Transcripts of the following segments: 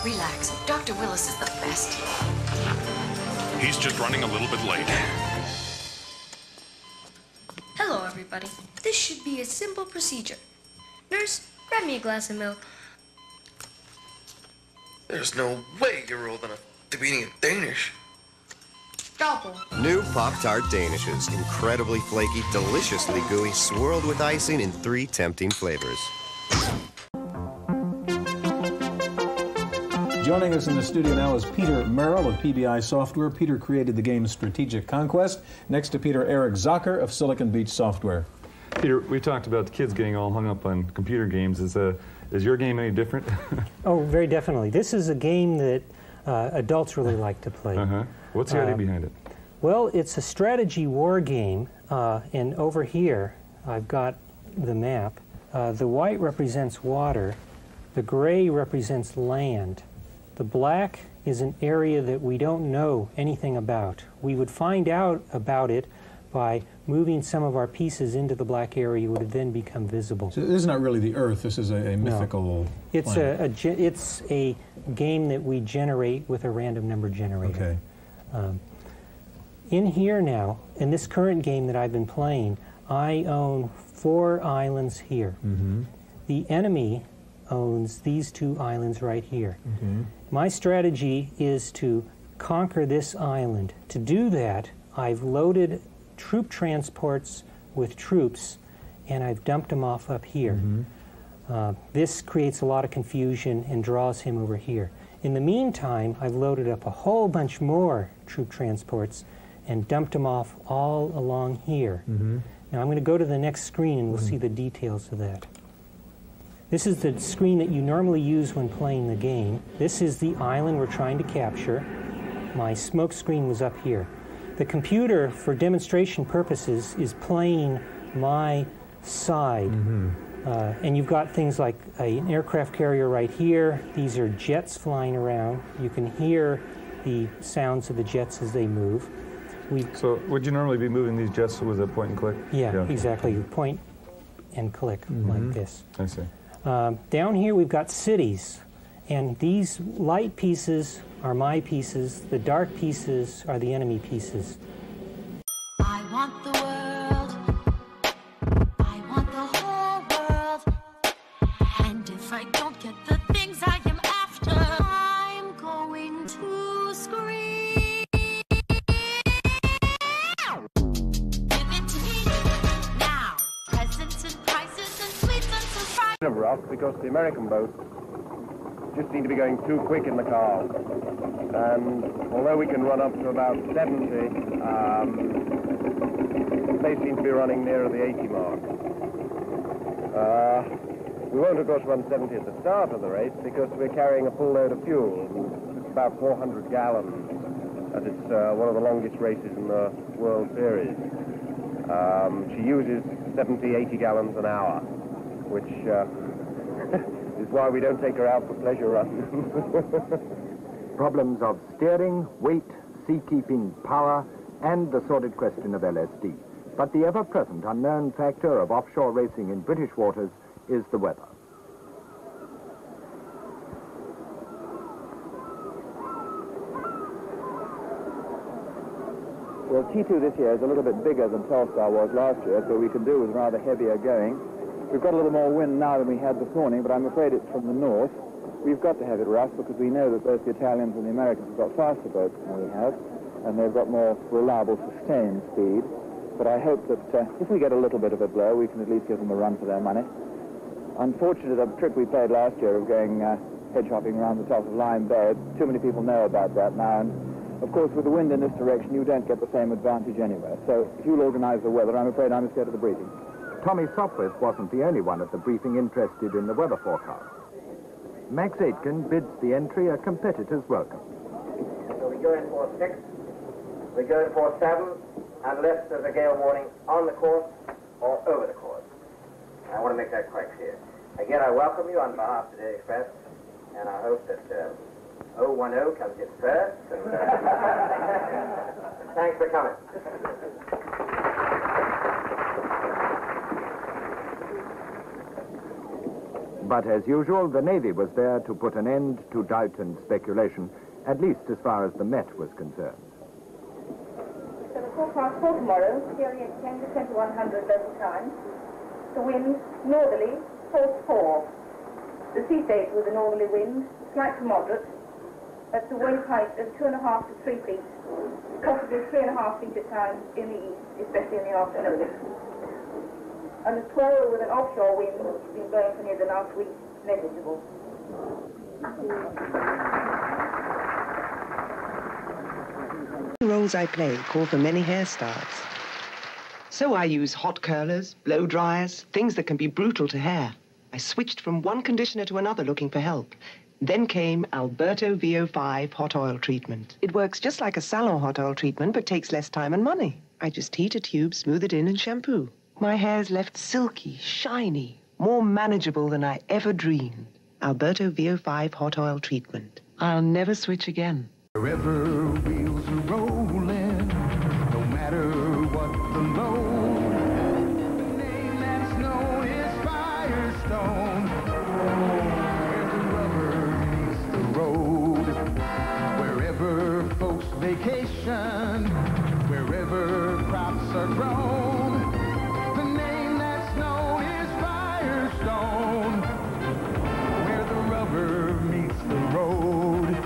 Relax. Dr. Willis is the best. He's just running a little bit late. Hello, everybody. This should be a simple procedure. Nurse, grab me a glass of milk. There's no way you're old enough to be eating Danish. Doppel. New Pop-Tart Danishes. Incredibly flaky, deliciously gooey, swirled with icing in 3 tempting flavors. Joining us in the studio now is Peter Merrill of PBI Software. Peter created the game Strategic Conquest. Next to Peter, Eric Zocker of Silicon Beach Software. Peter, we talked about the kids getting all hung up on computer games. Is your game any different? Oh, very definitely. This is a game that adults really like to play. What's the idea behind it? Well, it's a strategy war game, and over here I've got the map. The white represents water, the gray represents land, the black is an area that we don't know anything about. We would find out about it by moving some of our pieces into the black area. It would then become visible. So this is not really the Earth, this is a mythical It's planet. it's a game that we generate with a random number generator. Okay. In here now, in this current game that I've been playing, I own 4 islands here. The enemy owns these 2 islands right here. My strategy is to conquer this island. To do that, I've loaded troop transports with troops, and I've dumped them off up here. This creates a lot of confusion and draws him over here. In the meantime, I've loaded up a whole bunch more troop transports and dumped them off all along here. Now I'm going to go to the next screen and we'll see the details of that. This is the screen that you normally use when playing the game. This is the island we're trying to capture. My smoke screen was up here. The computer, for demonstration purposes, is playing my side. And you've got things like an aircraft carrier right here. These are jets flying around. You can hear the sounds of the jets as they move. So would you normally be moving these jets with a point and click? Yeah, exactly. You point and click like this. I see. Down here we've got cities, and these light pieces are my pieces. The dark pieces are the enemy pieces. I want the world. I want the whole world. And if I don't get the things I am after, I'm going to scream. Give it to me now. Presents and prizes and sweets and surprises. Rough because the American boats just seem to be going too quick in the car. And although we can run up to about 70, they seem to be running nearer the 80 mark. We won't, of course, run 70 at the start of the race because we're carrying a full load of fuel. It's about 400 gallons, and it's one of the longest races in the World Series. She uses 70, 80 gallons an hour, which is why we don't take her out for pleasure runs. Problems of steering, weight, seakeeping, power, and the sordid question of LSD. But the ever-present unknown factor of offshore racing in British waters is the weather. Well, T2 this year is a little bit bigger than Telstar was last year, so we can do with rather heavier going. We've got a little more wind now than we had this morning, but I'm afraid it's from the north. We've got to have it rough because we know that both the Italians and the Americans have got faster boats than we have, and they've got more reliable sustained speed. But I hope that if we get a little bit of a blow, we can at least give them a run for their money. Unfortunately, the trick we played last year of going hedge hopping around the top of Lyme Bay, too many people know about that now, and of course with the wind in this direction you don't get the same advantage anywhere. So if you'll organise the weather, I'm afraid I must go to the briefing. Tommy Sopwith wasn't the only one at the briefing interested in the weather forecast. Max Aitken bids the entry a competitor's welcome. So we go in for 6, we go in for 7, unless there's a gale warning on the course or over the course. I want to make that quite clear. Again, I welcome you on behalf of Today Express, and I hope that 010 comes in first. And, thanks for coming. But as usual, the Navy was there to put an end to doubt and speculation, at least as far as the Met was concerned. So the forecast for tomorrow, period 10 to 2100 local time. The wind, northerly, force 4. The sea state with a northerly wind, slight to moderate. At the wave height of 2.5 to 3 feet, possibly 3.5 feet at times in the east, especially in the afternoon. And the swell with an offshore wind, which has been blowing for near the last week, negligible. The roles I play call for many hairstyles. So I use hot curlers, blow dryers, things that can be brutal to hair. I switched from one conditioner to another looking for help. Then came Alberto VO5 hot oil treatment. It works just like a salon hot oil treatment, but takes less time and money. I just heat a tube, smooth it in, and shampoo. My hair's left silky, shiny, more manageable than I ever dreamed. Alberto VO5 hot oil treatment. I'll never switch again. Wherever wheels are rolling, no matter what the load, the name that's known is Firestone. Where the rubber meets the road, wherever folks vacation, wherever crops are grown, the name that's known is Firestone. Where the rubber meets the road.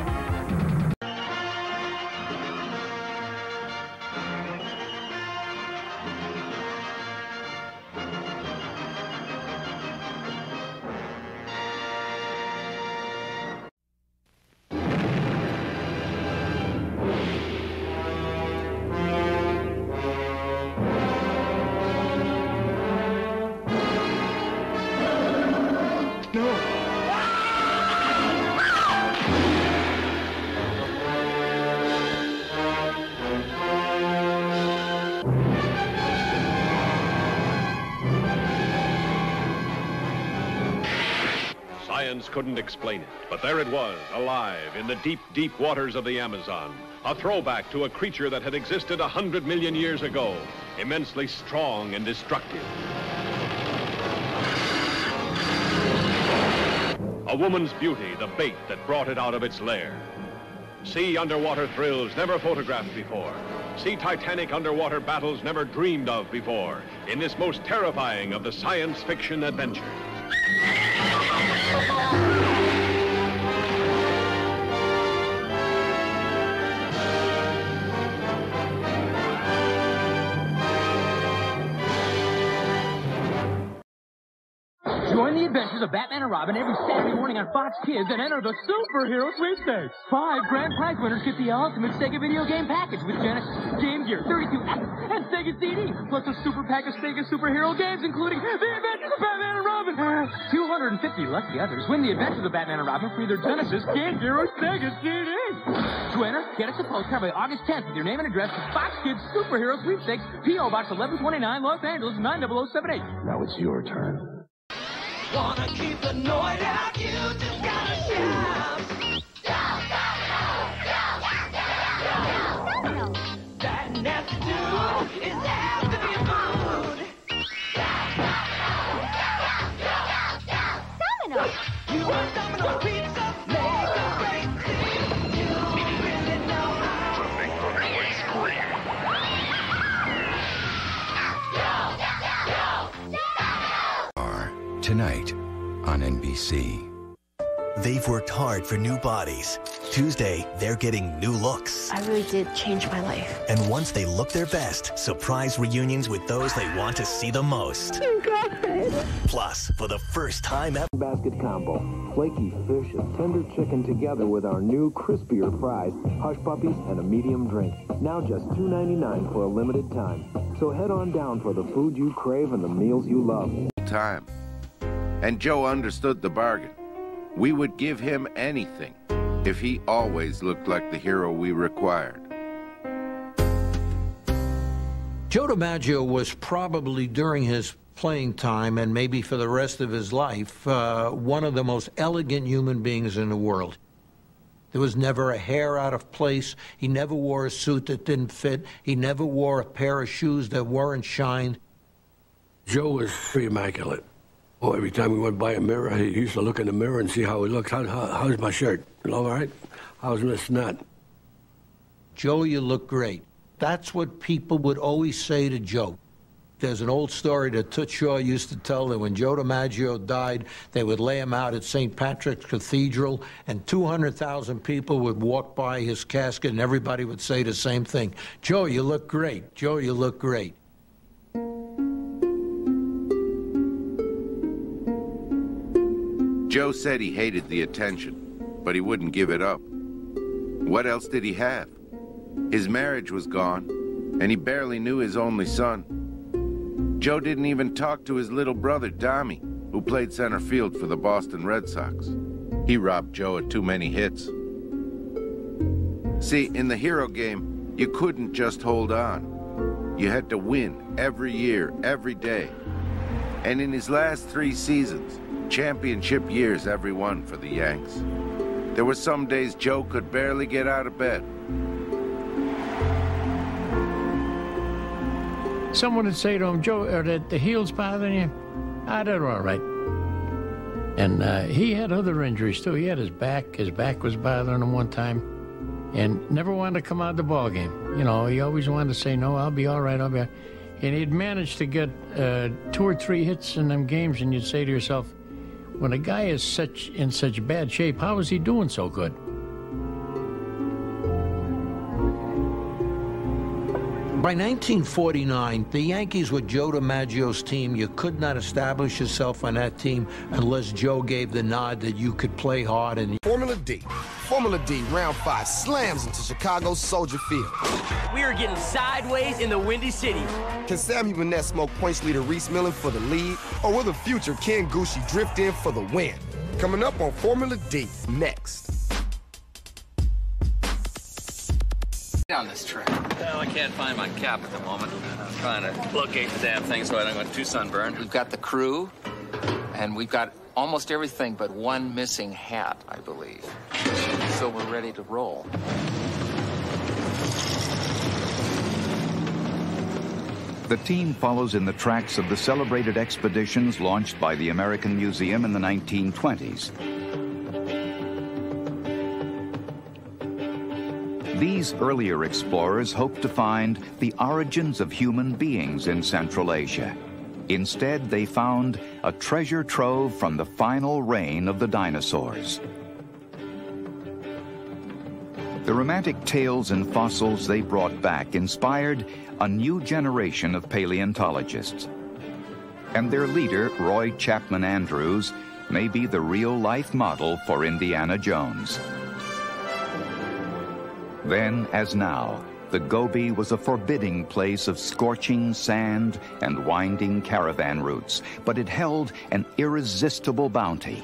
Science couldn't explain it, but there it was, alive in the deep, deep waters of the Amazon. A throwback to a creature that had existed 100 million years ago, immensely strong and destructive. A woman's beauty, the bait that brought it out of its lair. See underwater thrills never photographed before. See titanic underwater battles never dreamed of before in this most terrifying of the science fiction adventures. Join the adventures of Batman and Robin every Saturday morning on Fox Kids and enter the Superhero Sweepstakes. 5 grand prize winners get the ultimate Sega video game package with Genesis, Game Gear, 32X, and Sega CD, plus a super pack of Sega superhero games, including The Adventures of Batman and Robin. 250 lucky others win the Adventures of Batman and Robin for either Genesis, Game Gear, or Sega CD. To enter, get us a postcard by August 10th with your name and address to Fox Kids Superhero Sweepstakes, P.O. Box 1129, Los Angeles, 90078. Now it's your turn. Wanna keep the noise out, you just gotta shout. Shout, shout, shout, shout, shout. That nasty dude is after your food. Shout, shout, shout, shout, shout. Domino. You want Domino's pizza? Make a great scene. You really know how to make the noise scream. Tonight on NBC. They've worked hard for new bodies. Tuesday, they're getting new looks. I really did change my life. And once they look their best, surprise reunions with those they want to see the most. You got it. Plus, for the first time ever... Basket combo. Flaky fish and tender chicken together with our new crispier fries, hush puppies, and a medium drink. Now just $2.99 for a limited time. So head on down for the food you crave and the meals you love. Time. And Joe understood the bargain. We would give him anything if he always looked like the hero we required. Joe DiMaggio was probably, during his playing time and maybe for the rest of his life, one of the most elegant human beings in the world. There was never a hair out of place. He never wore a suit that didn't fit. He never wore a pair of shoes that weren't shined. Joe was pretty immaculate. Oh, every time we went by a mirror, he used to look in the mirror and see how he looked. How's my shirt? All right? How's this and that? Joe, you look great. That's what people would always say to Joe. There's an old story that Toots Shaw used to tell that when Joe DiMaggio died, they would lay him out at St. Patrick's Cathedral, and 200,000 people would walk by his casket, and everybody would say the same thing. Joe, you look great. Joe, you look great. Joe said he hated the attention, but he wouldn't give it up. What else did he have? His marriage was gone, and he barely knew his only son. Joe didn't even talk to his little brother, Dommy, who played center field for the Boston Red Sox. He robbed Joe of too many hits. See, in the hero game, you couldn't just hold on. You had to win every year, every day. And in his last 3 seasons, championship years every one for the Yanks, there were some days Joe could barely get out of bed. Someone would say to him, Joe, are the heels bothering you? Ah, they're all right. And he had other injuries, too. He had his back. His back was bothering him one time. And never wanted to come out of the ball game. You know, he always wanted to say, no, I'll be all right, I'll be all right. And he'd managed to get 2 or 3 hits in them games, and you'd say to yourself, when a guy is in such bad shape, how is he doing so good? By 1949, the Yankees were Joe DiMaggio's team. You could not establish yourself on that team unless Joe gave the nod that you could play hard. And Formula D. Formula D, round 5, slams into Chicago's Soldier Field. We are getting sideways in the Windy City. Can Sammy Burnett smoke points leader Reese Millen for the lead? Or will the future Ken Gucci drift in for the win? Coming up on Formula D, next. On this trip. Well, I can't find my cap at the moment. I'm trying to locate the damn thing so I don't get too sunburned. We've got the crew, and we've got almost everything but one missing hat, I believe. So we're ready to roll. The team follows in the tracks of the celebrated expeditions launched by the American Museum in the 1920s. These earlier explorers hoped to find the origins of human beings in Central Asia. Instead, they found a treasure trove from the final reign of the dinosaurs. The romantic tales and fossils they brought back inspired a new generation of paleontologists. And their leader, Roy Chapman Andrews, may be the real-life model for Indiana Jones. Then, as now, the Gobi was a forbidding place of scorching sand and winding caravan routes, but it held an irresistible bounty.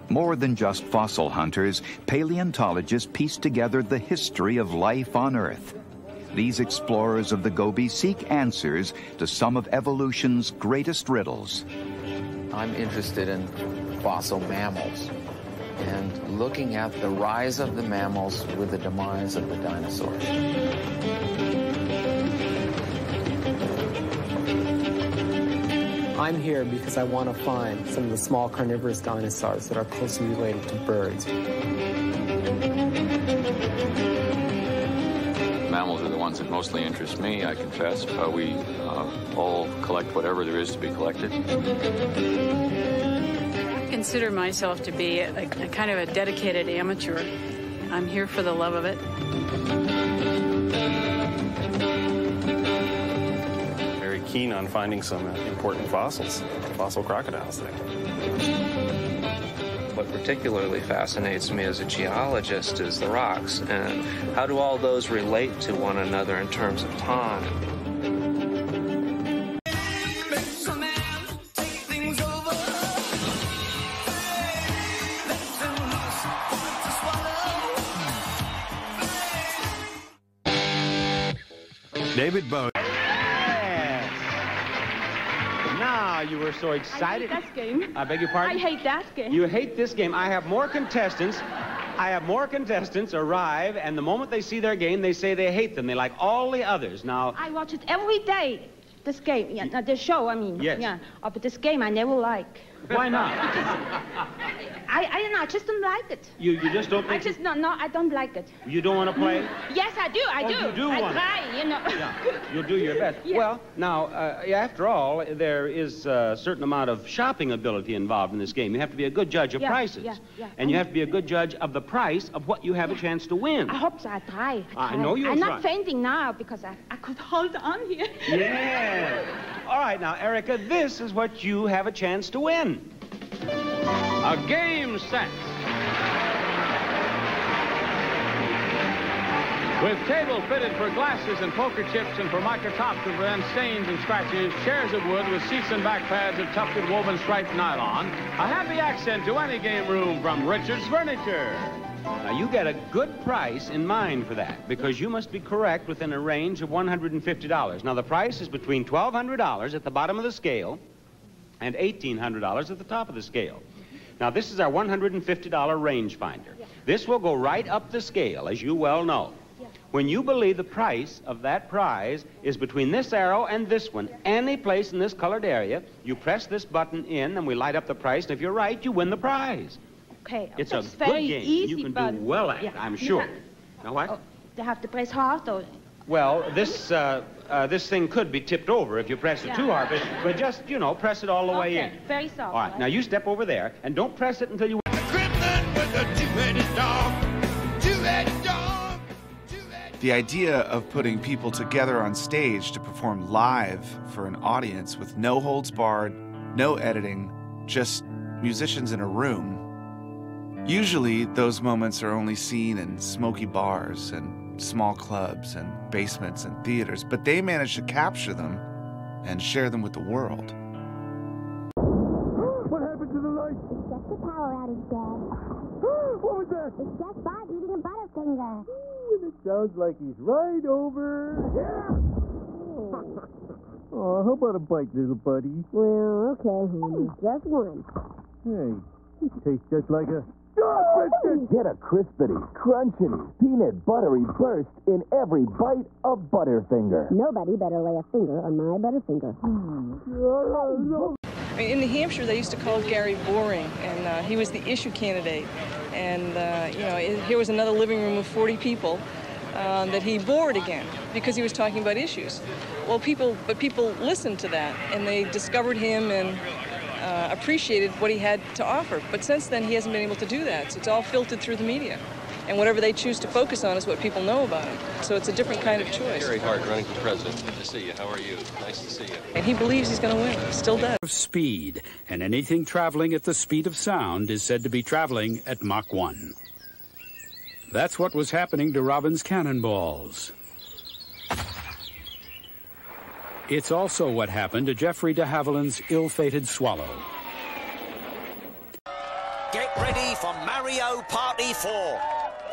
More than just fossil hunters, paleontologists pieced together the history of life on Earth. These explorers of the Gobi seek answers to some of evolution's greatest riddles. I'm interested in fossil mammals and looking at the rise of the mammals with the demise of the dinosaurs. I'm here because I want to find some of the small carnivorous dinosaurs that are closely related to birds. Mammals are the ones that mostly interest me, I confess. We all collect whatever there is to be collected. I consider myself to be a kind of a dedicated amateur. I'm here for the love of it. Very keen on finding some important fossils, fossil crocodiles there. What particularly fascinates me as a geologist is the rocks, and how do all those relate to one another in terms of time? David Bowie. Yes. Now you were so excited. I hate that game. I beg your pardon? I hate that game. You hate this game. I have more contestants arrive, and the moment they see their game, they say they hate them. They like all the others. Now, I watch it every day. this game, yeah, no, this show, I mean. Yes. Yeah. Oh, but this game I never like. Why not? I don't know, I just don't like it. You just don't think... No, I don't like it. You don't want to play? Yes, I do, I do. You do want to? I try, you know. Yeah, you'll do your best. Yeah. Well, now, after all, there is a certain amount of shopping ability involved in this game. You have to be a good judge of prices. Yeah. And you have to be a good judge of the price of what you have a chance to win. I hope so, I try. I know you'll I'm try. not fainting now because I could hold on here. Yeah. All right, now, Erica, this is what you have a chance to win. A game set. With table fitted for glasses and poker chips and formica tops to prevent stains and scratches, chairs of wood with seats and back pads of tufted woven striped nylon, a happy accent to any game room from Richard's Furniture. Now, you get a good price in mind for that, because you must be correct within a range of $150. Now, the price is between $1,200 at the bottom of the scale and $1,800 at the top of the scale. Now, this is our $150 rangefinder. This will go right up the scale, as you well know. When you believe the price of that prize is between this arrow and this one, any place in this colored area, you press this button in and we light up the price, and if you're right, you win the prize. Okay. It's a That's good very game. easy, You can but... do well at it, I'm sure. Now, what? Oh, they have to press hard, or... Well, this thing could be tipped over if you press it too hard, but just, you know, press it all the way in. Very soft. All right, now you step over there, and don't press it until you... The idea of putting people together on stage to perform live for an audience with no holds barred, no editing, just musicians in a room. Usually, those moments are only seen in smoky bars and small clubs and basements and theaters, but they managed to capture them and share them with the world. What happened to the light? It's just a power outage, Dad. What was that? It's just Bob eating a Butterfinger. It sounds like he's right over here. Oh, how about a bite, little buddy? Well, okay, honey. Just one. Hey, this tastes just like a dog biscuit. Get a crispity, crunchity, peanut buttery burst in every bite of Butterfinger. Nobody better lay a finger on my Butterfinger. I mean, in New Hampshire, they used to call Gary boring, and he was the issue candidate. And, you know, here was another living room of 40 people that he bored again because he was talking about issues. Well, people listened to that, and they discovered him and appreciated what he had to offer. But since then, he hasn't been able to do that, so it's all filtered through the media. And whatever they choose to focus on is what people know about him. So it's a different kind of choice. Gary Hart, running for president. Good to see you. How are you? Nice to see you. And he believes he's going to win. Still does. Speed, and anything traveling at the speed of sound is said to be traveling at Mach 1. That's what was happening to Robin's cannonballs. It's also what happened to Jeffrey de Havilland's ill-fated swallow. Get ready for Mario Party 4.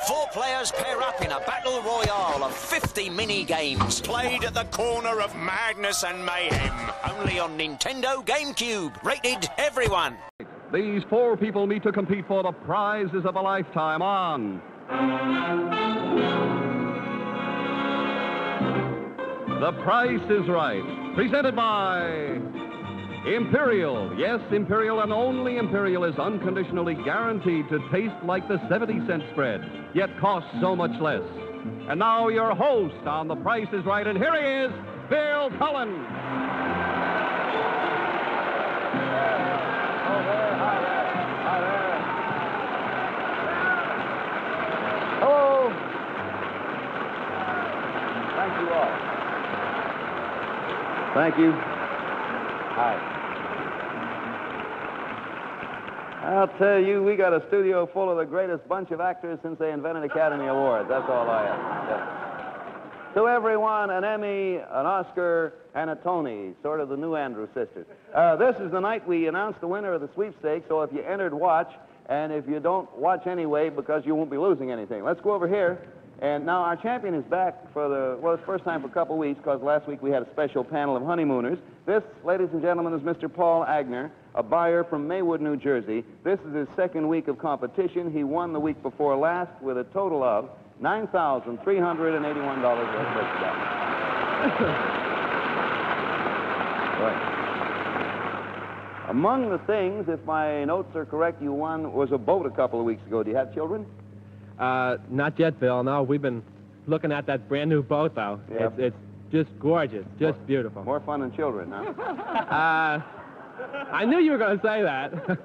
4 players pair up in a battle royale of 50 mini-games played at the corner of madness and mayhem. Only on Nintendo GameCube. Rated everyone. These 4 people meet to compete for the prizes of a lifetime on The Price is Right, presented by Imperial. Yes, Imperial and only Imperial is unconditionally guaranteed to taste like the 70-cent spread, yet cost so much less. And now your host on The Price is Right, and here he is, Bill Cullen. Hello. Thank you all. Thank you. Hi. I'll tell you, we got a studio full of the greatest bunch of actors since they invented Academy Awards. That's all I have. Yeah. To everyone, an Emmy, an Oscar, and a Tony, sort of the new Andrews sisters. This is the night we announce the winner of the sweepstakes, so if you entered, watch, and if you don't, watch anyway, because you won't be losing anything. Let's go over here. And now our champion is back for it's the first time for a couple of weeks, because last week we had a special panel of honeymooners. This, ladies and gentlemen, is Mr. Paul Agner, a buyer from Maywood, New Jersey. This is his second week of competition. He won the week before last with a total of $9,381 worth of right. Among the things, if my notes are correct, you won was a boat a couple of weeks ago. Do you have children? Not yet, Bill. No, we've been looking at that brand new boat, though. Yep. It's just gorgeous, just beautiful. More fun than children, huh? I knew you were going to say that.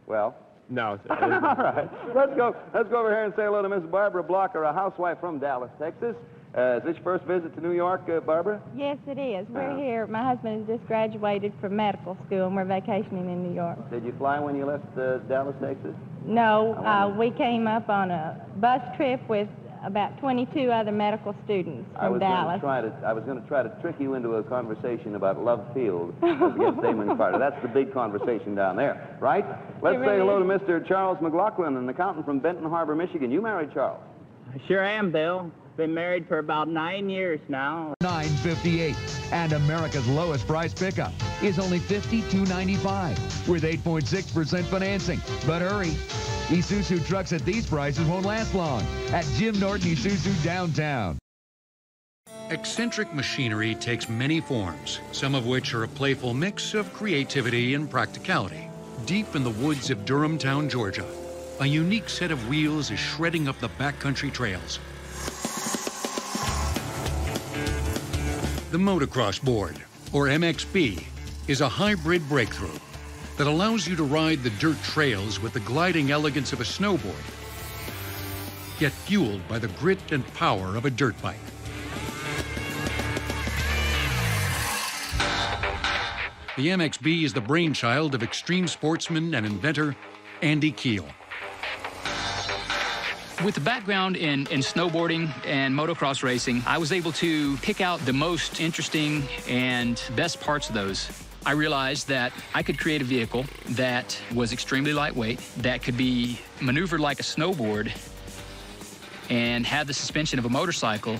Well? No. All right. Let's go over here and say hello to Miss Barbara Blocker, a housewife from Dallas, Texas. Is this your first visit to New York, Barbara? Yes, it is. We're here. My husband has just graduated from medical school, and we're vacationing in New York. Did you fly when you left Dallas, Texas? No, we came up on a bus trip with about 22 other medical students from Dallas. I was going to try to trick you into a conversation about Love Field against Damon Carter. That's the big conversation down there, right? Let's say hello to Mr. Charles McLaughlin, an accountant from Benton Harbor, Michigan. You married Charles? Sure am, Bill. Been married for about 9 years now. $9.58, and America's lowest price pickup is only $52.95 with 8.6% financing. But hurry, Isuzu trucks at these prices won't last long at Jim Norton Isuzu downtown. Eccentric machinery takes many forms, some of which are a playful mix of creativity and practicality. Deep in the woods of Durhamtown, Georgia, a unique set of wheels is shredding up the backcountry trails. The motocross board, or MXB, is a hybrid breakthrough that allows you to ride the dirt trails with the gliding elegance of a snowboard, yet fueled by the grit and power of a dirt bike. The MXB is the brainchild of extreme sportsman and inventor Andy Keel. With the background in snowboarding and motocross racing, I was able to pick out the most interesting and best parts of those. I realized that I could create a vehicle that was extremely lightweight, that could be maneuvered like a snowboard, and have the suspension of a motorcycle.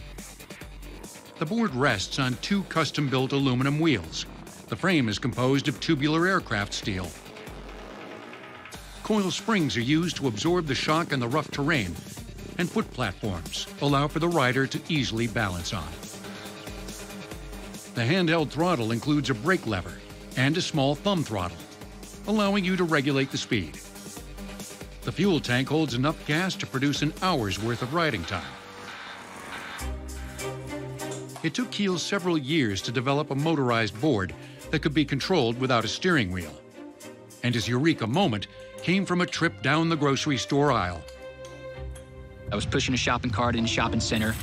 The board rests on two custom-built aluminum wheels. The frame is composed of tubular aircraft steel. Coil springs are used to absorb the shock in the rough terrain, and foot platforms allow for the rider to easily balance on. The handheld throttle includes a brake lever and a small thumb throttle, allowing you to regulate the speed. The fuel tank holds enough gas to produce an hour's worth of riding time. It took Keel several years to develop a motorized board that could be controlled without a steering wheel. And his eureka moment came from a trip down the grocery store aisle. I was pushing a shopping cart in a shopping center,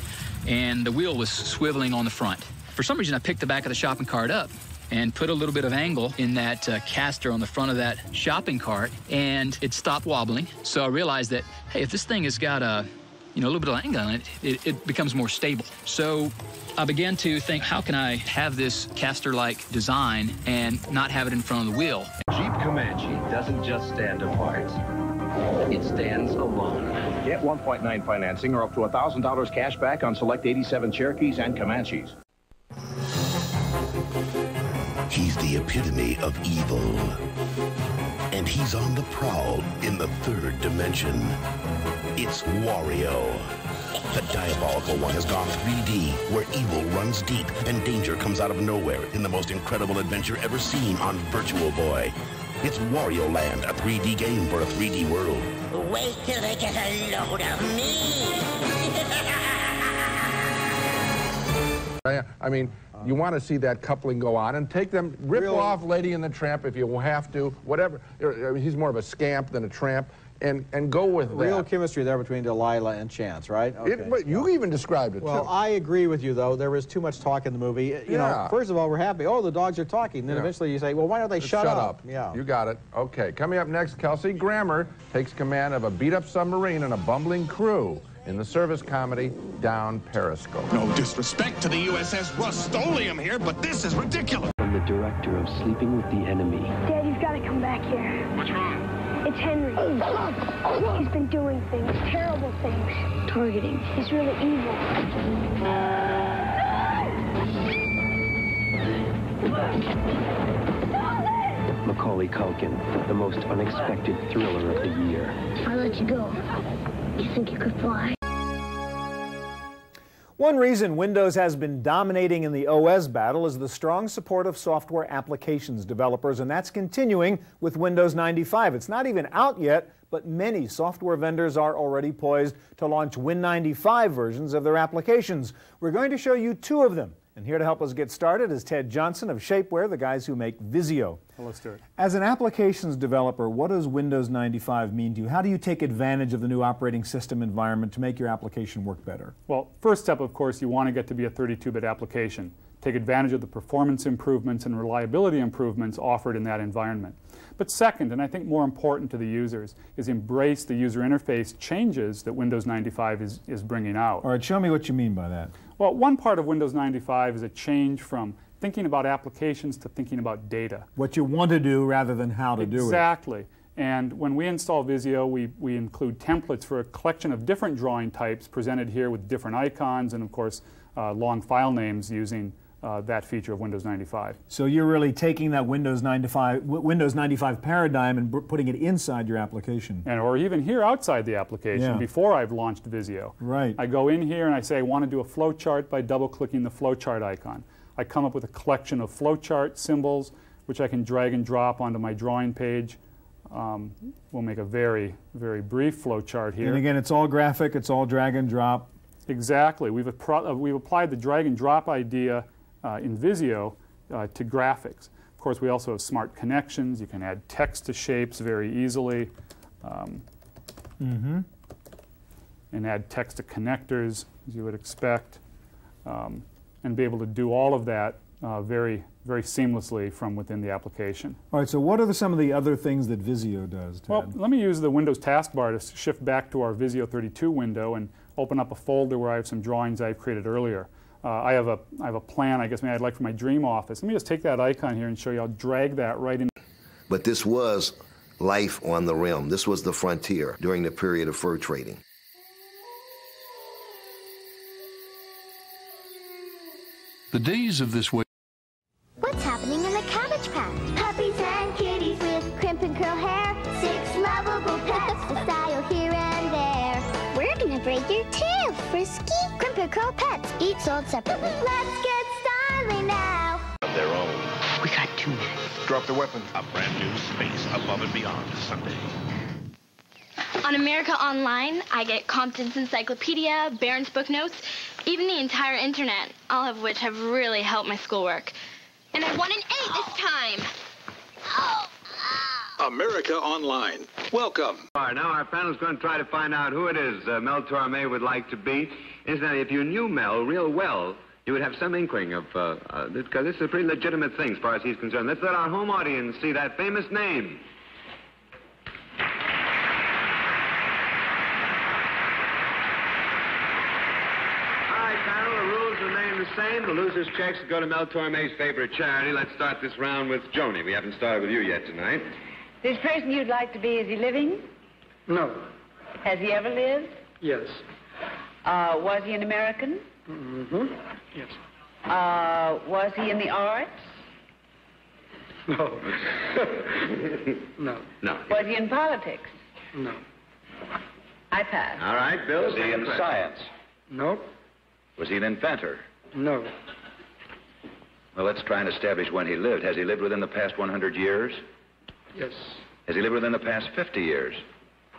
and the wheel was swiveling on the front. For some reason, I picked the back of the shopping cart up and put a little bit of angle in that caster on the front of that shopping cart, and it stopped wobbling. So I realized that, hey, if this thing has got a little bit of angle on it, it becomes more stable. So I began to think, how can I have this caster-like design and not have it in front of the wheel? Jeep Comanche doesn't just stand apart. It stands alone. Get 1.9 financing or up to $1,000 cash back on select 87 Cherokees and Comanches. He's the epitome of evil. And he's on the prowl in the third dimension. It's Wario. The diabolical one has gone 3D, where evil runs deep and danger comes out of nowhere in the most incredible adventure ever seen on Virtual Boy. It's Wario Land, a 3D game for a 3D world. Wait till they get a load of me! I mean, you want to see that coupling go on and take them, rip off Lady and the Tramp if you have to, whatever. I mean, he's more of a scamp than a tramp. And go with that. Real chemistry there between Delilah and Chance, right? Okay. But you even described it, well, too. I agree with you, though. There was too much talk in the movie. You know, first of all, we're happy. Oh, the dogs are talking. Then eventually you say, well, why don't they shut up? Yeah. You got it. Okay. Coming up next, Kelsey Grammer takes command of a beat-up submarine and a bumbling crew in the service comedy Down Periscope. No disrespect to the USS Rust-Oleum here, but this is ridiculous. I'm the director of Sleeping with the Enemy. Dad, you've got to come back here. What's wrong? It's Henry. He's been doing things, terrible things. Targeting. He's really evil. Macaulay Culkin, the most unexpected thriller of the year. I let you go. You think you could fly? One reason Windows has been dominating in the OS battle is the strong support of software applications developers, and that's continuing with Windows 95. It's not even out yet, but many software vendors are already poised to launch Win95 versions of their applications. We're going to show you two of them. And here to help us get started is Ted Johnson of Shapewear, the guys who make Visio. Hello, Stuart. As an applications developer, what does Windows 95 mean to you? How do you take advantage of the new operating system environment to make your application work better? Well, first step, of course, you want to get to be a 32-bit application. Take advantage of the performance improvements and reliability improvements offered in that environment. But second, and I think more important to the users, is embrace the user interface changes that Windows 95 is bringing out. All right, show me what you mean by that. Well, one part of Windows 95 is a change from thinking about applications to thinking about data. What you want to do rather than how to do it. Exactly. And when we install Visio, we include templates for a collection of different drawing types presented here with different icons and, of course, long file names using that feature of Windows 95. So you're really taking that Windows 95 paradigm and putting it inside your application. And or even here outside the application before I've launched Visio. Right. I go in here and I say I want to do a flowchart by double-clicking the flowchart icon. I come up with a collection of flowchart symbols which I can drag and drop onto my drawing page. We'll make a very, very brief flowchart here. And again, it's all graphic, it's all drag and drop. Exactly. We've applied the drag and drop idea in Visio to graphics. Of course, we also have smart connections. You can add text to shapes very easily. And add text to connectors, as you would expect, and be able to do all of that very, very seamlessly from within the application. All right, so what are some of the other things that Visio does, Ted? Well, let me use the Windows taskbar to shift back to our Visio 32 window and open up a folder where I have some drawings I've created earlier. I have a plan, I guess, maybe I'd like for my dream office. Let me just take that icon here and show you. I'll drag that right in. But this was life on the rim. This was the frontier during the period of fur trading. The days of this way. What's happening in the Cabbage Patch? Puppies and kitties with crimp and curl hair. 6 lovable pets to style here and there. We're gonna break your tail, Frisky. Crimp and curl pets, each sold separately. Let's get styling now. Of their own. We got 2 minutes. Drop the weapon. A brand new space above and beyond Sunday. On America Online, I get Compton's Encyclopedia, Barron's Book Notes, even the entire internet, all of which have really helped my schoolwork. And I won an A this time. America Online. Welcome. All right, now our panel's going to try to find out who it is Mel Torme would like to be. Incidentally, if you knew Mel real well, you would have some inkling of, because this is a pretty legitimate thing as far as he's concerned. Let's let our home audience see that famous name. The same. The loser's checks go to Mel Torme's favorite charity. Let's start this round with Joni. We haven't started with you yet tonight. This person you'd like to be, is he living? No. Has he ever lived? Yes. Was he an American? Mm-hmm. Yes. Was he in the arts? No. No. No. Was he in politics? No. I pass. All right, Bill. Was he in science? Nope. Was he an inventor? No. Well, let's try and establish when he lived. Has he lived within the past 100 years? Yes. Has he lived within the past 50 years?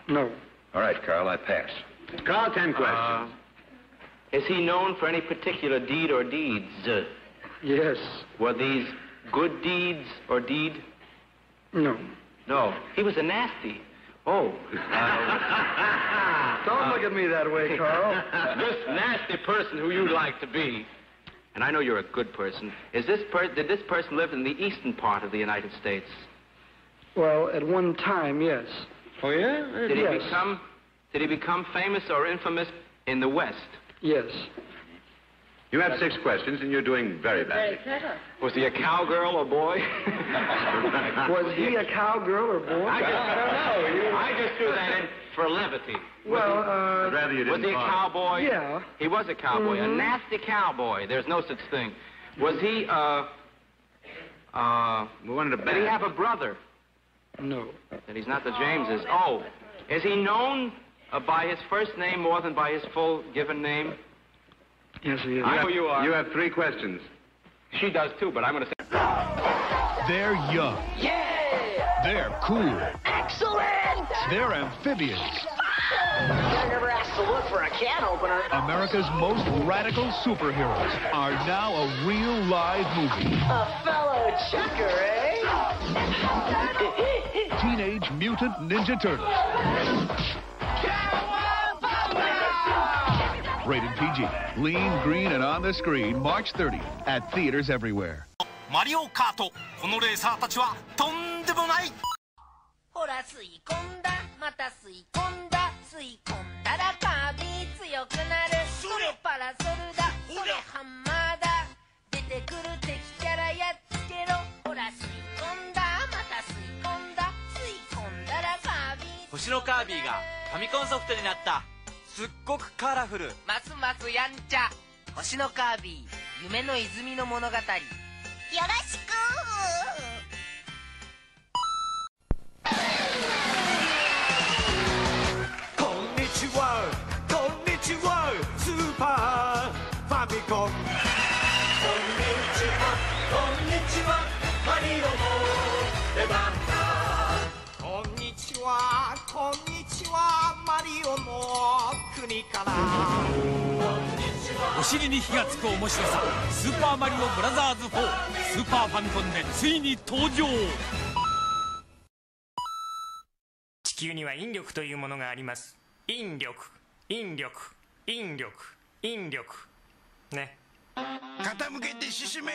No. All right, Carl, I pass. Carl, 10 questions. Is he known for any particular deed or deeds? Yes. Were these good deeds or deed? No. No. He was a nasty. Oh. Don't look at me that way, Carl. This nasty person who you'd like to be, and I know you're a good person, did this person live in the eastern part of the United States? Well, at one time, yes. Oh, yeah? Did he become famous or infamous in the West? Yes. You have 6 questions, and you're doing very badly. Very clever. Was he a cowgirl or boy? Was he a cowgirl or boy? I don't know. I just threw that in for levity. I'd rather you didn't. Was he a cowboy? Yeah. He was a cowboy, a nasty cowboy. There's no such thing. Was he, we wanted to did he have a brother? No. Then he's not the Jameses. Oh, is he known by his first name more than by his full given name? Yes, he is. I know you are. You have 3 questions. She does too, but I'm going to say... They're young. Yeah! They're cool. Excellent! They're amphibians. I never asked to look for a can opener. America's most radical superheroes are now a real live movie. A fellow chucker, eh? Teenage Mutant Ninja Turtles. Rated PG. Lean, green, and on the screen, March 30th at theaters everywhere. マリオカート、このレーサーたちはとんでもない。ほら吸い込んだ、また吸い込んだ、吸い込んだらカービィ強くなる。それパラソルだ、それハンマーだ。出てくる敵キャラやっつけろ。ほら吸い込んだ、また吸い込んだ、吸い込んだらカービィ。星のカービィがファミコンソフトになった。すっごくカラフル。ますますやんちゃ。星のカービィ、夢の泉の物語。よろしく。こんにちは、こんにちは、スーパーファミコン。こんにちは、こんにちは、マリオの出番だ。こんにちは、こんにちは、マリオの国から。お尻に火がつく面白さ、スーパーマリオブラザーズ4、スーパーファミコンでついに登場。地球には引力というものがあります。引力、引力、引力、引力。ね。傾けて進め。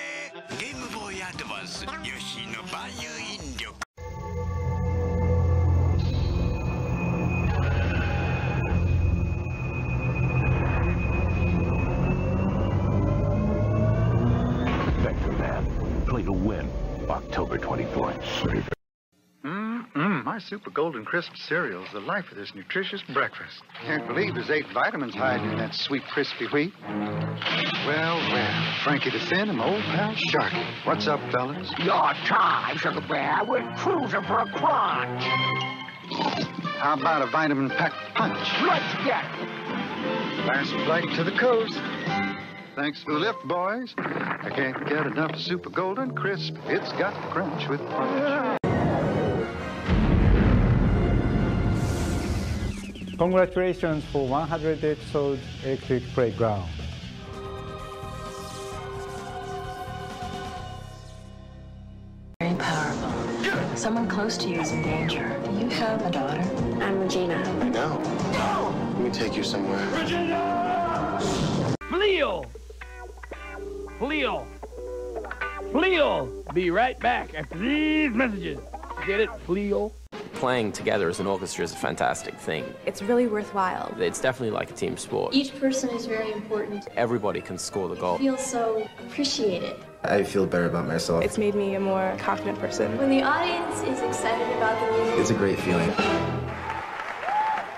ゲームボーイアドバンス、ヨッシーの万有引力。Play to win, October 24th. My Super Golden Crisp cereal is the life of this nutritious breakfast. Can't believe there's 8 vitamins hiding in that sweet, crispy wheat. Well, Frankie the Finn and my old pal Sharky. What's up, fellas? Your time, Sugar Bear. We're cruising for a crunch. How about a vitamin-packed punch? Let's get it. Last flight to the coast. Thanks for the lift, boys. I can't get enough Super Golden Crisp. It's got crunch with punch. Congratulations for 100 episodes Electric Playground. Very powerful. Someone close to you is in danger. Do you have a daughter? I'm Regina. I know. Let me take you somewhere. Regina! Fleo! Fleo! Fleo! Be right back after these messages. Get it, Fleo? Playing together as an orchestra is a fantastic thing. It's really worthwhile. It's definitely like a team sport. Each person is very important. Everybody can score the goal. I feel so appreciated. I feel better about myself. It's made me a more confident person. When the audience is excited about the music, it's a great feeling.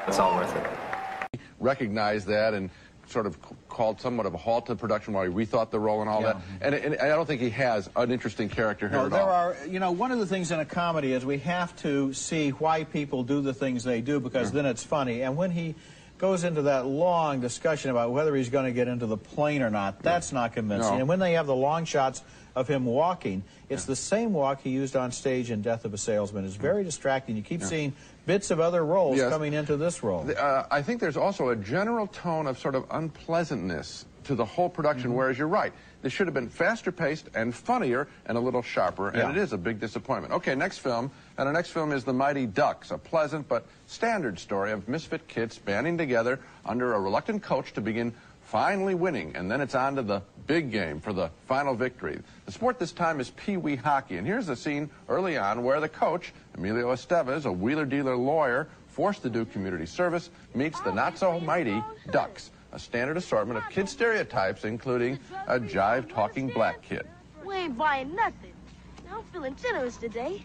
It's all worth it. Recognized that and sort of called somewhat of a halt to production while he rethought the role and all that. And I don't think he has an interesting character here at all. There are, you know, one of the things in a comedy is we have to see why people do the things they do, because then it's funny. And when he goes into that long discussion about whether he's going to get into the plane or not, that's not convincing. No. And when they have the long shots of him walking, it's the same walk he used on stage in Death of a Salesman. It's very distracting. You keep seeing bits of other roles coming into this role. I think there's also a general tone of sort of unpleasantness to the whole production, whereas you're right. This should have been faster paced and funnier and a little sharper, and it is a big disappointment. Okay, next film, and our next film is The Mighty Ducks, a pleasant but standard story of misfit kids banding together under a reluctant coach to begin finally winning, and then it's on to the big game for the final victory. The sport this time is Pee-wee hockey, and here's the scene early on where the coach, Emilio Estevez, a wheeler-dealer lawyer forced to do community service, meets the not-so-mighty Ducks, a standard assortment of kid stereotypes, including a jive-talking black kid. We ain't buying nothing. Now, I'm feeling generous today.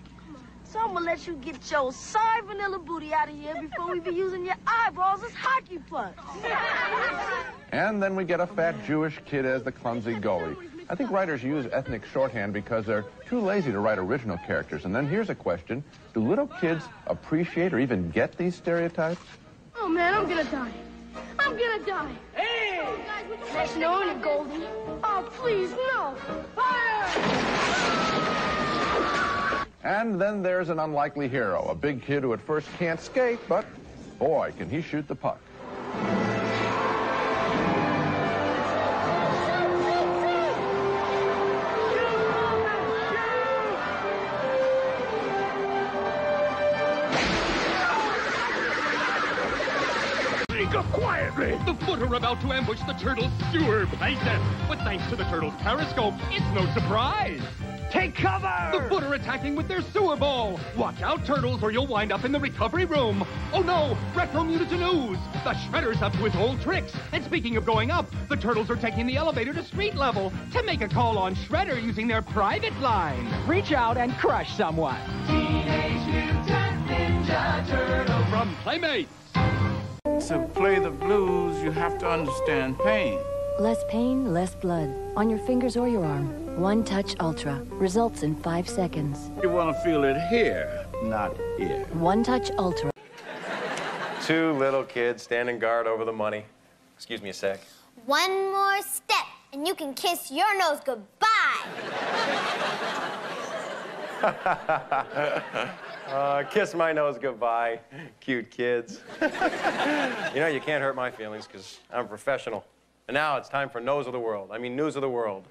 So I'm gonna let you get your sorry vanilla booty out of here before we be using your eyeballs as hockey pucks. And then we get a fat Jewish kid as the clumsy goalie. I think writers use ethnic shorthand because they're too lazy to write original characters. And then here's a question. Do little kids appreciate or even get these stereotypes? Oh, man, I'm gonna die. I'm gonna die. Hey! Fresh knowing it, Goldie. Oh, please, no. Fire! And then there's an unlikely hero, a big kid who at first can't skate, but boy, can he shoot the puck. Go quietly! The foot are about to ambush the turtle's sewer playset. But thanks to the turtle's periscope, it's no surprise. Take cover! The foot are attacking with their sewer ball. Watch out, turtles, or you'll wind up in the recovery room. Oh no! Retro Mutagen News! The Shredder's up to his old tricks. And speaking of going up, the turtles are taking the elevator to street level to make a call on Shredder using their private line. Reach out and crush someone. Teenage Mutant Ninja Turtles from Playmates. To play the blues, you have to understand pain. Less pain, less blood. On your fingers or your arm. One Touch Ultra. Results in 5 seconds. You want to feel it here, not here. One Touch Ultra. Two little kids standing guard over the money. Excuse me a sec. One more step, and you can kiss your nose goodbye. Kiss my nose goodbye, cute kids. You know, you can't hurt my feelings because I'm a professional. And now it's time for Nose of the World. I mean, News of the World.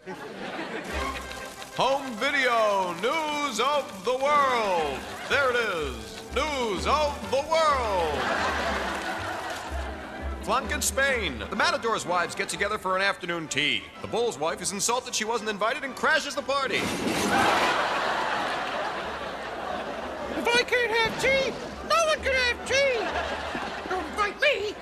Home video, News of the World. There it is, News of the World. Flunk in Spain. The Matador's wives get together for an afternoon tea. The Bull's wife is insulted she wasn't invited and crashes the party. If I can't have tea, no one can have tea. Don't invite me.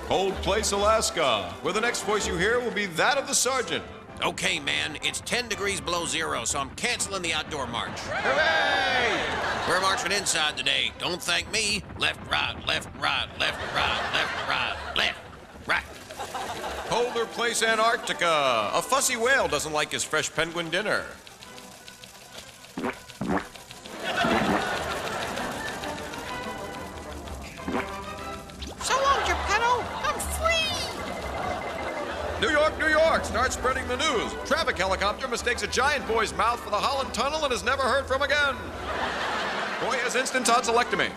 Cold Place, Alaska, where the next voice you hear will be that of the sergeant. Okay, man, it's 10 degrees below zero, so I'm canceling the outdoor march. Hooray! We're marching inside today. Don't thank me. Left, right, left, right, left, right, left, right, left, right. Colder Place, Antarctica. A fussy whale doesn't like his fresh penguin dinner. So long, Geppetto. I'm free. New York, New York, start spreading the news. Traffic helicopter mistakes a giant boy's mouth for the Holland Tunnel and is never heard from again. Boy has instant tonsillectomy.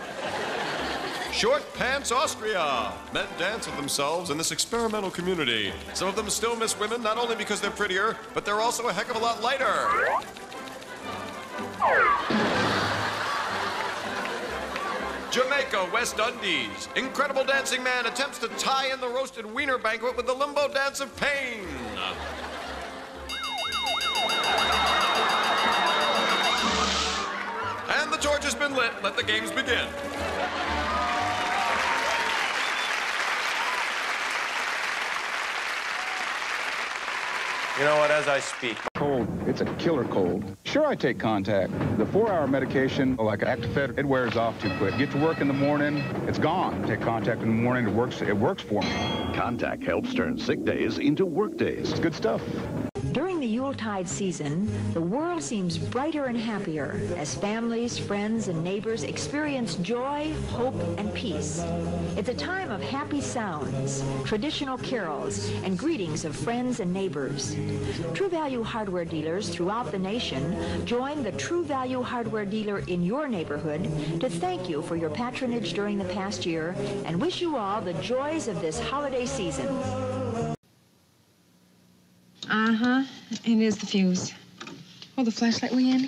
Short Pants, Austria. Men dance with themselves in this experimental community. Some of them still miss women, not only because they're prettier, but they're also a heck of a lot lighter. Jamaica, West Indies. Incredible dancing man attempts to tie in the roasted wiener banquet with the limbo dance of pain. And the torch has been lit. Let the games begin. You know what, as I speak. Cold, it's a killer cold. Sure, I take Contact. The 4-hour medication, like Actifed, it wears off too quick. Get to work in the morning, it's gone. Take Contact in the morning, it works for me. Contact helps turn sick days into work days. It's good stuff. During the Yuletide season, the world seems brighter and happier as families, friends, and neighbors experience joy, hope, and peace. It's a time of happy sounds, traditional carols, and greetings of friends and neighbors. True Value hardware dealers throughout the nation join the True Value hardware dealer in your neighborhood to thank you for your patronage during the past year and wish you all the joys of this holiday season. Uh-huh. It is the fuse. Oh, the flashlight we in?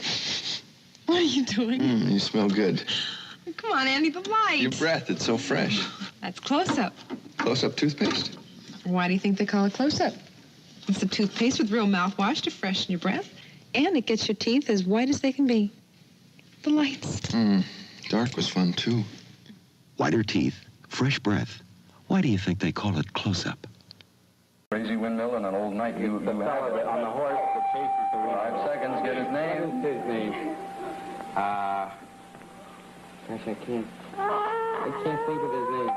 What are you doing? You smell good. Come on, Andy, the light. Your breath, it's so fresh. That's close-up. Close-up toothpaste? Why do you think they call it close-up? It's the toothpaste with real mouthwash to freshen your breath, and it gets your teeth as white as they can be. The lights. Dark was fun, too. Whiter teeth, fresh breath. Why do you think they call it close-up? Crazy windmill and an old knight. You have on the horse that chases the wind. 5 seconds. Get his name. What is his name? Gosh, I can't think of his name.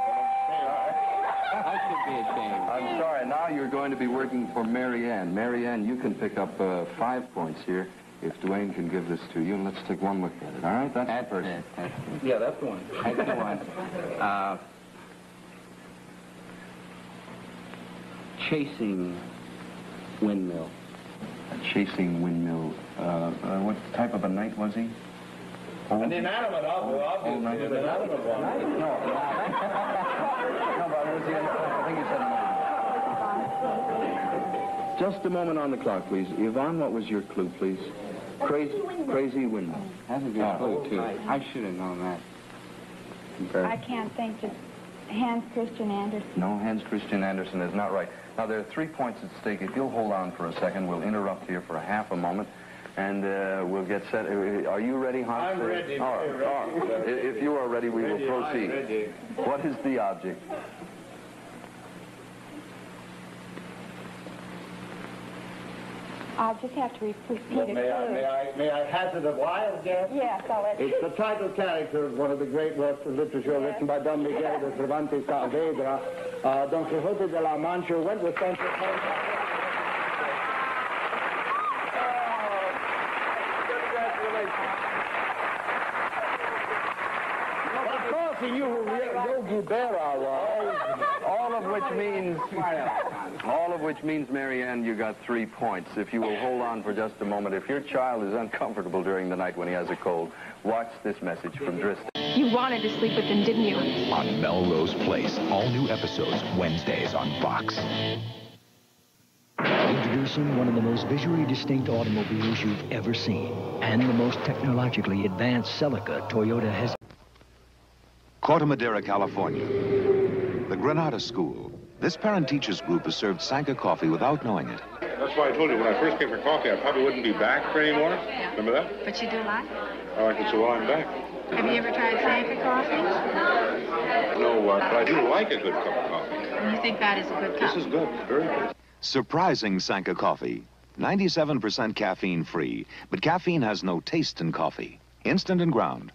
I should be ashamed. I'm sorry. Now you're going to be working for Mary Ann. Mary Ann, you can pick up 5 points here if Dwayne can give this to you. And let's take one look at it. All right? That's the first. Yeah, that's the one. That's the one. chasing windmill. A chasing windmill. What type of a knight was he? An inanimate object. An inanimate one. No, but was he? I think he said knight. Just a moment on the clock, please. Yvonne, what was your clue, please? Crazy windmill. That's a good clue, too. I should have known that. I can't think. Just Hans Christian Andersen. No, Hans Christian Andersen is not right. Now, there are 3 points at stake. If you'll hold on for a second, we'll interrupt here for a half a moment, and we'll get set. Are you ready, Hans? I'm ready. All right. If you are ready, we will proceed. I'm ready. What is the object? I'll just have to repeat it. May I hazard a wild guess? Yes, I'll let It's the title character of one of the great works of literature written by Don Miguel de Cervantes Saavedra. Don Quixote de la Mancha went with Sancho Panza. Yogi Berra, all of which means, Marianne, you got 3 points. If you will hold on for just a moment, if your child is uncomfortable during the night when he has a cold, watch this message from Driston. You wanted to sleep with him, didn't you? On Melrose Place, all new episodes Wednesdays on Fox. Introducing one of the most visually distinct automobiles you've ever seen, and the most technologically advanced Celica Toyota has. Corte Madera, California. The Granada School. This parent-teachers group has served Sanka coffee without knowing it. That's why I told you when I first came for coffee, I probably wouldn't be back for anymore. Remember that? But you do like it? I like it so well I'm back. Have you ever tried Sanka coffee? No, but I do like a good cup of coffee. And you think that is a good cup? This is good, very good. Surprising Sanka coffee. 97% caffeine-free, but caffeine has no taste in coffee. Instant and ground.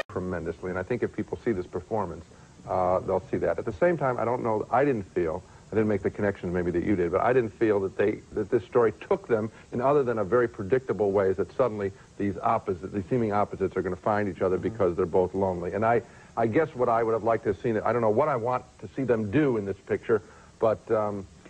Tremendously, and I think if people see this performance, they'll see that. At the same time, I don't know, I didn't make the connections maybe that you did, but I didn't feel that this story took them in other than a very predictable ways that suddenly these seeming opposites are going to find each other because they're both lonely. And I guess what I would have liked to have seen, I don't know what I want to see them do in this picture, but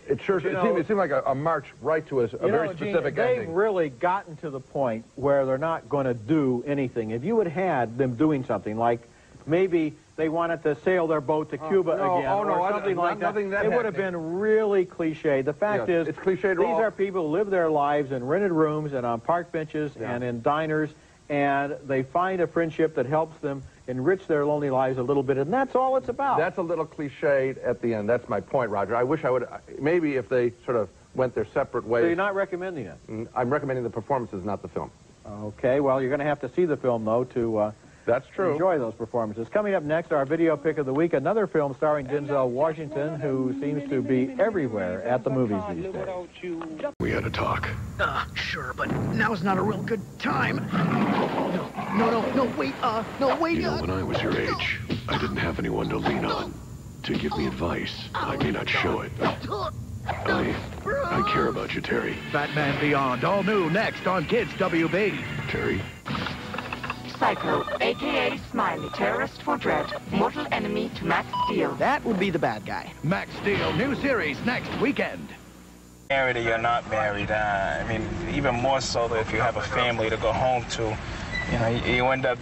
it seemed like a march right to a very specific ending. They've really gotten to the point where they're not going to do anything. If you had them doing something like maybe they wanted to sail their boat to Cuba again or something like that, it would have been really cliche. The fact is, it's cliched these are people who live their lives in rented rooms and on park benches and in diners, and they find a friendship that helps them enrich their lonely lives a little bit, and that's all it's about. That's a little cliched at the end. That's my point, Roger. I wish I would, maybe if they sort of went their separate ways. So you're not recommending it? I'm recommending the performances, not the film. Okay, well, you're going to have to see the film, though, to that's true. Enjoy those performances. Coming up next, our video pick of the week, another film starring Denzel Washington, who seems to be everywhere at the movies these days. We had a talk. Sure, but now's not a real good time. No, wait, You know, when I was your age, I didn't have anyone to lean on, to give me advice. I may not show it. I care about you, Terry. Batman Beyond, all new next on Kids WB. Terry? Psycho, a.k.a. Smiley, terrorist for dread, mortal enemy to Max Steel. That would be the bad guy. Max Steel, new series next weekend. Married or you're not married, I mean, even more so if you have a family to go home to, you know, you end up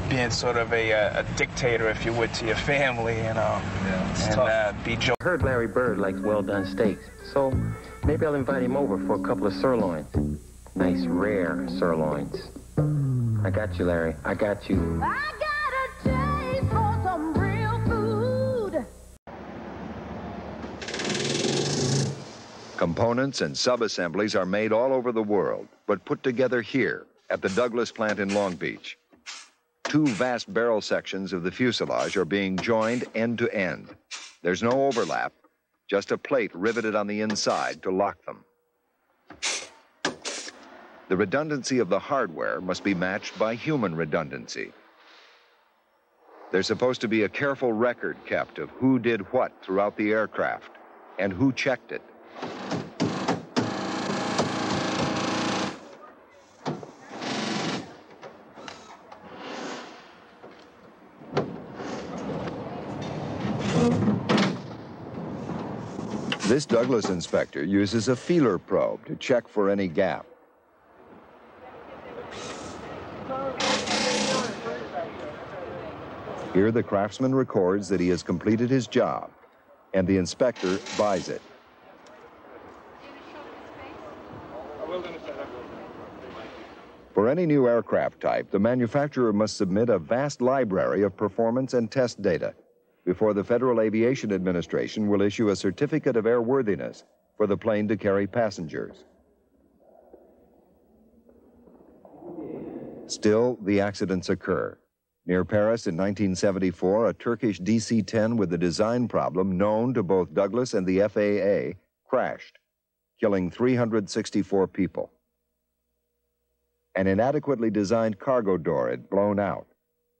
being sort of a dictator, if you would, to your family, you know, and be Joe. I heard Larry Bird likes well-done steaks, so maybe I'll invite him over for a couple of sirloins. Nice, rare sirloins. I got you, Larry. I got you. I got a taste for some real food. Components and sub-assemblies are made all over the world, but put together here at the Douglas plant in Long Beach. 2 vast barrel sections of the fuselage are being joined end to end. There's no overlap, just a plate riveted on the inside to lock them. The redundancy of the hardware must be matched by human redundancy. There's supposed to be a careful record kept of who did what throughout the aircraft and who checked it. This Douglas inspector uses a feeler probe to check for any gap. Here, the craftsman records that he has completed his job, and the inspector buys it. For any new aircraft type, the manufacturer must submit a vast library of performance and test data before the Federal Aviation Administration will issue a certificate of airworthiness for the plane to carry passengers. Still, the accidents occur. Near Paris in 1974, a Turkish DC-10 with a design problem known to both Douglas and the FAA crashed, killing 364 people. An inadequately designed cargo door had blown out,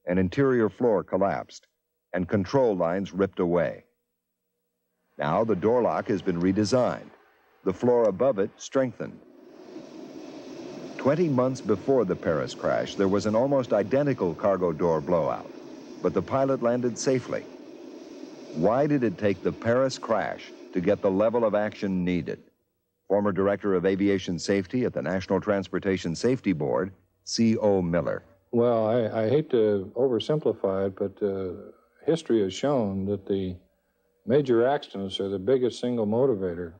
an interior floor collapsed, and control lines ripped away. Now the door lock has been redesigned, the floor above it strengthened. 20 months before the Paris crash, there was an almost identical cargo door blowout, but the pilot landed safely. Why did it take the Paris crash to get the level of action needed? Former Director of Aviation Safety at the National Transportation Safety Board, C.O. Miller. Well, I hate to oversimplify it, but history has shown that the major accidents are the biggest single motivator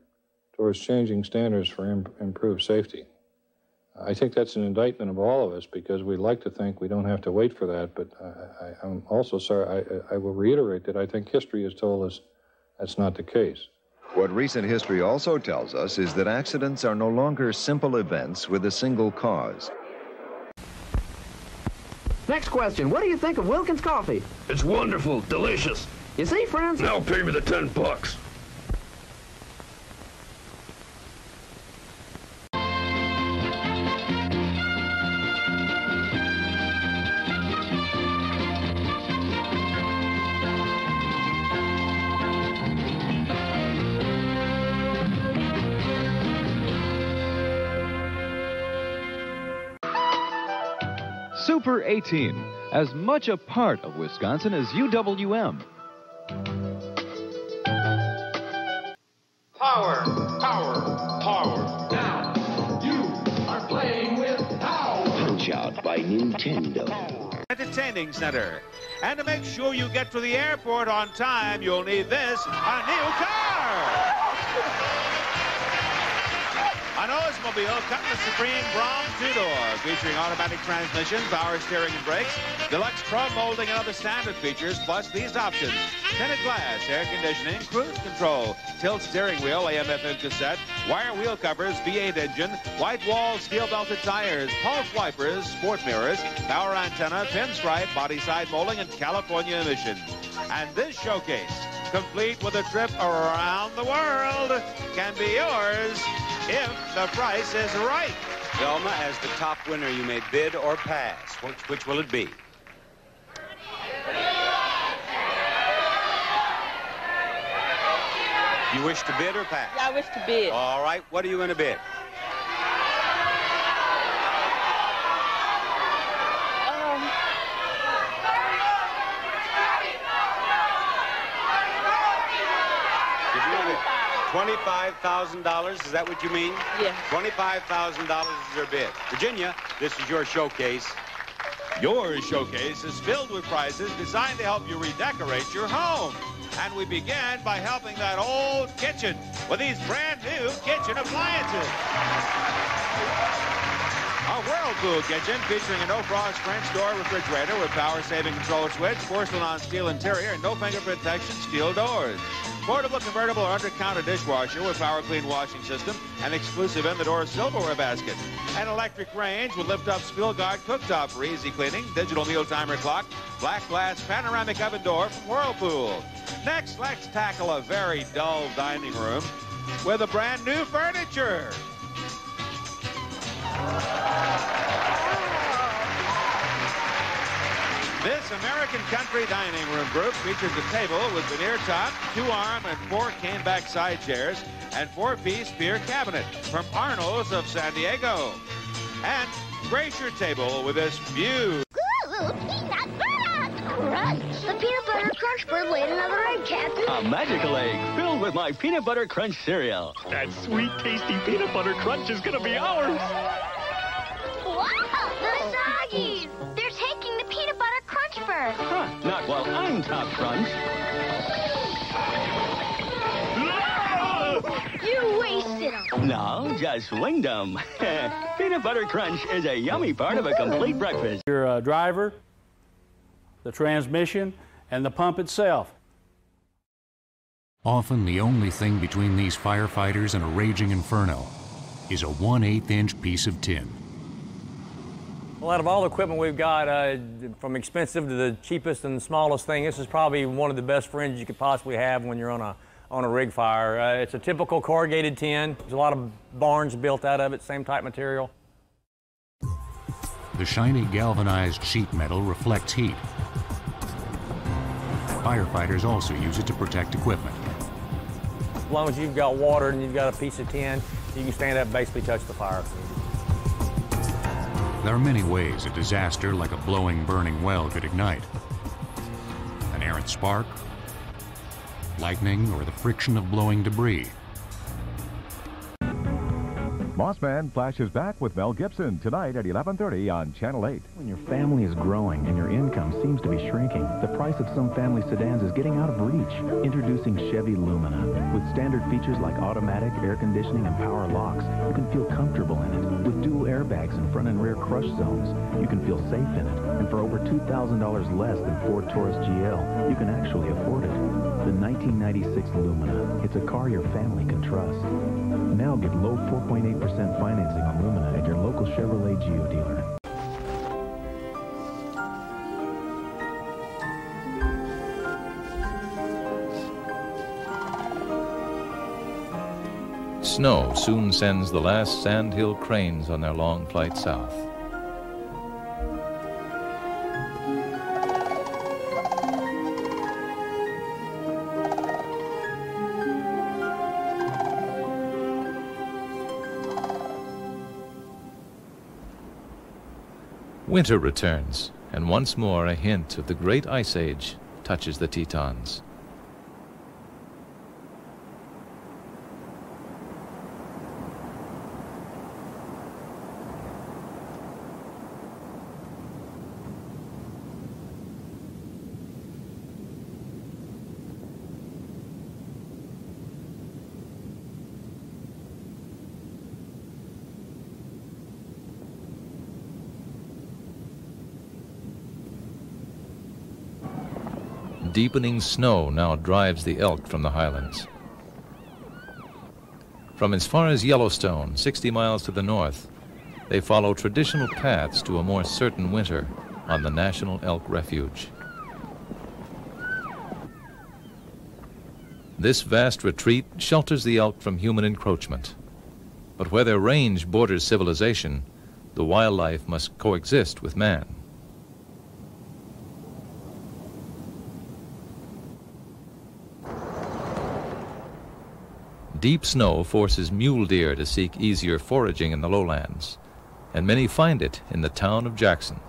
towards changing standards for improved safety. I think that's an indictment of all of us because we like to think we don't have to wait for that, but I'm also sorry, I will reiterate that I think history has told us that's not the case. What recent history also tells us is that accidents are no longer simple events with a single cause. Next question. What do you think of Wilkins coffee? It's wonderful, delicious. You see, friends? Now pay me the $10. Super 18, as much a part of Wisconsin as UWM. Power, power, power. Now, you are playing with power. Punch-Out by Nintendo. Entertaining Center. And to make sure you get to the airport on time, you'll need this, a new car. An Oldsmobile Cutlass Supreme Brom two-door, featuring automatic transmission, power steering and brakes, deluxe chrome molding and other standard features, plus these options: tinted glass, air conditioning, cruise control, tilt steering wheel, AM/FM cassette, wire wheel covers, V8 engine, white walls, steel-belted tires, pulse wipers, sport mirrors, power antenna, pinstripe, body side molding, and California emissions. And this showcase, complete with a trip around the world, can be yours if the price is right. Velma, as the top winner, you may bid or pass. Which will it be? You wish to bid or pass? I wish to bid. All right, what are you going to bid? $25,000, is that what you mean? Yeah. $25,000 is your bid. Virginia, this is your showcase. Your showcase is filled with prizes designed to help you redecorate your home. And we began by helping that old kitchen with these brand new kitchen appliances. A Whirlpool kitchen featuring a no-frost French door refrigerator with power-saving control switch, porcelain on steel interior, and no finger protection steel doors. Portable convertible or under-counter dishwasher with power clean washing system and exclusive in-the-door silverware basket. An electric range with lift-up Spielgart cooktop for easy cleaning, digital meal timer clock, black glass panoramic oven door from Whirlpool. Next, let's tackle a very dull dining room with a brand new furniture. This American country dining room group features a table with veneer top, 2-arm and 4 caneback side chairs, and 4-piece beer cabinet from Arnold's of San Diego. And grace your table with this view. Ooh, peanut butter crunch. The peanut butter crunch bird laid another egg, Captain. A magical egg filled with my peanut butter crunch cereal. That sweet, tasty peanut butter crunch is gonna be ours. Wow, the Soggies. They're taking the peanut butter crunch bird. Huh, not while I'm top crunch. You wasted them. No, just winged them. Peanut butter crunch is a yummy part of a complete breakfast. Your driver, the transmission, and the pump itself. Often the only thing between these firefighters and a raging inferno is a 1/8-inch piece of tin. Well, out of all the equipment we've got, from expensive to the cheapest and the smallest thing, this is probably one of the best friends you could possibly have when you're on a rig fire. It's a typical corrugated tin. There's a lot of barns built out of it, same type material. The shiny galvanized sheet metal reflects heat. Firefighters also use it to protect equipment. As long as you've got water and you've got a piece of tin, you can stand up and basically touch the fire. There are many ways a disaster like a blowing, burning well could ignite. An errant spark, lightning, or the friction of blowing debris. Mossman flashes back with Mel Gibson tonight at 11:30 on Channel 8. When your family is growing and your income seems to be shrinking, the price of some family sedans is getting out of reach. Introducing Chevy Lumina. With standard features like automatic, air conditioning, and power locks, you can feel comfortable in it. With dual airbags in front and rear crush zones, you can feel safe in it. And for over $2,000 less than Ford Taurus GL, you can actually afford it. The 1996 Lumina. It's a car your family can trust. Now get low 4.8% financing on Lumina at your local Chevrolet Geo dealer. Snow soon sends the last sandhill cranes on their long flight south. Winter returns, and once more a hint of the great ice age touches the Tetons. Deepening snow now drives the elk from the highlands. From as far as Yellowstone, 60 miles to the north, they follow traditional paths to a more certain winter on the National Elk Refuge. This vast retreat shelters the elk from human encroachment. But where their range borders civilization, the wildlife must coexist with man. Deep snow forces mule deer to seek easier foraging in the lowlands, and many find it in the town of Jackson.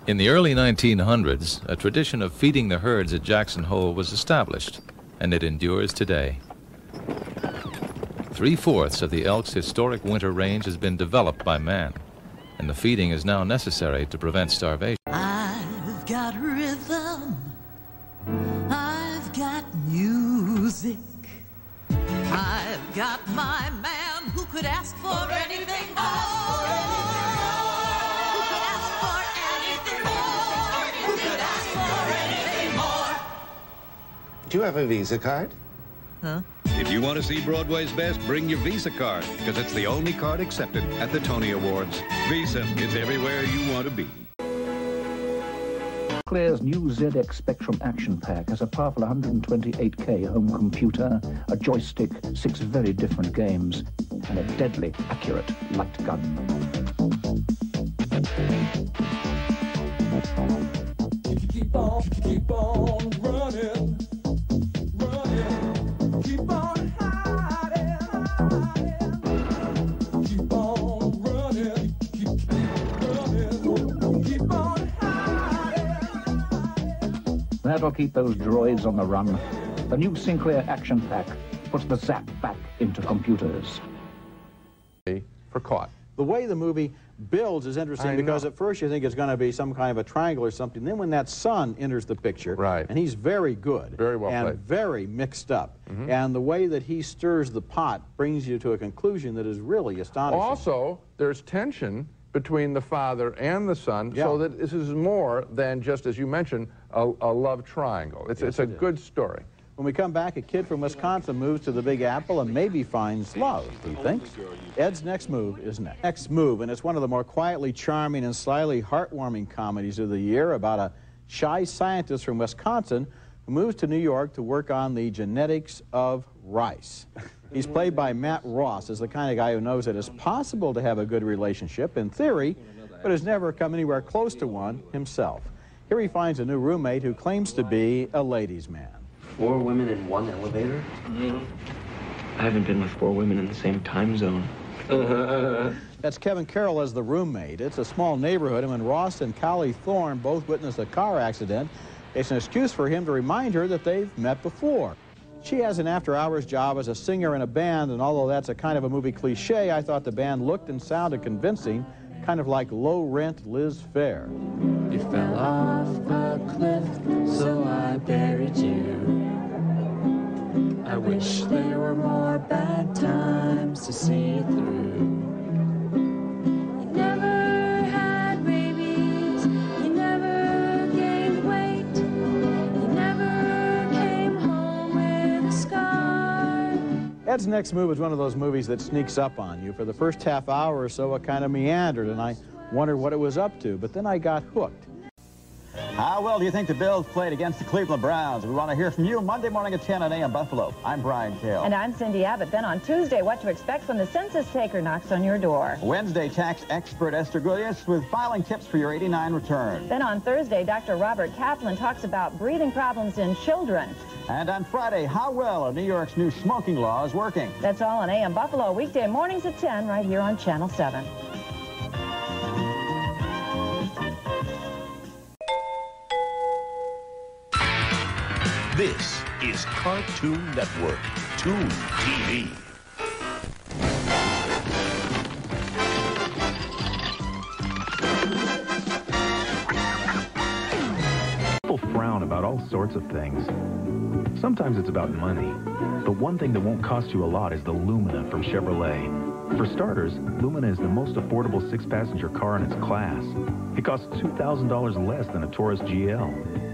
In the early 1900s, a tradition of feeding the herds at Jackson Hole was established, and it endures today. 3/4 of the elk's historic winter range has been developed by man, and the feeding is now necessary to prevent starvation. I've got rhythm, I've got music, I've got my man who could ask for anything more. Who could ask for anything more? Who could ask for anything more? Do you have a Visa card? Huh? If you want to see Broadway's best, bring your Visa card, because it's the only card accepted at the Tony Awards. Visa, it's everywhere you want to be. Sinclair's new ZX Spectrum Action Pack has a powerful 128K home computer, a joystick, 6 very different games, and a deadly accurate light gun. Keep on running, keep on hiding, keep on running, keep on hiding. That'll keep those droids on the run. The new Sinclair Action Pack puts the zap back into computers. For caught. The way the movie builds is interesting because at first you think it's going to be some kind of a triangle or something. Then when that son enters the picture, and he's very good, very well and played, very mixed up, and the way that he stirs the pot brings you to a conclusion that is really astonishing. Also, there's tension between the father and the son, so that this is more than just, as you mentioned, a love triangle. It's a good story. When we come back, a kid from Wisconsin moves to the Big Apple and maybe finds love, he thinks. Ed's next move is next move, and it's one of the more quietly charming and slyly heartwarming comedies of the year about a shy scientist from Wisconsin who moves to New York to work on the genetics of rice. He's played by Matt Ross as the kind of guy who knows that it's possible to have a good relationship in theory, but has never come anywhere close to one himself. Here he finds a new roommate who claims to be a ladies' man. 4 women in one elevator? I haven't been with 4 women in the same time zone. That's Kevin Carroll as the roommate. It's a small neighborhood, and when Ross and Callie Thorne both witness a car accident, it's an excuse for him to remind her that they've met before. She has an after-hours job as a singer in a band, and although that's a kind of a movie cliche, I thought the band looked and sounded convincing, kind of like low-rent Liz Phair. You fell off a cliff, so I buried you. I wish there were more bad times to see through. You never had babies, you never gained weight, you never came home with a scar. Ed's next move is one of those movies that sneaks up on you. For the first half hour or so, it kind of meandered, and I wondered what it was up to, but then I got hooked. How well do you think the Bills played against the Cleveland Browns? We want to hear from you Monday morning at 10 on AM Buffalo. I'm Brian Cale. And I'm Cindy Abbott. Then on Tuesday, what to expect when the census taker knocks on your door. Wednesday, tax expert Esther Gulias with filing tips for your 89 return. Then on Thursday, Dr. Robert Kaplan talks about breathing problems in children. And on Friday, how well are New York's new smoking laws working? That's all on AM Buffalo, weekday mornings at 10, right here on Channel 7. This is Cartoon Network, Toon TV. People frown about all sorts of things. Sometimes it's about money. The one thing that won't cost you a lot is the Lumina from Chevrolet. For starters, Lumina is the most affordable 6-passenger car in its class. It costs $2,000 less than a Taurus GL.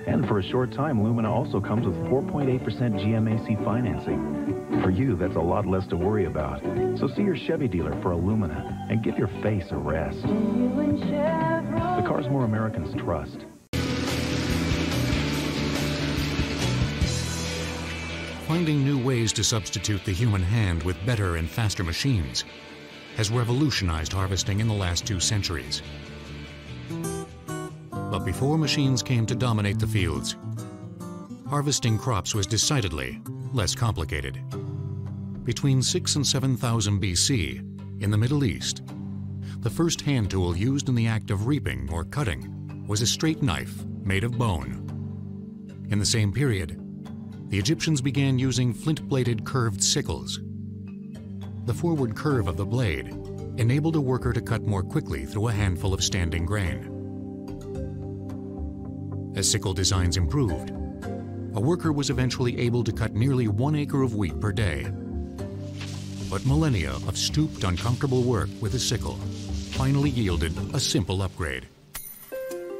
And for a short time, Lumina also comes with 4.8% GMAC financing. For you, that's a lot less to worry about. So see your Chevy dealer for a Lumina and give your face a rest. The cars more Americans trust. Finding new ways to substitute the human hand with better and faster machines has revolutionized harvesting in the last 2 centuries. But before machines came to dominate the fields, harvesting crops was decidedly less complicated. Between 6,000 and 7,000 BC, in the Middle East, the first hand tool used in the act of reaping or cutting was a straight knife made of bone. In the same period, the Egyptians began using flint-bladed curved sickles. The forward curve of the blade enabled a worker to cut more quickly through a handful of standing grain. As sickle designs improved, a worker was eventually able to cut nearly 1 acre of wheat per day. But millennia of stooped, uncomfortable work with a sickle finally yielded a simple upgrade.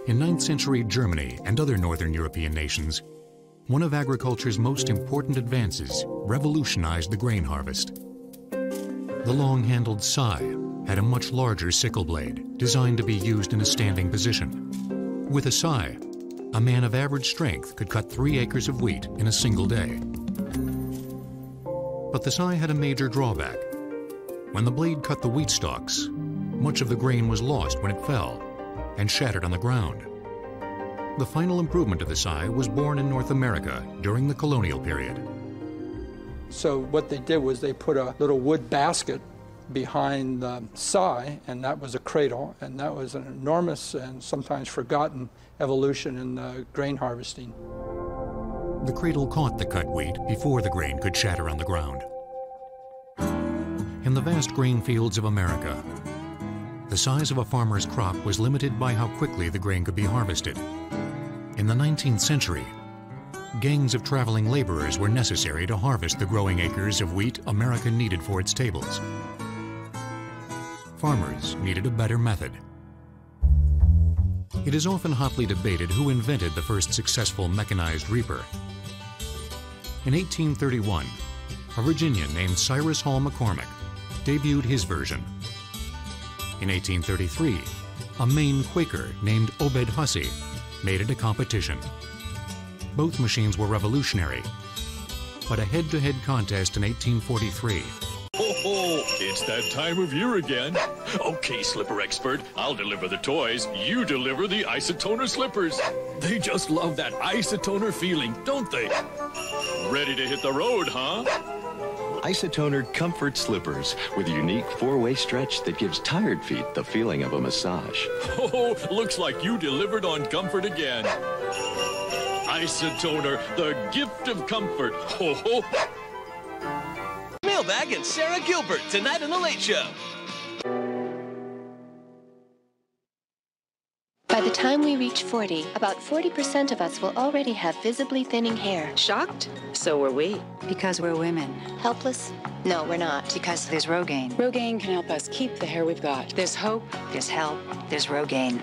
In 9th century Germany and other northern European nations, one of agriculture's most important advances revolutionized the grain harvest. The long-handled scythe had a much larger sickle blade designed to be used in a standing position. With a scythe, a man of average strength could cut 3 acres of wheat in a single day. But the scythe had a major drawback. When the blade cut the wheat stalks, much of the grain was lost when it fell and shattered on the ground. The final improvement of the scythe was born in North America during the colonial period. So what they did was they put a little wood basket behind the scythe, and that was a cradle, and that was an enormous and sometimes forgotten evolution in grain harvesting. The cradle caught the cut wheat before the grain could shatter on the ground. In the vast grain fields of America, the size of a farmer's crop was limited by how quickly the grain could be harvested. In the 19th century, gangs of traveling laborers were necessary to harvest the growing acres of wheat America needed for its tables. Farmers needed a better method. It is often hotly debated who invented the first successful mechanized reaper. In 1831, a Virginian named Cyrus Hall McCormick debuted his version. In 1833, a Maine Quaker named Obed Hussey made it a competition. Both machines were revolutionary, but a head-to-head contest in 1843. Oh, it's that time of year again. Okay, slipper expert, I'll deliver the toys. You deliver the isotoner slippers. They just love that isotoner feeling, don't they? Ready to hit the road, huh? Isotoner Comfort Slippers with a unique 4-way stretch that gives tired feet the feeling of a massage. Oh, looks like you delivered on comfort again. Isotoner, the gift of comfort. Ho, ho. Mailbag and Sarah Gilbert tonight on The Late Show. By the time we reach 40, about 40% of us will already have visibly thinning hair. Shocked? So were we. Because we're women. Helpless? No, we're not. Because there's Rogaine. Rogaine can help us keep the hair we've got. There's hope. There's help. There's Rogaine.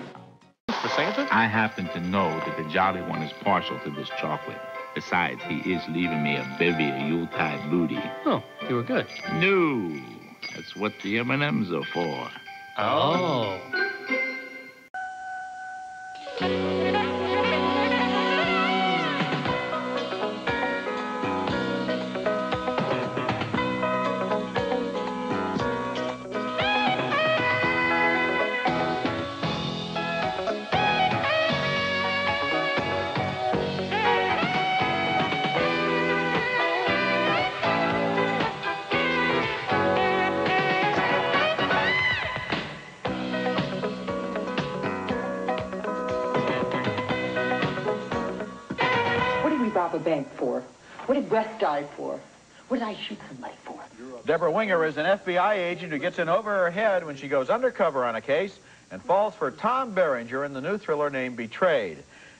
For Santa? I happen to know that the Jolly One is partial to this chocolate. Besides, he is leaving me a bevy of Yuletide booty. Oh, you were good. No, that's what the M&Ms are for. Oh. A bank for? What did West die for? What did I shoot somebody for? Deborah Winger is an FBI agent who gets in over her head when she goes undercover on a case and falls for Tom Berenger in the new thriller named Betrayed.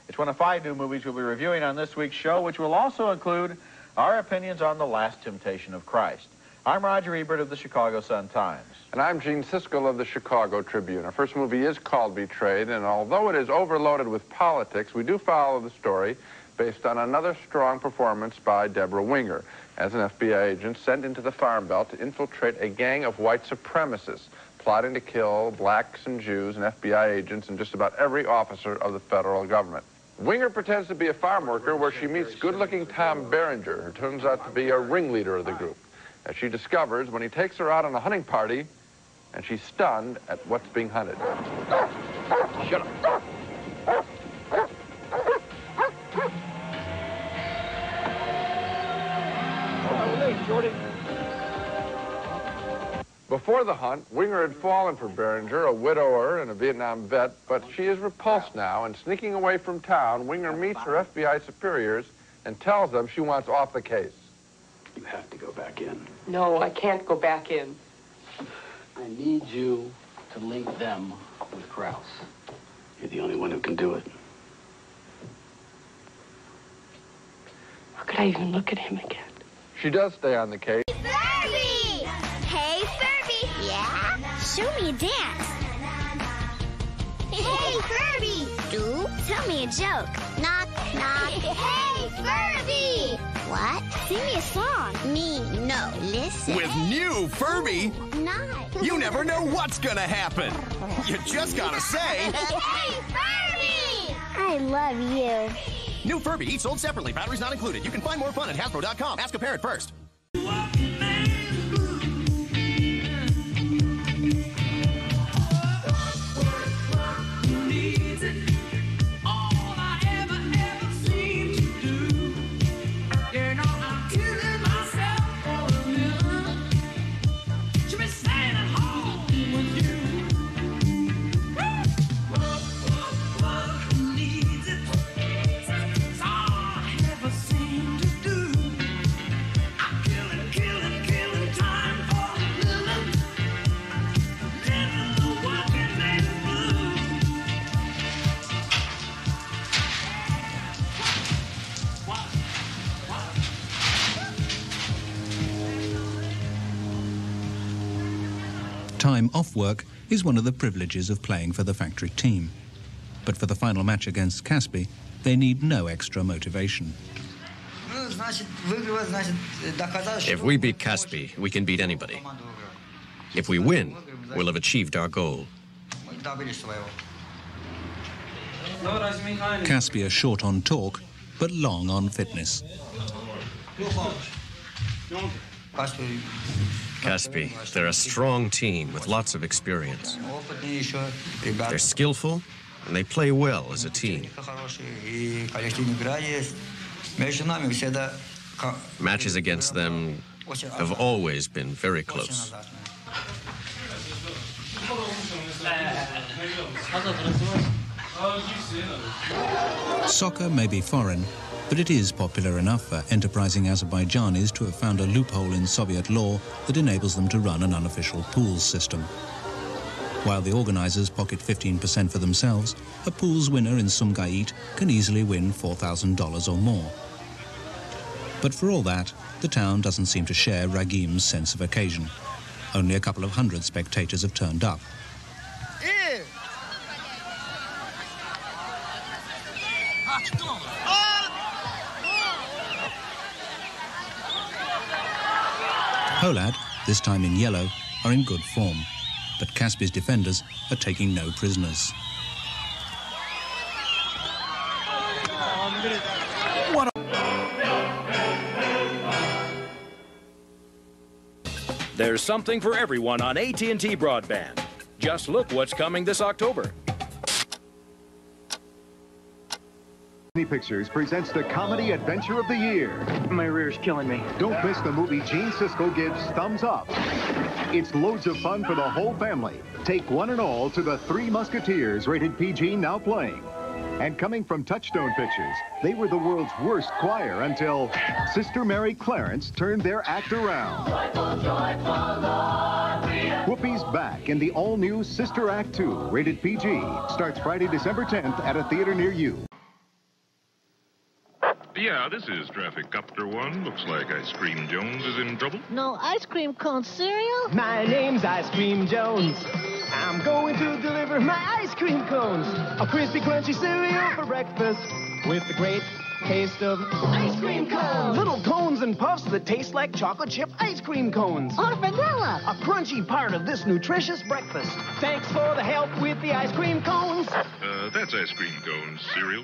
It's one of 5 new movies we'll be reviewing on this week's show, which will also include our opinions on The Last Temptation of Christ. I'm Roger Ebert of the Chicago Sun-Times. And I'm Gene Siskel of the Chicago Tribune. Our first movie is called Betrayed, and although it is overloaded with politics, we do follow the story based on another strong performance by Deborah Winger as an FBI agent sent into the Farm Belt to infiltrate a gang of white supremacists plotting to kill blacks and Jews and FBI agents and just about every officer of the federal government. Winger pretends to be a farm worker where she meets good-looking Tom Berenger, who turns out to be a ringleader of the group, as she discovers when he takes her out on a hunting party and she's stunned at what's being hunted. Shut up. Before the hunt, Winger had fallen for Berenger, a widower and a Vietnam vet, but she is repulsed now, and sneaking away from town, Winger meets her FBI superiors and tells them she wants off the case. You have to go back in. No, I can't go back in. I need you to link them with Krause. You're the only one who can do it. How could I even look at him again? She does stay on the case. Furby! Hey, Furby! Yeah? Show me a dance. Hey, Furby! Do tell me a joke. Knock, knock. Hey, Furby! What? Sing me a song. Me, no. Listen. With new Furby, Not. you never know what's gonna happen. You just gotta say, Hey, Furby! I love you. New Furby, each sold separately. Batteries not included. You can find more fun at Hasbro.com. Ask a parent first. Time off work is one of the privileges of playing for the factory team. But for the final match against Caspi, they need no extra motivation. If we beat Caspi, we can beat anybody. If we win, we'll have achieved our goal. Caspi are short on talk, but long on fitness. Caspi, they're a strong team with lots of experience. They're skillful, and they play well as a team. Matches against them have always been very close. Soccer may be foreign, but it is popular enough for enterprising Azerbaijanis to have found a loophole in Soviet law that enables them to run an unofficial pools system. While the organizers pocket 15% for themselves, a pools winner in Sumgait can easily win $4,000 or more. But for all that, the town doesn't seem to share Ragim's sense of occasion. Only a couple of hundred spectators have turned up. Polad, this time in yellow, are in good form, but Caspi's defenders are taking no prisoners. There's something for everyone on AT&T Broadband. Just look what's coming this October. Disney Pictures presents the comedy adventure of the year. My rear's killing me. Don't miss the movie Gene Siskel gives thumbs up. It's loads of fun for the whole family. Take one and all to the Three Musketeers, rated PG, now playing. And coming from Touchstone Pictures, they were the world's worst choir until Sister Mary Clarence turned their act around. Whoopi's back in the all-new Sister Act 2, rated PG. Starts Friday, December 10th at a theater near you. Yeah, this is Traffic Copter 1. Looks like Ice Cream Jones is in trouble. No ice cream cone cereal? My name's Ice Cream Jones. I'm going to deliver my ice cream cones. A crispy, crunchy cereal for breakfast with the great taste of ice cream cones. Little cones and puffs that taste like chocolate chip ice cream cones. Or vanilla. A crunchy part of this nutritious breakfast. Thanks for the help with the ice cream cones. That's Ice Cream Cones cereal.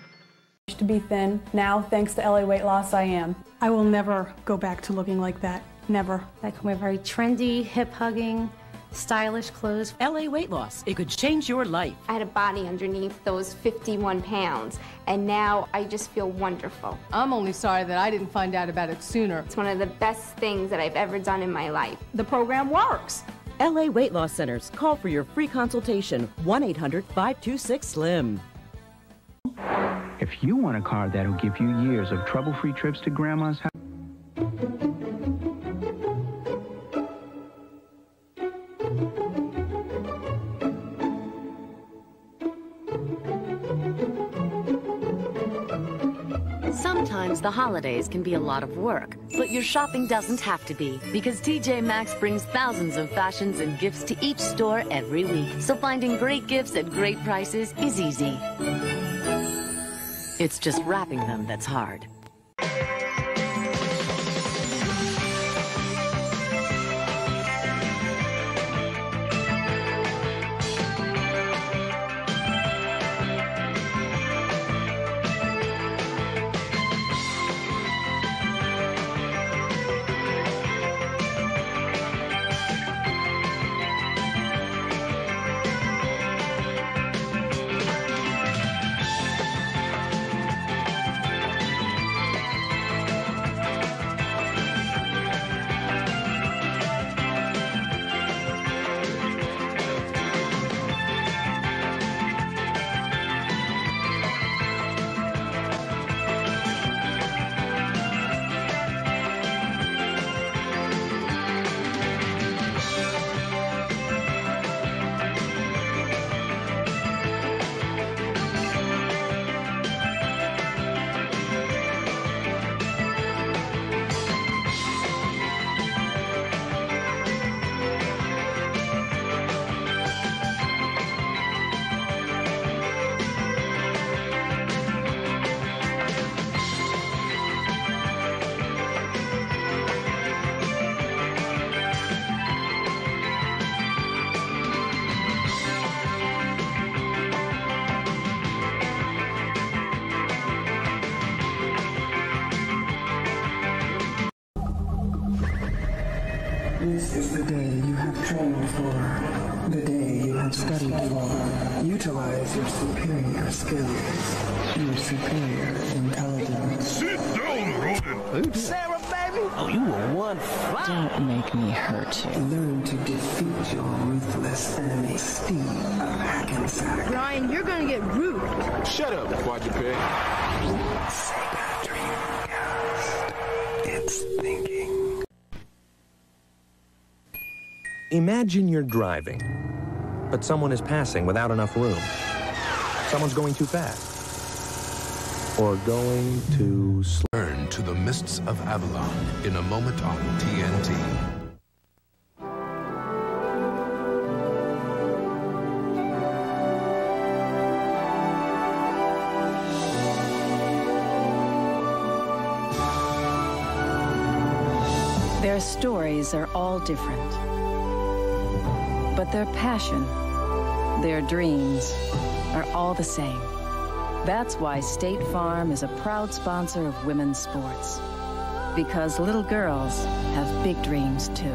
To be thin. Now, thanks to LA Weight Loss, I am. I will never go back to looking like that. Never. I can wear very trendy, hip-hugging, stylish clothes. LA Weight Loss. It could change your life. I had a body underneath those 51 pounds, and now I just feel wonderful. I'm only sorry that I didn't find out about it sooner. It's one of the best things that I've ever done in my life. The program works. LA Weight Loss Centers. Call for your free consultation. 1-800-526-SLIM. If you want a car that'll give you years of trouble-free trips to Grandma's house... Sometimes the holidays can be a lot of work, but your shopping doesn't have to be, because TJ Maxx brings thousands of fashions and gifts to each store every week. So finding great gifts at great prices is easy. It's just wrapping them that's hard. This is the day you have trained for, the day you have studied for. Utilize your superior skills, your superior intelligence. Sit down, rodent! Sarah, baby! Oh, you were one fly! Don't make me hurt you. Learn to defeat your ruthless enemy, Steve Hackensack. Brian, you're gonna get rude. Shut up, quadruped. Sega Dreamcast. It's thinking. Imagine you're driving, but someone is passing without enough room. Someone's going too fast. Or going too slow. Turn to the mists of Avalon in a moment on TNT. Their stories are all different, but their passion, their dreams, are all the same. That's why State Farm is a proud sponsor of women's sports. Because little girls have big dreams, too.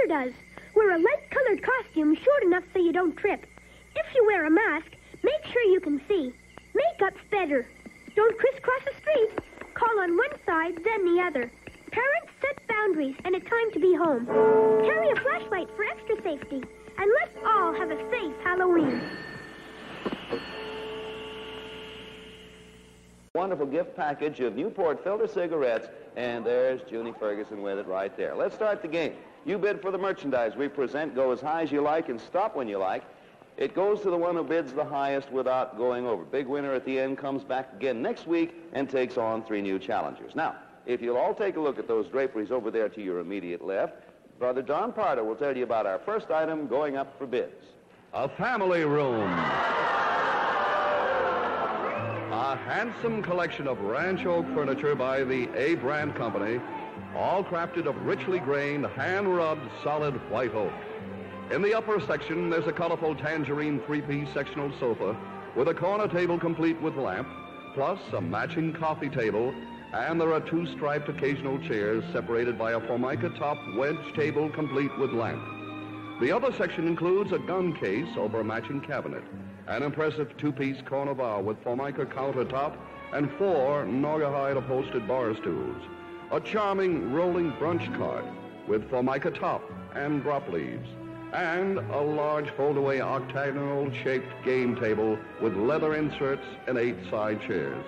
Does. Wear a light-colored costume short enough so you don't trip. If you wear a mask, make sure you can see. Makeup's better. Don't crisscross the street. Call on one side, then the other. Parents, set boundaries and a time to be home. Carry a flashlight for extra safety. And let's all have a safe Halloween. Wonderful gift package of Newport filter cigarettes, and there's Junie Ferguson with it right there. Let's start the game. You bid for the merchandise we present. Go as high as you like and stop when you like. It goes to the one who bids the highest without going over. Big winner at the end comes back again next week and takes on 3 new challengers. Now, if you'll all take a look at those draperies over there to your immediate left, Brother John Pardo will tell you about our first item going up for bids. A family room. A handsome collection of ranch oak furniture by the A Brand Company, all crafted of richly grained, hand-rubbed, solid white oak. In the upper section, there's a colorful tangerine 3-piece sectional sofa with a corner table complete with lamp, plus a matching coffee table, and there are 2 striped occasional chairs separated by a formica top wedge table complete with lamp. The other section includes a gun case over a matching cabinet, an impressive 2-piece corner bar with formica countertop, and 4 naugahyde upholstered bar stools. A charming rolling brunch cart with Formica top and drop leaves, and a large fold-away octagonal-shaped game table with leather inserts and 8 side chairs.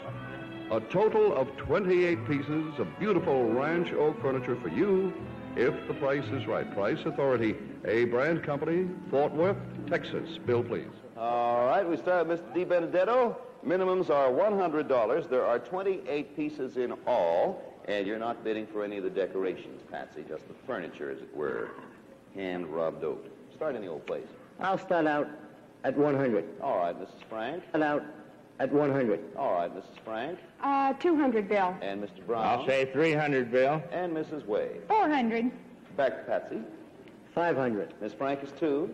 A total of 28 pieces of beautiful ranch oak furniture for you, if the price is right. Price Authority, A Brand Company, Fort Worth, Texas. Bill, please. All right, we start with Mr. DiBenedetto. Minimums are $100. There are 28 pieces in all, and you're not bidding for any of the decorations, Patsy, just the furniture, as it were, hand-rubbed oak. Start in the old place. I'll start out at 100. All right, Mrs. Frank. Start out at 100. All right, Mrs. Frank. 200, Bill. And Mr. Brown. I'll say 300, Bill. And Mrs. Wade. 400. Back to Patsy. 500. Miss Frank is 2.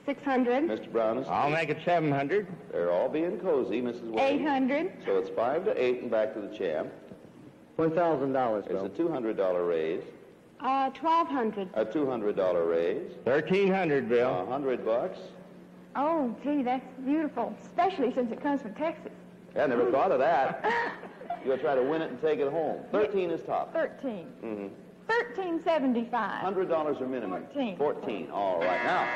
600. Mr. Brown is 3. I'll make it 700. They're all being cozy, Mrs. Wade. 800. So it's 5 to 8 and back to the champ. $1,000, There's Bill. a $200 raise. 1,200. A $200 raise. 1,300, Bill. $100. Oh, gee, that's beautiful, especially since it comes from Texas. I never thought of that. You'll try to win it and take it home. 13 is top. 13. Mm-hmm. 1375. $100 or minimum. 14. 14. All right. Now,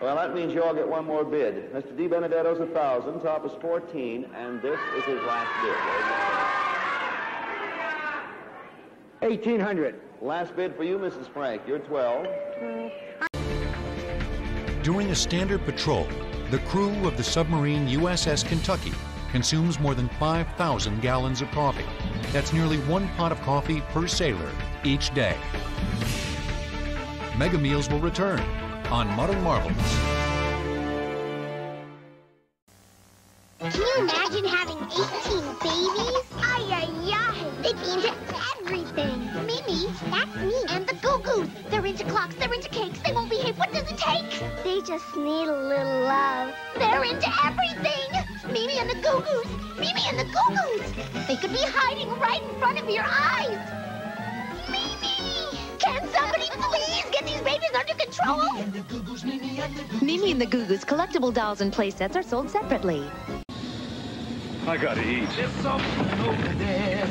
well, that means you all get one more bid. Mr. DiBenedetto's 1,000. Top is 14, and this is his last bid. 1,800. Last bid for you, Mrs. Frank. You're 12. During a standard patrol, the crew of the submarine USS Kentucky consumes more than 5,000 gallons of coffee. That's nearly 1 pot of coffee per sailor each day. Mega Meals will return on Modern Marvels. Can you imagine having 18 babies? Ay, ay, ay. They be into everything. Mimi, that's me. And the Goo-Goos. They're into clocks, they're into cakes, they won't behave. What does it take? They just need a little love. They're into everything. Mimi and the Goo-Goos. Mimi and the Goo-Goos. They could be hiding right in front of your eyes. Mimi! Can somebody please get these babies under control? Mimi and the Goo-Goos collectible dolls and play sets are sold separately. I gotta eat. There's something over there.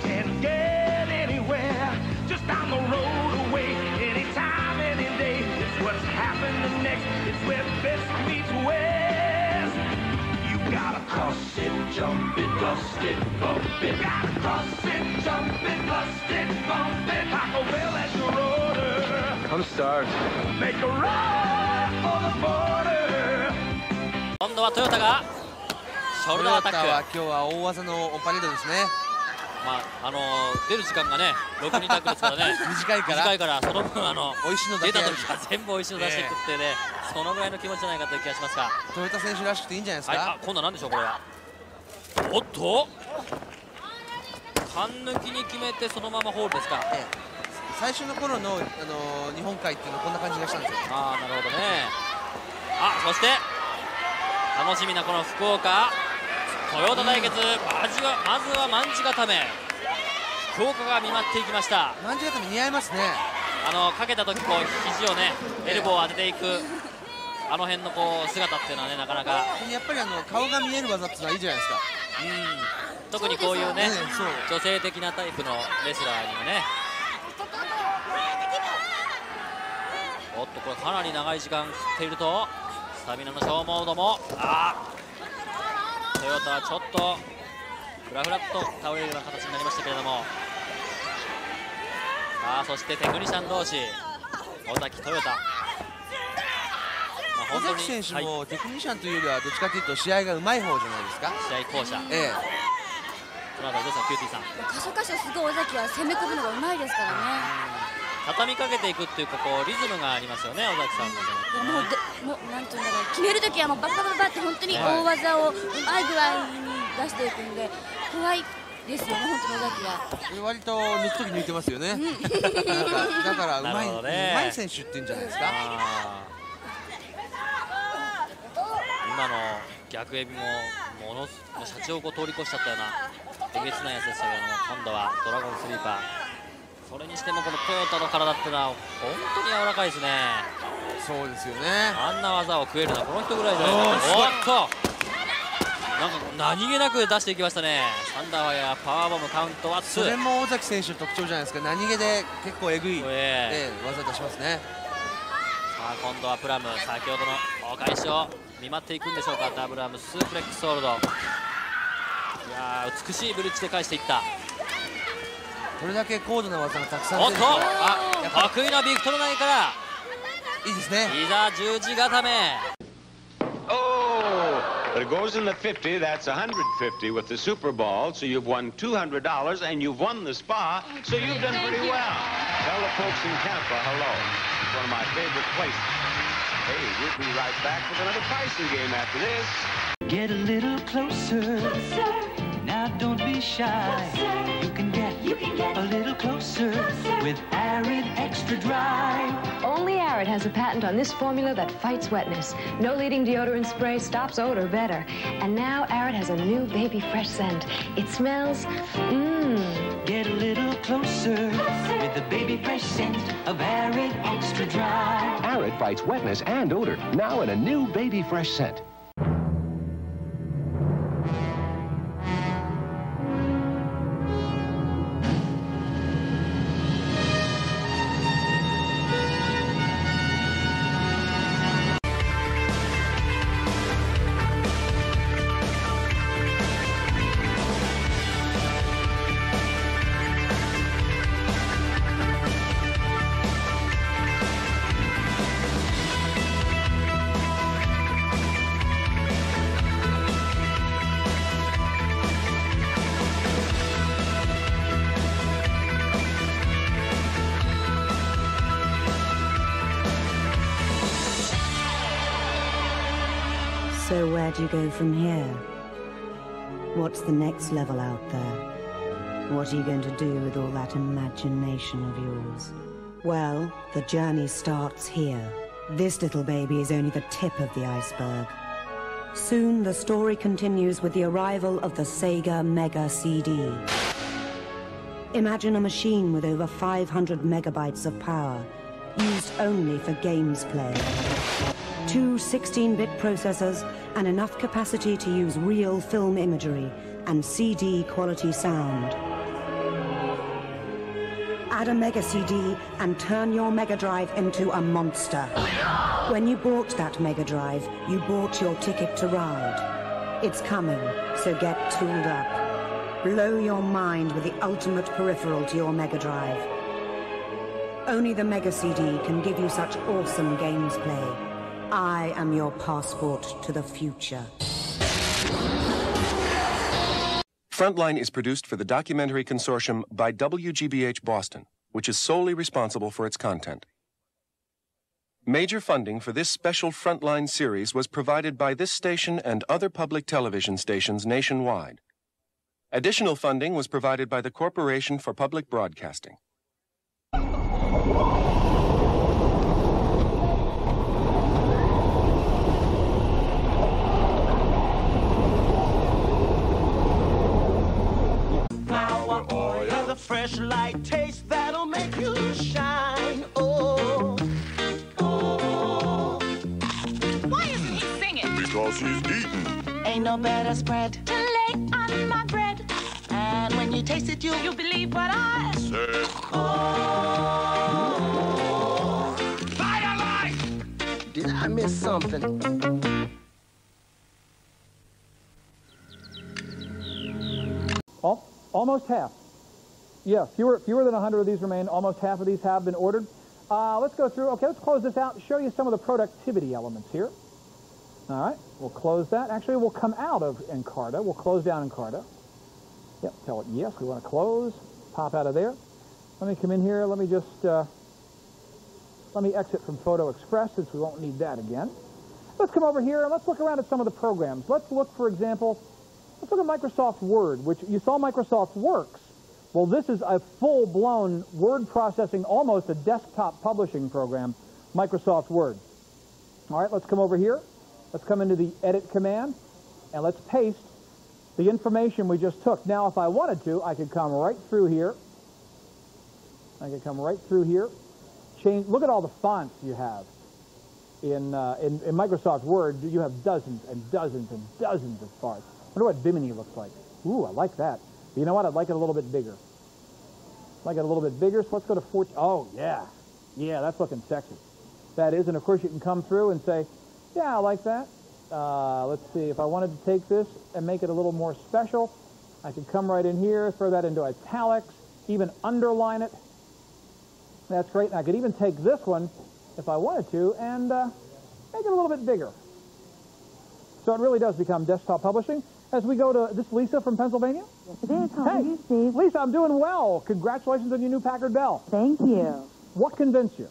Can't get anywhere. Just down the road away. Anytime, any day. It's what's happening next. It's where best meets west. You gotta cross it, jump it, bust it, bump it. Gotta cross it, jump it, bust it, bump it. Taco Bell at your order. I'm starved. Make a run for the border. 今度はトヨタがショルダーアタック。今日は大技のオンパレードですね。まあ出る時間がね6人タックですからね短いからその分美味しいのだけ出た時は全部美味しいの出していくってね、そのぐらいの気持ちじゃないかという気がしますが、トヨタ選手らしくていいんじゃないですか。はい、今度は何でしょうこれは。おっと勘抜きに決めてそのままホールですか。最初の頃の日本海っていうのはこんな感じがしたんですよ。ああなるほどね。あそして楽しみなこの福岡トヨタ対決、まずはマンチ固め。福岡が見舞っていきました。マンチ固め似合いますね。かけた時こう肘をねエルボーを当てていくあの辺のこう姿っていうのはねなかなかやっぱり顔が見える技っていうのはいいじゃないですか。特にこういうね女性的なタイプのレスラーにはね。おっとこれかなり長い時間振っているとスタミナの消耗度もトヨタはちょっとフラフラっと倒れるような形になりましたけれども、そしてテクニシャン同士尾崎トヨタ、尾崎選手もテクニシャンというよりはどっちかというと試合がうまい方じゃないですか。試合巧者。そのあたりどうですかキューティーさん。箇所すごい尾崎は攻め込むのがうまいですからね。畳みかけていくっていうかこうリズムがありますよね尾崎さんの。もうなんていうんだろう、決めるときはもうバッバッバッって本当に大技をうまい具合に出していくんで怖いですよね本当に尾崎は。割と抜くとき抜いてますよね。だからうまい選手っていうんじゃないですか。今の逆エビもシャチをこう通り越しちゃったようなえげつないやつでしたけれども、今度はドラゴンスリーパー。それにしてもこのトヨタの体っていうのは本当に柔らかいですね。そうですよね。あんな技を食えるのはこの人ぐらいじゃないかと。おっとなんか何気なく出していきましたね。サンダーファイアパワーボムカウントは2。それも尾崎選手の特徴じゃないですか。何気で結構えぐい、技出しますね。さあ今度はプラム、先ほどのお返しを見舞っていくんでしょうか。ダブルアームスープレックスホールド。いやー美しいブリッジで返していった。これだけ高度な技がたくさんおっと、得意なビクトルナイからいいですね。膝十字固め。But it goes in the 50, that's 150 with the Super Ball, so you've won $200 and you've won the spa, so you've done pretty well. Tell the folks in Tampa hello. It's one of my favorite places. Hey, we'll be right back with another pricing game after this. Get a little closer. Now don't be shy. You can get a little closer with Arid Extra Dry. Only Arid has a patent on this formula that fights wetness. No leading deodorant spray stops odor better. And now Arid has a new baby fresh scent. It smells, Get a little closer with the baby fresh scent of Arid Extra Dry. Arid fights wetness and odor, now in a new baby fresh scent. So where do you go from here? What's the next level out there? What are you going to do with all that imagination of yours? Well, the journey starts here. This little baby is only the tip of the iceberg. Soon the story continues with the arrival of the Sega Mega CD. Imagine a machine with over 500 megabytes of power, used only for games play. 2 16-bit processors and enough capacity to use real film imagery and CD quality sound. Add a Mega CD and turn your Mega Drive into a monster. When you bought that Mega Drive, you bought your ticket to ride. It's coming, so get tooled up. Blow your mind with the ultimate peripheral to your Mega Drive. Only the Mega CD can give you such awesome games play. I am your passport to the future. Frontline is produced for the documentary consortium by WGBH Boston, which is solely responsible for its content. Major funding for this special Frontline series was provided by this station and other public television stations nationwide. Additional funding was provided by the Corporation for Public Broadcasting. Fresh light taste that'll make you shine. Oh, oh. Why isn't he singing? Because he's eating. Ain't no better spread to lay on my bread. And when you taste it, you'll believe what I said. Oh, fire light! Did I miss something? Almost half. Yeah, fewer than 100 of these remain. Almost half of these have been ordered. Let's go through. Okay, let's close this out and show you some of the productivity elements here. All right, we'll close that. Actually, we'll come out of Encarta. We'll close down Encarta. Yep, tell it yes, we want to close. Pop out of there. Let me come in here. Let me just, let me exit from Photo Express since we won't need that again. Let's come over here and let's look around at some of the programs. Let's look, for example, let's look at Microsoft Word, which you saw Microsoft Works. Well, this is a full-blown word processing, almost a desktop publishing program, Microsoft Word. All right, let's come over here. Let's come into the Edit command, and let's paste the information we just took. Now, if I wanted to, I could come right through here. I could come right through here. Change. Look at all the fonts you have. In Microsoft Word, you have dozens and dozens and dozens of wonder what Bimini looks like. Ooh, I like that. But you know what? I'd like it a little bit bigger. Like it a little bit bigger, so let's go to 14. Oh, yeah. Yeah, that's looking sexy. That is, and of course you can come through and say, yeah, I like that. Let's see, if I wanted to take this and make it a little more special, I could come right in here, throw that into italics, even underline it. That's great. And I could even take this one, if I wanted to, and make it a little bit bigger. So it really does become desktop publishing. As we go to this Lisa from Pennsylvania. Yes, it is. How are you, Steve? Lisa, I'm doing well. Congratulations on your new Packard Bell. Thank you. What convinced you?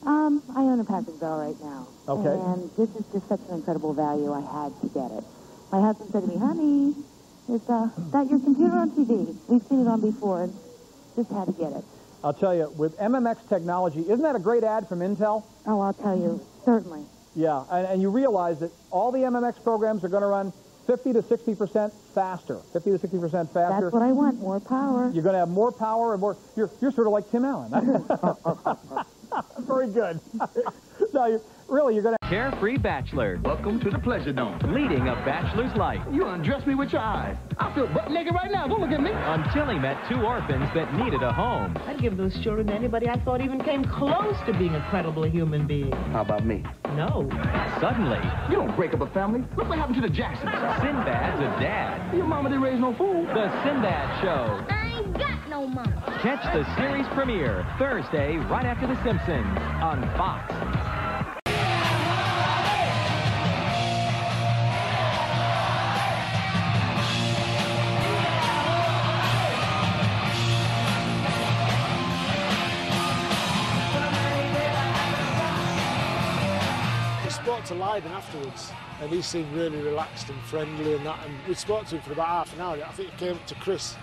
I own a Packard Bell right now. Okay. And this is just such an incredible value. I had to get it. My husband said to me, honey, is that your computer on TV? We've seen it on before, and just had to get it. I'll tell you, with MMX technology, isn't that a great ad from Intel? Oh, I'll tell you, certainly. Yeah, and you realize that all the MMX programs are going to run 50 to 60% faster. 50 to 60% faster. That's what I want, more power. You're going to have more power and more... You're sort of like Tim Allen. Very good. No, you're going to... Carefree Bachelor. Welcome to the Pleasure Dome. Leading a bachelor's life. You undress me with your eyes. I feel butt naked right now. Don't look at me. Until he met two orphans that needed a home. I'd give those children to anybody I thought even came close to being a credible human being. How about me? No. Suddenly, you don't break up a family. Look what happened to the Jacksons. Sinbad's a dad. Your mama didn't raise no fool. The Sinbad Show. I ain't got no money. Catch the series premiere Thursday right after The Simpsons on Fox. Spoke to Leiden afterwards, and he seemed really relaxed and friendly and that, and we spoke to him for about half an hour. I think he came up to Chris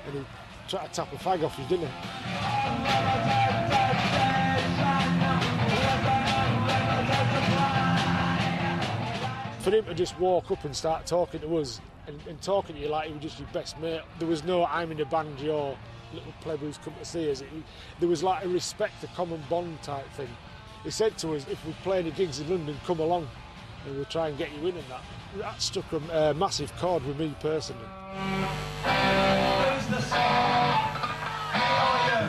and he tried to tap a fag off his dinner. For him to just walk up and start talking to us and talking to you like he was just your best mate, there was no I'm in a band, your little pleb who's come to see us. There was like a respect, a common bond type thing. He said to us, if we play any gigs in London, come along and we'll try and get you in and that. That struck a massive chord with me personally. Who's the star? How are you?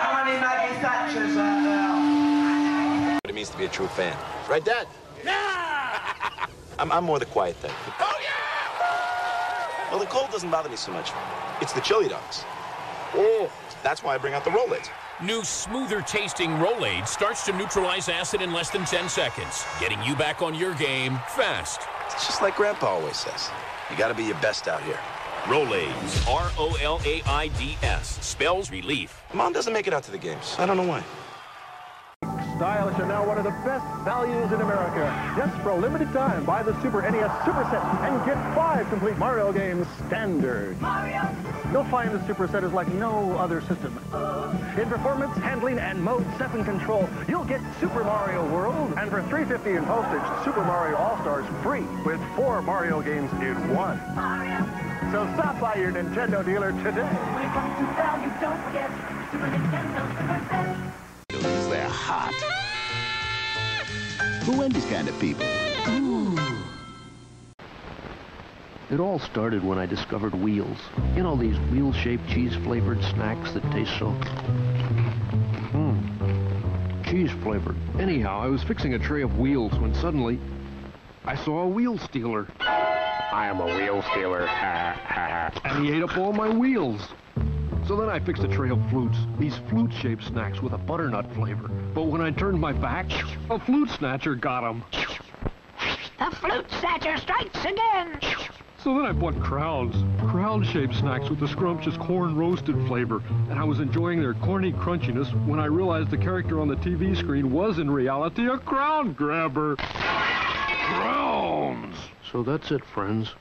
How many Maggie Thatchers out there? What it means to be a true fan. Right, Dad? Yeah! I'm more the quiet type. Oh, yeah! Well, the cold doesn't bother me so much. It's the chili dogs. Oh, that's why I bring out the Rolaids. New smoother tasting Rolaids starts to neutralize acid in less than 10 seconds, getting you back on your game fast. It's just like Grandpa always says. You gotta be your best out here. Rolaids, R-O-L-A-I-D-S, spells relief. Mom doesn't make it out to the games. I don't know why. Stylish are now one of the best values in America. Yes, for a limited time, buy the Super NES Superset and get 5 complete Mario games standard. Mario! You'll find the Superset is like no other system. In performance, handling, and mode 7 control, you'll get Super Mario World, and for $3.50 in postage, Super Mario All-Stars free with 4 Mario games in one. Mario! So stop by your Nintendo dealer today. When it comes to value, don't forget Super Nintendo Superset. They're hot. Who are these kind of people? Ooh. It all started when I discovered Wheels. You know, these wheel-shaped cheese-flavored snacks that taste so... cheese-flavored. Anyhow, I was fixing a tray of Wheels when suddenly I saw a wheel stealer. I am a wheel stealer. And he ate up all my wheels. So then I fixed a tray of flutes, these flute-shaped snacks with a butternut flavor. But when I turned my back, a flute snatcher got them. The flute snatcher strikes again. So then I bought crowns, crown-shaped snacks with the scrumptious corn-roasted flavor. And I was enjoying their corny crunchiness when I realized the character on the TV screen was in reality a crown grabber. Crowns! So that's it, friends.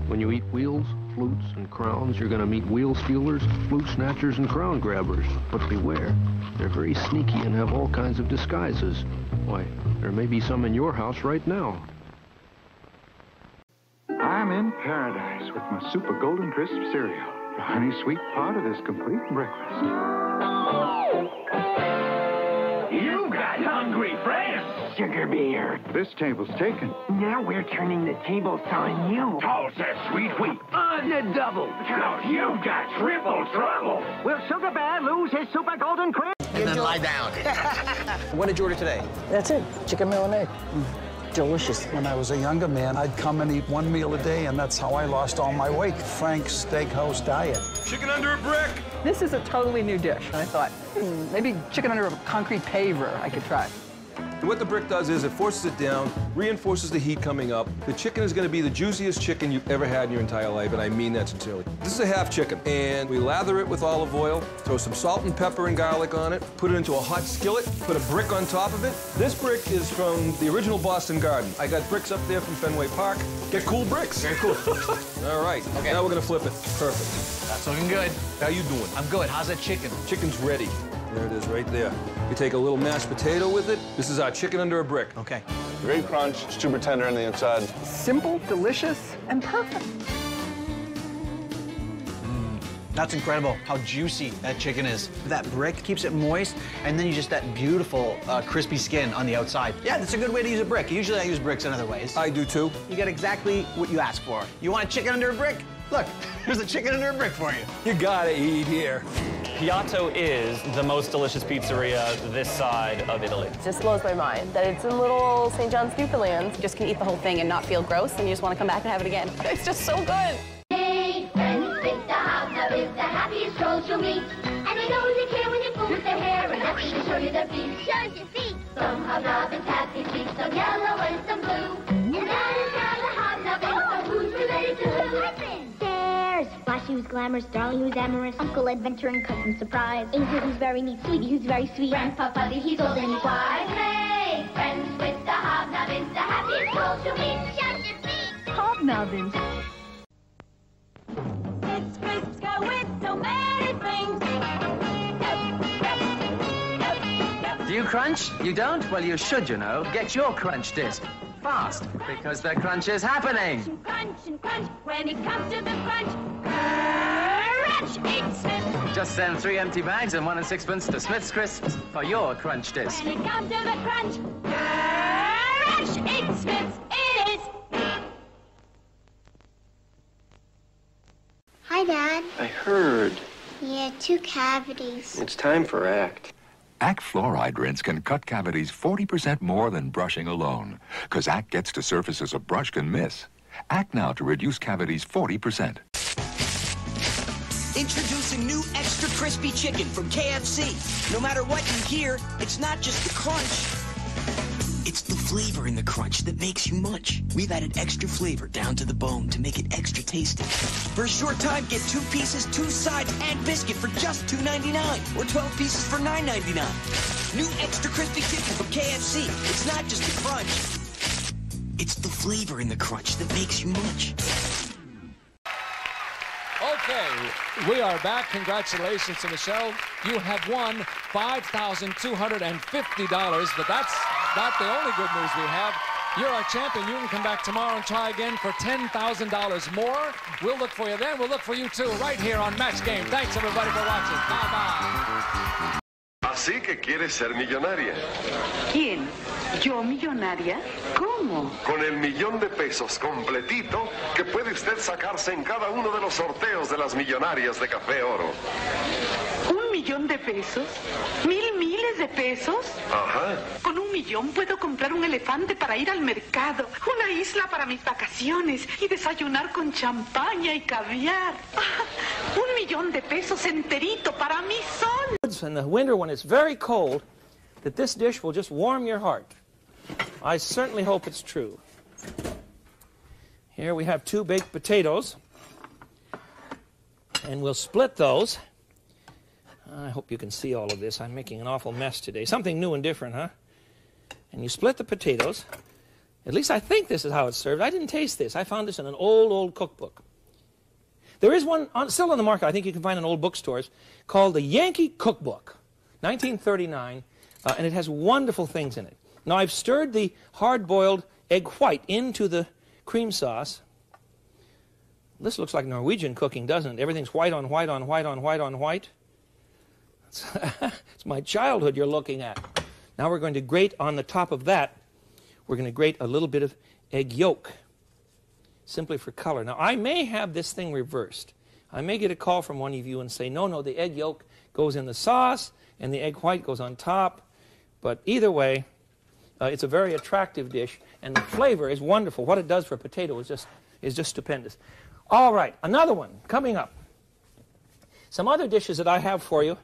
When you eat wheels, flutes, and crowns, you're going to meet wheel stealers, flute snatchers, and crown grabbers. But beware, they're very sneaky and have all kinds of disguises. Why, there may be some in your house right now. I'm in paradise with my Super Golden Crisp cereal, the honey sweet part of this complete breakfast. You got hungry friends. Sugar beer. This table's taken. Now we're turning the tables on you. Toss that sweet wheat on the double. Cause you got triple trouble. Will Sugar Bear lose his super golden crisp? And then lie down. What did you order today? That's it. Chicken marinade. Delicious. When I was a younger man, I'd come and eat one meal a day, and that's how I lost all my weight. Frank's Steakhouse Diet. Chicken under a brick. This is a totally new dish. And I thought, maybe chicken under a concrete paver I could try. And what the brick does is it forces it down, reinforces the heat coming up. The chicken is going to be the juiciest chicken you've ever had in your entire life, and I mean that sincerely. This is a half chicken, and we lather it with olive oil, throw some salt and pepper and garlic on it, put it into a hot skillet, put a brick on top of it. This brick is from the original Boston Garden. I got bricks up there from Fenway Park. Get cool bricks. Very cool. All right, okay. Now we're going to flip it. Perfect. That's looking good. How you doing? I'm good. How's that chicken? Chicken's ready. There it is right there. You take a little mashed potato with it. This is our chicken under a brick. Okay. Great crunch, super tender on the inside. Simple, delicious, and perfect. That's incredible how juicy that chicken is. That brick keeps it moist, and then you just that beautiful crispy skin on the outside. Yeah, that's a good way to use a brick. Usually I use bricks in other ways. I do too. You get exactly what you ask for. You want chicken under a brick? Look, here's a chicken under a brick for you. You gotta eat here. Piatto is the most delicious pizzeria this side of Italy. It just blows my mind that it's in little St. John's, Newfoundland. You just can eat the whole thing and not feel gross, and you just want to come back and have it again. It's just so good. Hey, friends, with the hobnob is the happiest trolls you'll meet. And they know they care when you fool with their hair and nothing to show you their feet. Shows your feet. Some hobnobbins have big feet, some yellow and some blue. And that is how the hobnob is. So who's related to who? There's Flashy, who's glamorous, Darling, who's amorous, Uncle Adventure and Cousin Surprise, Angel, who's very neat, Sweetie, who's very sweet, Grandpa Fuzzy, he's old and he's wise. Hey, friends with the hobnobbins, the happiest trolls you'll meet. Shout your feet. Hobnobbins. It's Crisco with so many things. Do you crunch? You don't? Well, you should, you know. Get your crunch disc. Fast, because the crunch is happening. Crunch and crunch, when it comes to the crunch, crunch, it's Smith. Just send 3 empty bags and 1 6pence to Smith's Crisps for your crunch disc. When it comes to the crunch, crunch, it's Smith. It is. Hi, Dad. I heard. Yeah, 2 cavities. It's time for ACT. ACT fluoride rinse can cut cavities 40% more than brushing alone, because ACT gets to surfaces a brush can miss. ACT now to reduce cavities 40%. Introducing new extra crispy chicken from KFC. No matter what you hear, it's not just the crunch. It's the flavor in the crunch that makes you munch. We've added extra flavor down to the bone to make it extra tasty. For a short time, get 2 pieces, 2 sides, and biscuit for just $2.99, or 12 pieces for $9.99. New extra crispy chicken from KFC. It's not just the crunch. It's the flavor in the crunch that makes you munch. Okay, we are back. Congratulations to Michelle. You have won $5,250, but that's not the only good news we have. You're our champion. You can come back tomorrow and try again for $10,000 more. We'll look for you then. We'll look for you too right here on Match Game. Thanks everybody for watching. Bye-bye. Así que quieres ser millonaria. ¿Quién? ¿Yo millonaria? ¿Cómo? Con el $1,000,000 completito que puede usted sacarse en cada uno de los sorteos de las millonarias de Café Oro. ¿1,000,000 de pesos? ¿Miles de pesos? Ajá. Con 1,000,000 puedo comprar un elefante para ir al mercado, una isla para mis vacaciones y desayunar con champaña y caviar. $1,000,000 de pesos enterito para mí solo. In the winter when it's very cold, that this dish will just warm your heart. I certainly hope it's true. Here we have 2 baked potatoes, and we'll split those. I hope you can see all of this. I'm making an awful mess today. Something new and different, huh? And you split the potatoes. At least I think this is how it's served. I didn't taste this. I found this in an old cookbook. There is one still on the market. I think you can find in old bookstores called the Yankee Cookbook, 1939, and it has wonderful things in it. Now, I've stirred the hard-boiled egg white into the cream sauce. This looks like Norwegian cooking, doesn't it? Everything's white on white on white on white on white. It's my childhood you're looking at. Now we're going to grate on the top of that, we're going to grate a little bit of egg yolk, simply for color. Now I may have this thing reversed. I may get a call from one of you and say, no, the egg yolk goes in the sauce and the egg white goes on top. But either way, it's a very attractive dish, and the flavor is wonderful. What it does for a potato is just stupendous. All right, another one coming up. Some other dishes that I have for you,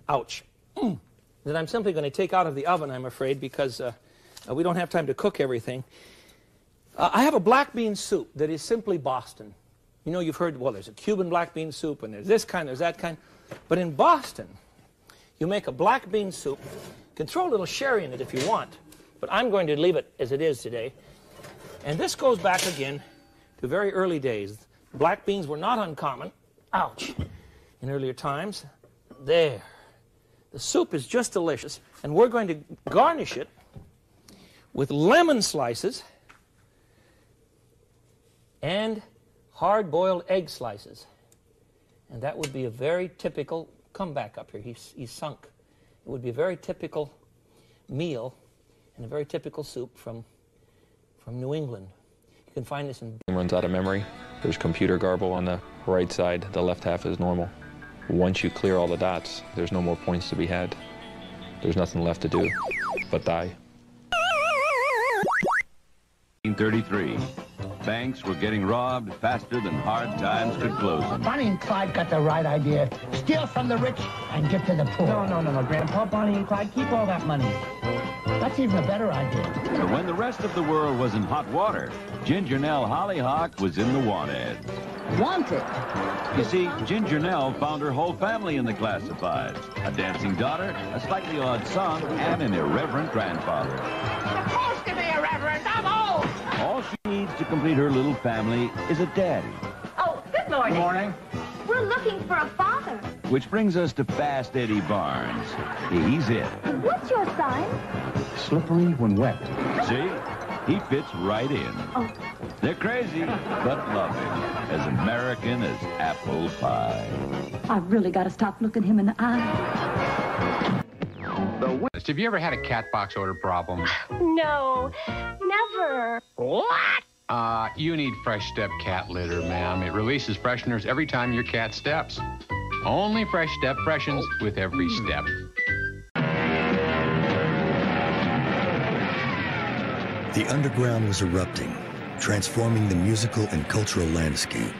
ouch, that I'm simply going to take out of the oven, I'm afraid, because we don't have time to cook everything. I have a black bean soup that is simply Boston. You know, you've heard, well, there's a Cuban black bean soup, and there's this kind, there's that kind. But in Boston, you make a black bean soup. You can throw a little sherry in it if you want, but I'm going to leave it as it is today. And this goes back again to very early days. Black beans were not uncommon, ouch, in earlier times. There. The soup is just delicious, and we're going to garnish it with lemon slices and hard-boiled egg slices. And that would be a very typical, come back up here, he's sunk. It would be a very typical meal and a very typical soup from New England. You can find this in... Runs out of memory. There's computer garble on the right side. The left half is normal. Once you clear all the dots, there's no more points to be had. There's nothing left to do but die. 1933. Banks were getting robbed faster than hard times could close them. Bonnie and Clyde got the right idea. Steal from the rich and give to the poor. No, Grandpa. Bonnie and Clyde, keep all that money. That's even a better idea. But when the rest of the world was in hot water, Ginger Nell Hollyhock was in the want ads. Wanted. You see, Ginger Nell found her whole family in the classifieds. A dancing daughter, a slightly odd son, and an irreverent grandfather. Supposed to be irreverent. I'm old. All she needs to complete her little family is a daddy. Oh, good morning. Good morning. We're looking for a father. Which brings us to Fast Eddie Barnes. He's it. What's your sign? Slippery when wet. See? He fits right in. Oh. They're crazy, but loving. As American as apple pie. I've really got to stop looking him in the eye. Have you ever had a cat box odor problem? No, never. What? You need Fresh Step cat litter, ma'am. It releases fresheners every time your cat steps. Only Fresh Step freshens with every step. The underground was erupting, transforming the musical and cultural landscape.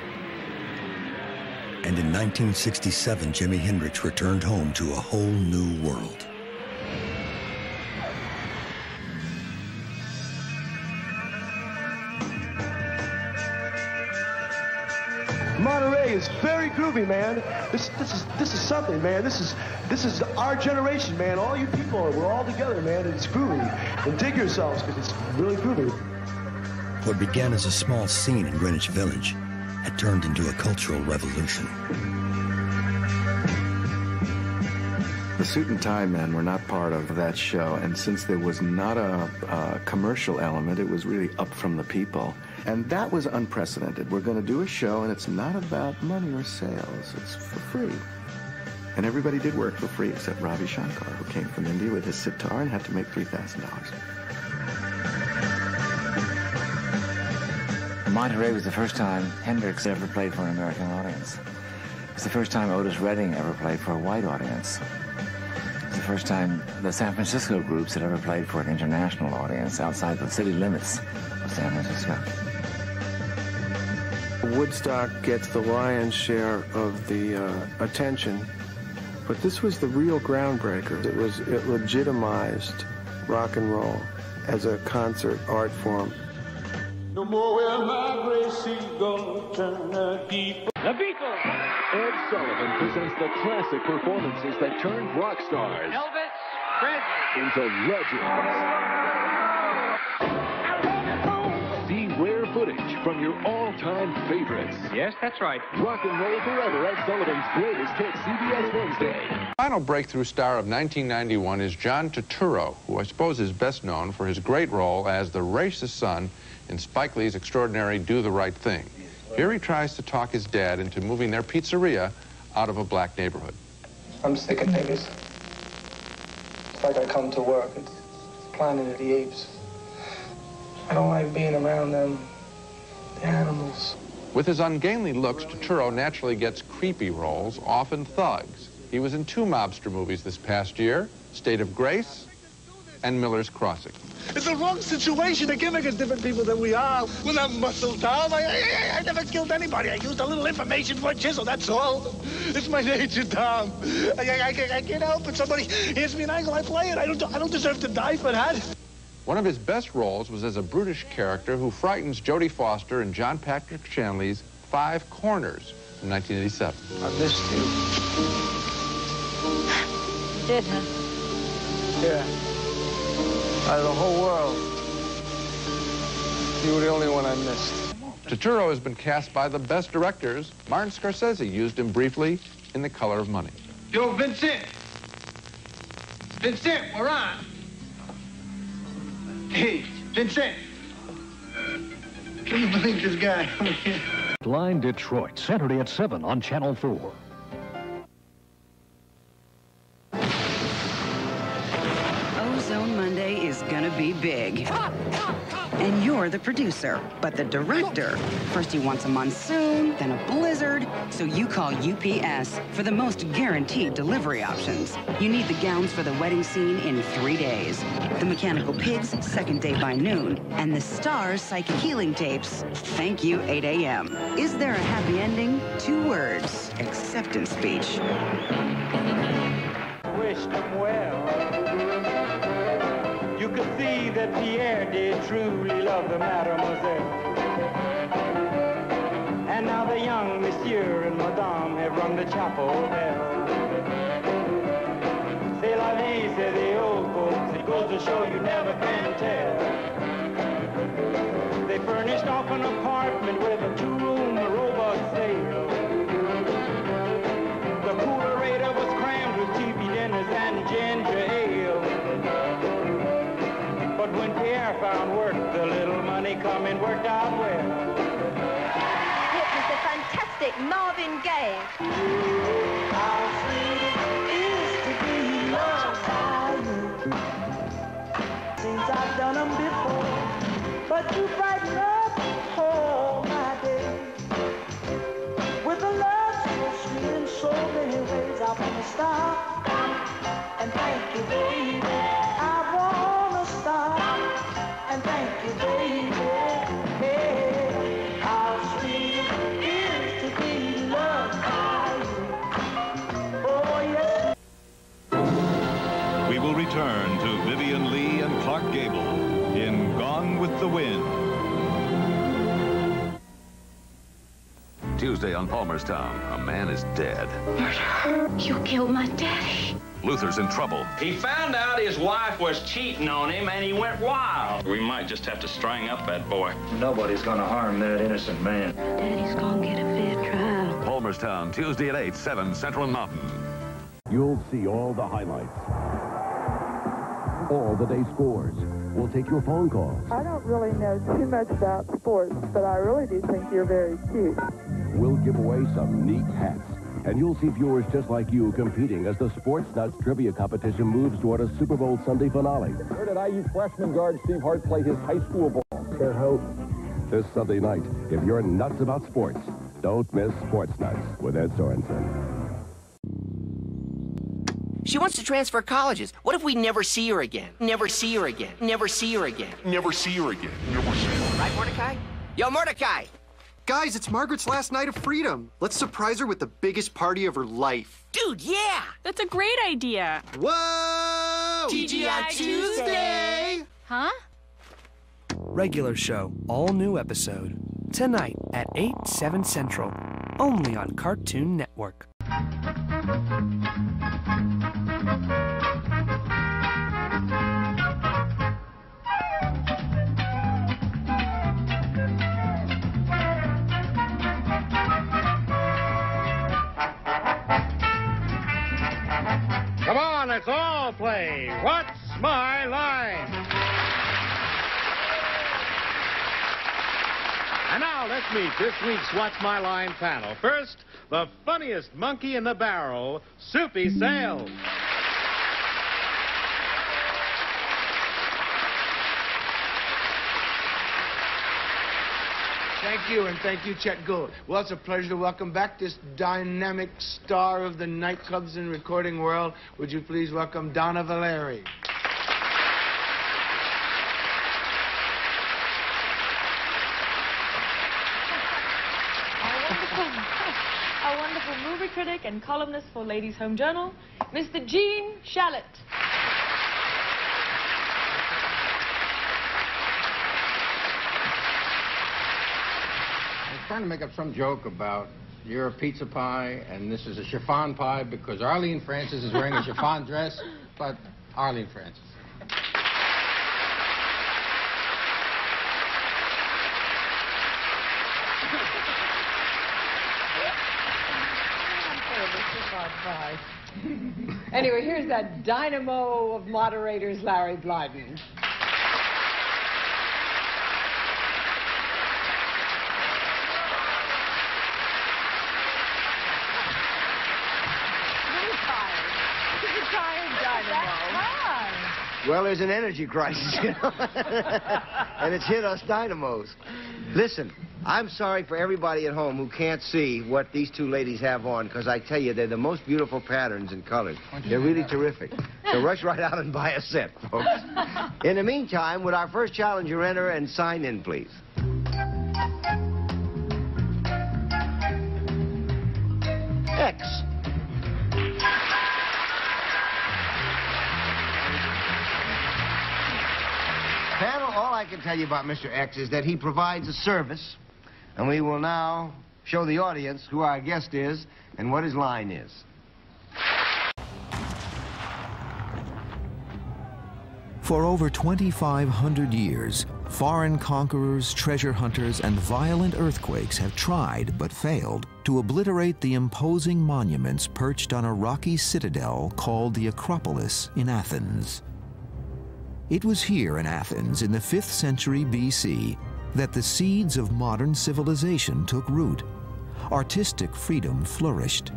And in 1967, Jimi Hendrix returned home to a whole new world. Monterey is very groovy, man. This is something, man. This is our generation, man. All you people, we're all together, man. It's groovy. And dig yourselves, because it's really groovy. What began as a small scene in Greenwich Village had turned into a cultural revolution. The Suit and Tie Men were not part of that show, and since there was not a commercial element, it was really up from the people. And that was unprecedented. We're going to do a show, and it's not about money or sales. It's for free. And everybody did work for free except Ravi Shankar, who came from India with his sitar and had to make $3,000. Monterey was the first time Hendrix ever played for an American audience. It was the first time Otis Redding ever played for a white audience. It was the first time the San Francisco groups had ever played for an international audience outside the city limits of San Francisco. Woodstock gets the lion's share of the attention, but this was the real groundbreaker. It legitimized rock and roll as a concert art form. No more will my gray seagull turn a deep. The Beatles! Ed Sullivan presents the classic performances that turned rock stars Elvis Presley into legends. See rare footage from your all-time favorites. Yes, that's right. Rock and roll forever at Sullivan's greatest hits, CBS Wednesday. Final breakthrough star of 1991 is John Turturro, who I suppose is best known for his great role as the racist son in Spike Lee's extraordinary Do the Right Thing. Here he tries to talk his dad into moving their pizzeria out of a black neighborhood. I'm sick of niggas. like I come to work. It's Planet of the Apes. I don't like being around them, the animals. With his ungainly looks, Turturro naturally gets creepy roles, often thugs. He was in 2 mobster movies this past year, State of Grace and Miller's Crossing. It's the wrong situation to gimmick as different people than we are. We're not muscle Tom. I never killed anybody. I used a little information for a chisel, that's all. It's my nature, Tom. I can't help it. Somebody hands me an angle, I play it. I don't deserve to die for that. One of his best roles was as a brutish character who frightens Jodie Foster in John Patrick Shanley's 5 Corners from 1987. I missed you. Did, huh? Yeah. Out of the whole world, you were the only one I missed. Turturro has been cast by the best directors. Martin Scorsese used him briefly in The Color of Money. Yo, Vincent! Vincent, we're on! Hey, Vincent! Can you believe this guy? Line Detroit, Saturday at 7 on Channel 4. Ozone Monday is gonna be big. And you're the producer, but the director. First he wants a monsoon, then a blizzard, so you call UPS for the most guaranteed delivery options. You need the gowns for the wedding scene in 3 days. The Mechanical Pigs, second day by noon. And the Stars psychic healing tapes, thank you, 8 a.m. Is there a happy ending? 2 words, acceptance speech. Wished them well. You could see that Pierre did truly love the mademoiselle. And now the young monsieur and madame have rung the chapel bell. C'est la vie, say the old folks. It goes to show you never can tell. They furnished off an apartment with a 2-room robot sale. The coolerator was crammed with TV dinners and ginger ale. But when Pierre found work, the little money coming worked out well. It was a fantastic Marvin Gaye. How sweet it is to be loved by you. Seems I've done them before, but you brighten up all my day. With a love so sweet in so many ways, I want to stop and thank you, baby. And thank you, baby. Hey, how sweet it is to be loved by you. Oh, yes. We will return to Vivian Leigh and Clark Gable in Gone with the Wind. Tuesday on Palmerstown, a man is dead. Murder. You killed my daddy. Luther's in trouble. He found out his wife was cheating on him and he went wild. We might just have to string up that boy. Nobody's gonna harm that innocent man. Daddy's gonna get a fair trial. Palmerstown, Tuesday at 8, 7 Central and Mountain. You'll see all the highlights. All the day scores. We'll take your phone calls. I don't really know too much about sports, but I really do think you're very cute. We'll give away some neat hats. And you'll see viewers just like you competing as the Sports Nuts Trivia Competition moves toward a Super Bowl Sunday finale. Where did IU freshman guard Steve Hart play his high school ball? Fair hope. This Sunday night, if you're nuts about sports, don't miss Sports Nuts with Ed Sorensen. She wants to transfer colleges. What if we never see her again? Never see her again. Never see her again. Never see her again. Never see her again. Right, Mordecai? Yo, Mordecai! Guys, it's Margaret's last night of freedom. Let's surprise her with the biggest party of her life. Dude, yeah! That's a great idea. Whoa! TGI Tuesday! Huh? Regular show, all new episode. Tonight at 8, 7 Central. Only on Cartoon Network. Come on, let's all play What's My Line? And now let's meet this week's What's My Line panel. First, the funniest monkey in the barrel, Soupy Sales. Thank you, and thank you, Chet Gould. Well, it's a pleasure to welcome back this dynamic star of the nightclubs and recording world. Would you please welcome Donna Valeri? Our wonderful movie critic and columnist for Ladies' Home Journal, Mr. Gene Shalit. I was trying to make up some joke about you're a pizza pie and this is a chiffon pie because Arlene Francis is wearing a chiffon dress, but Arlene Francis. Anyway, here's that dynamo of moderators, Larry Blyden. Well, there's an energy crisis, you know, and it's hit us dynamos. Listen, I'm sorry for everybody at home who can't see what these two ladies have on, because I tell you, they're the most beautiful patterns and colors. They're really terrific. So rush right out and buy a set, folks. In the meantime, would our first challenger enter and sign in, please? X. Panel, all I can tell you about Mr. X is that he provides a service, and we will now show the audience who our guest is and what his line is. For over 2,500 years, foreign conquerors, treasure hunters, and violent earthquakes have tried but failed to obliterate the imposing monuments perched on a rocky citadel called the Acropolis in Athens. It was here in Athens in the 5th century BC that the seeds of modern civilization took root. Artistic freedom flourished.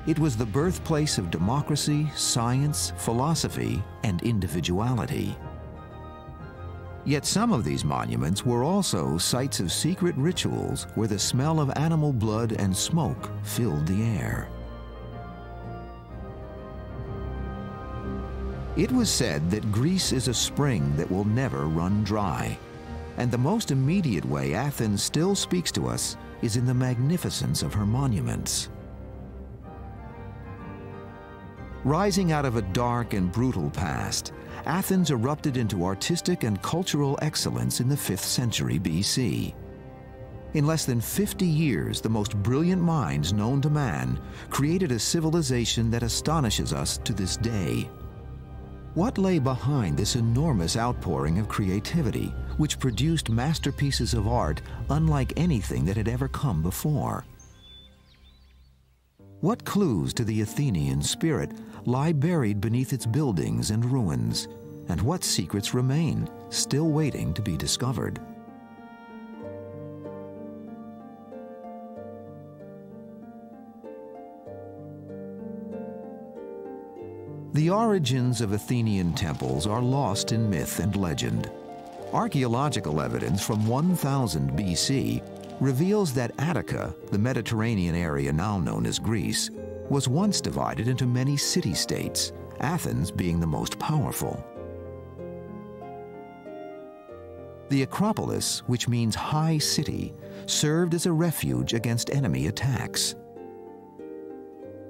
It was the birthplace of democracy, science, philosophy, and individuality. Yet some of these monuments were also sites of secret rituals where the smell of animal blood and smoke filled the air. It was said that Greece is a spring that will never run dry, and the most immediate way Athens still speaks to us is in the magnificence of her monuments. Rising out of a dark and brutal past, Athens erupted into artistic and cultural excellence in the 5th century BC. In less than 50 years, the most brilliant minds known to man created a civilization that astonishes us to this day. What lay behind this enormous outpouring of creativity, which produced masterpieces of art unlike anything that had ever come before? What clues to the Athenian spirit lie buried beneath its buildings and ruins, and what secrets remain, still waiting to be discovered? The origins of Athenian temples are lost in myth and legend. Archaeological evidence from 1000 BC reveals that Attica, the Mediterranean area now known as Greece, was once divided into many city-states, Athens being the most powerful. The Acropolis, which means high city, served as a refuge against enemy attacks.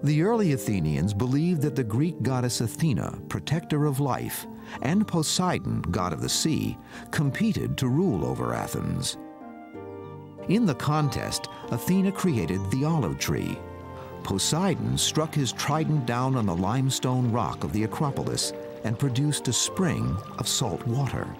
The early Athenians believed that the Greek goddess Athena, protector of life, and Poseidon, god of the sea, competed to rule over Athens. In the contest, Athena created the olive tree. Poseidon struck his trident down on the limestone rock of the Acropolis and produced a spring of salt water.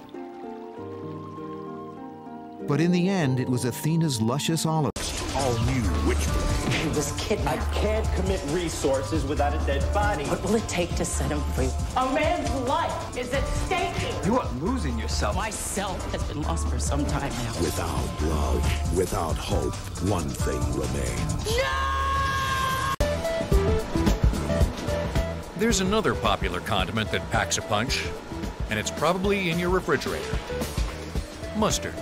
But in the end, it was Athena's luscious olive. All new Witchblade. He was kidnapped. I can't commit resources without a dead body. What will it take to set him free? A man's life is at stake here. You are losing yourself. Myself has been lost for some time now. Without love, without hope, one thing remains. No! There's another popular condiment that packs a punch, and it's probably in your refrigerator. Mustard.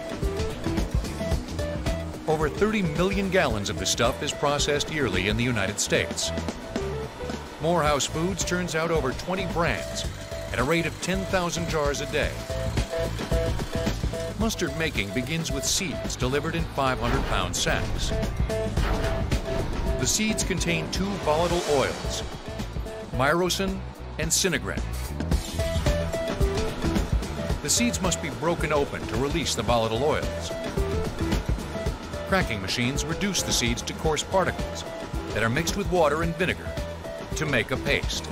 Over 30 million gallons of the stuff is processed yearly in the United States. Morehouse Foods turns out over 20 brands at a rate of 10,000 jars a day. Mustard making begins with seeds delivered in 500-pound sacks. The seeds contain two volatile oils, myrosin and sinigrin. The seeds must be broken open to release the volatile oils. Cracking machines reduce the seeds to coarse particles that are mixed with water and vinegar to make a paste.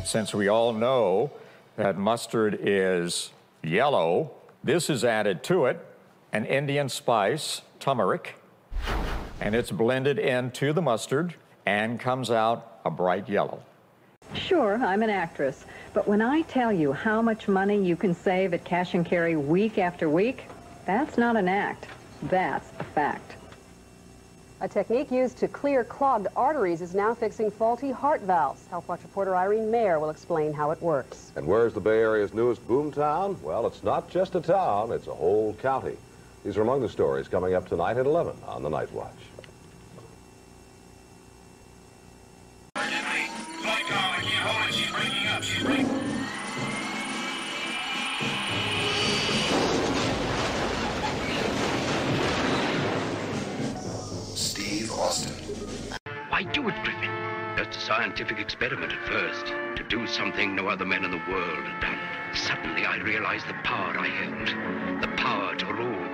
Since we all know that mustard is yellow, this is added to it, an Indian spice, turmeric, and it's blended into the mustard and comes out a bright yellow. Sure, I'm an actress, but when I tell you how much money you can save at Cash and Carry week after week, that's not an act. That's a fact. A technique used to clear clogged arteries is now fixing faulty heart valves. Health Watch reporter Irene Mayer will explain how it works. And where's the Bay Area's newest boomtown? Well, it's not just a town, it's a whole county. These are among the stories coming up tonight at 11 on The Night Watch. Why do it, Griffin? Just a scientific experiment at first, to do something no other men in the world had done. Suddenly I realized the power I held, the power to rule,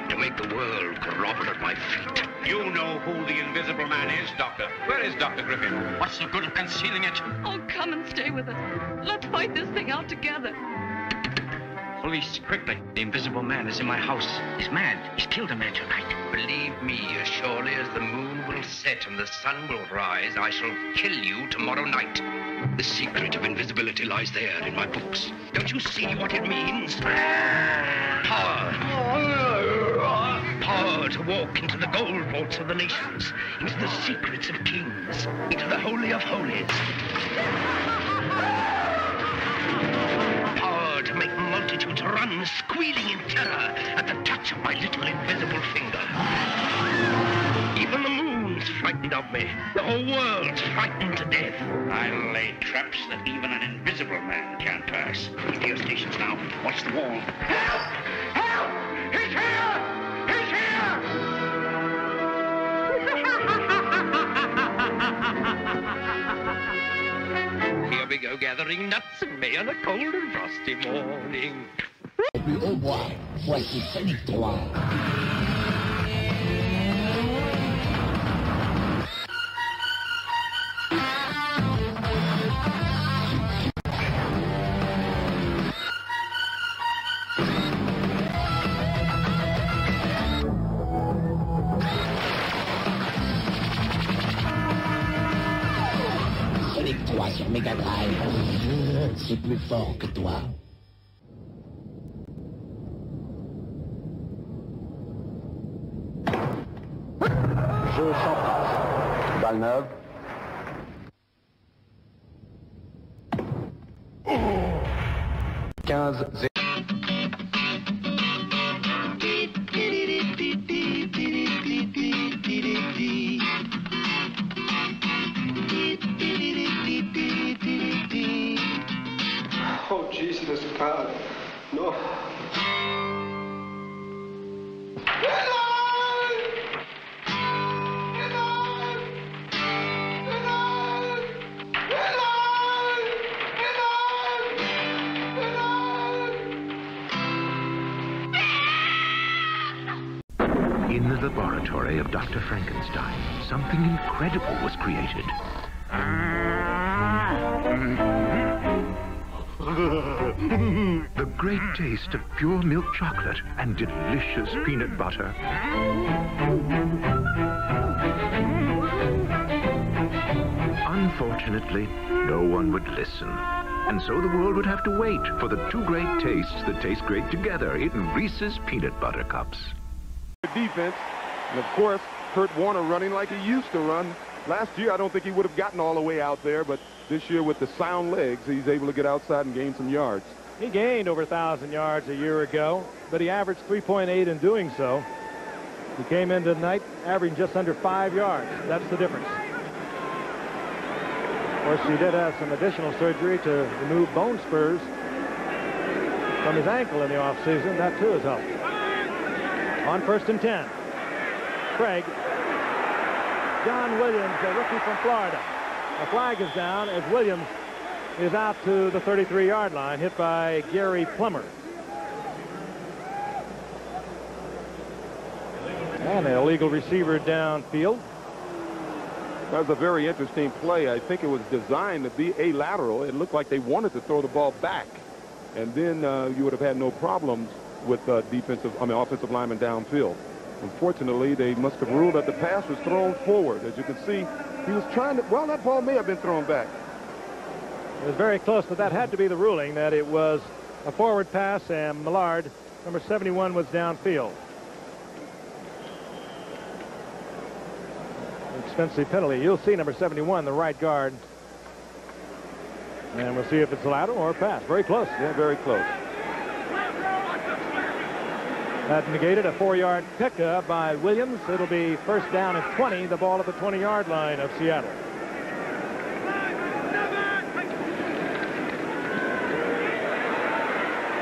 to make the world grovel at my feet. You know who the Invisible Man is, Doctor. Where is Dr. Griffin? What's the good of concealing it? Oh, come and stay with us. Let's fight this thing out together. Police, quickly. The Invisible Man is in my house. He's mad. He's killed a man tonight. Believe me, as surely as the moon will set and the sun will rise, I shall kill you tomorrow night. The secret of invisibility lies there in my books. Don't you see what it means? Power. Power to walk into the gold vaults of the nations, into the secrets of kings, into the Holy of Holies. Power to make multitudes run, squealing in terror at the touch of my little invisible finger. Even the moon's frightened of me. The whole world's frightened to death. I'll lay traps that even an invisible man can't pass. Radio stations now. Watch the wall. Help! Help! He's here! He's here! Here we go, gathering nuts and may on a cold and frosty morning. Au bois, voici sa victoire. Sonic-toi sur Mega Drive, c'est plus fort que toi. Jeu chantage. Balle neuve. Oh, Jesus, God. No. In the laboratory of Dr. Frankenstein, something incredible was created. The great taste of pure milk chocolate and delicious peanut butter. Unfortunately, no one would listen. And so the world would have to wait for the two great tastes that taste great together in Reese's Peanut Butter Cups. Defense, and of course, Kurt Warner running like he used to run. Last year, I don't think he would have gotten all the way out there, but this year with the sound legs, he's able to get outside and gain some yards. He gained over 1,000 yards a year ago, but he averaged 3.8 in doing so. He came into tonight averaging just under 5 yards. That's the difference. Of course, he did have some additional surgery to remove bone spurs from his ankle in the offseason. That, too, has helped. On 1st and 10. Craig. John Williams, a rookie from Florida. A flag is down as Williams is out to the 33-yard line, hit by Gary Plummer. And an illegal receiver downfield. That was a very interesting play. I think it was designed to be a lateral. It looked like they wanted to throw the ball back. And then you would have had no problems with offensive linemen downfield. Unfortunately, they must have ruled that the pass was thrown forward. As you can see, he was trying to, well, that ball may have been thrown back. It was very close, but that had to be the ruling, that it was a forward pass, and Millard, number 71, was downfield. Expensive penalty. You'll see number 71, the right guard. And we'll see if it's a lateral or a pass. Very close. Yeah, very close. That negated a 4-yard pickup by Williams. It'll be 1st down and 20, the ball at the 20-yard line of Seattle.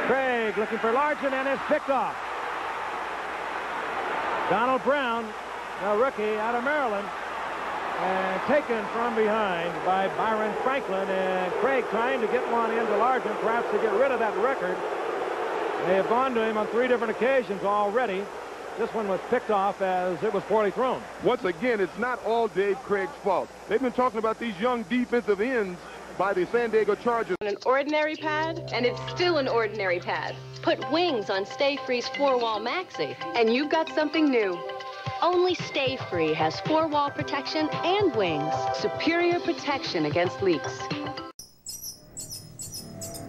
Craig looking for Largent and is picked off. Donald Brown, a rookie out of Maryland, and taken from behind by Byron Franklin, and Craig trying to get one into Largent, perhaps to get rid of that record. They have gone to him on 3 different occasions already. This one was picked off as it was poorly thrown. Once again, it's not all Dave Craig's fault. They've been talking about these young defensive ends by the San Diego Chargers. An ordinary pad, and it's still an ordinary pad. Put wings on Stay Free's 4-wall maxi, and you've got something new. Only Stay Free has 4-wall protection and wings. Superior protection against leaks.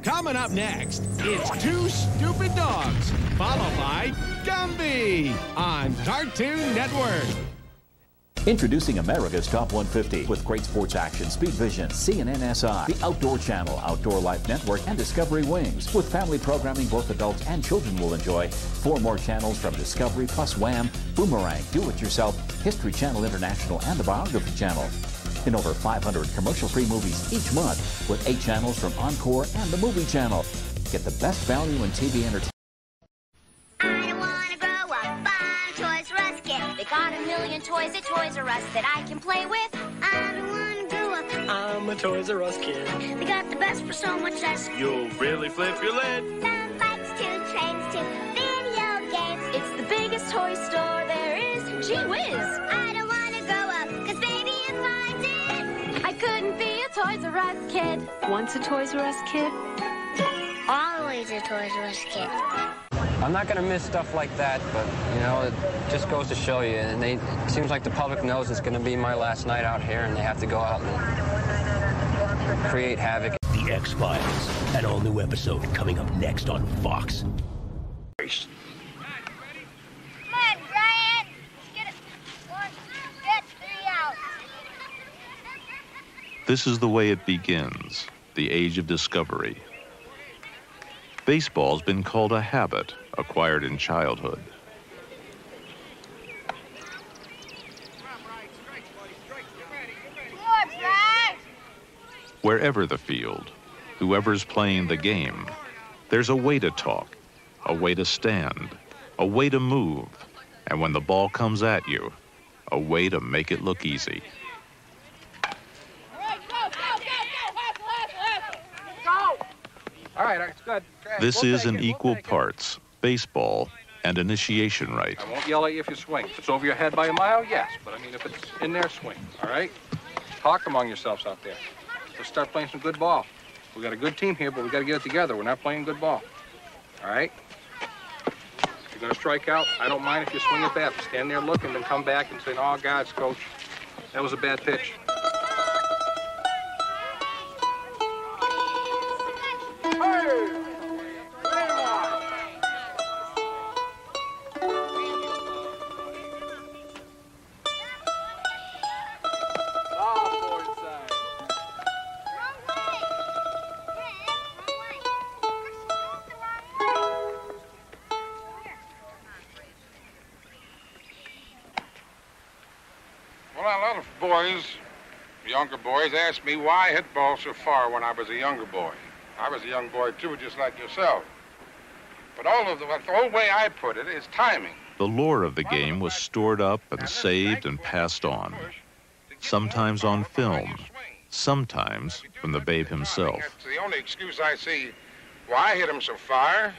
Coming up next, it's Two Stupid Dogs, followed by Gumby on Cartoon Network. Introducing America's Top 150 with great sports action, Speed Vision, CNN-SI, the Outdoor Channel, Outdoor Life Network, and Discovery Wings. With family programming both adults and children will enjoy. 4 more channels from Discovery, plus Wham, Boomerang, Do It Yourself, History Channel International, and the Biography Channel. In over 500 commercial-free movies each month with 8 channels from Encore and the Movie Channel. Get the best value in TV entertainment. I don't want to grow up, I'm a Toys R Us kid. They got a million toys at Toys R Us that I can play with. I don't want to grow up, I'm a Toys R Us kid. They got the best for so much less. You'll really flip your lid. Some bikes too, trains too, video games. It's the biggest toy store there is. Gee whiz! I don't want to grow up, 'cause baby, if I did, I couldn't be a Toys R Us kid. Once a Toys R Us kid, always a Toys R Us kid. I'm not going to miss stuff like that, but, you know, it just goes to show you. And it seems like the public knows it's going to be my last night out here, and they have to go out and create havoc. The X-Files, an all-new episode coming up next on Fox. Come on, Brian. Let's get it. 1, get 3 out. This is the way it begins, the age of discovery. Baseball's been called a habit acquired in childhood. Wherever the field, whoever's playing the game, there's a way to talk, a way to stand, a way to move, and when the ball comes at you, a way to make it look easy. All right, it's good. This is in equal parts baseball and initiation rite. I won't yell at you if you swing. If it's over your head by a mile, yes. But, I mean, if it's in there, swing. All right? Talk among yourselves out there. Let's start playing some good ball. We got a good team here, but we got to get it together. We're not playing good ball. All right? If you're going to strike out, I don't mind if you swing it back. Stand there looking, then come back and say, oh, gods, coach, that was a bad pitch. Well, a lot of boys, younger boys, ask me why I hit balls so far when I was a younger boy. I was a young boy, too, just like yourself. But the whole way I put it is timing. The lore of the game was stored up and saved and passed on, sometimes on film, sometimes from the babe himself. That's the only excuse I see why I hit him so far.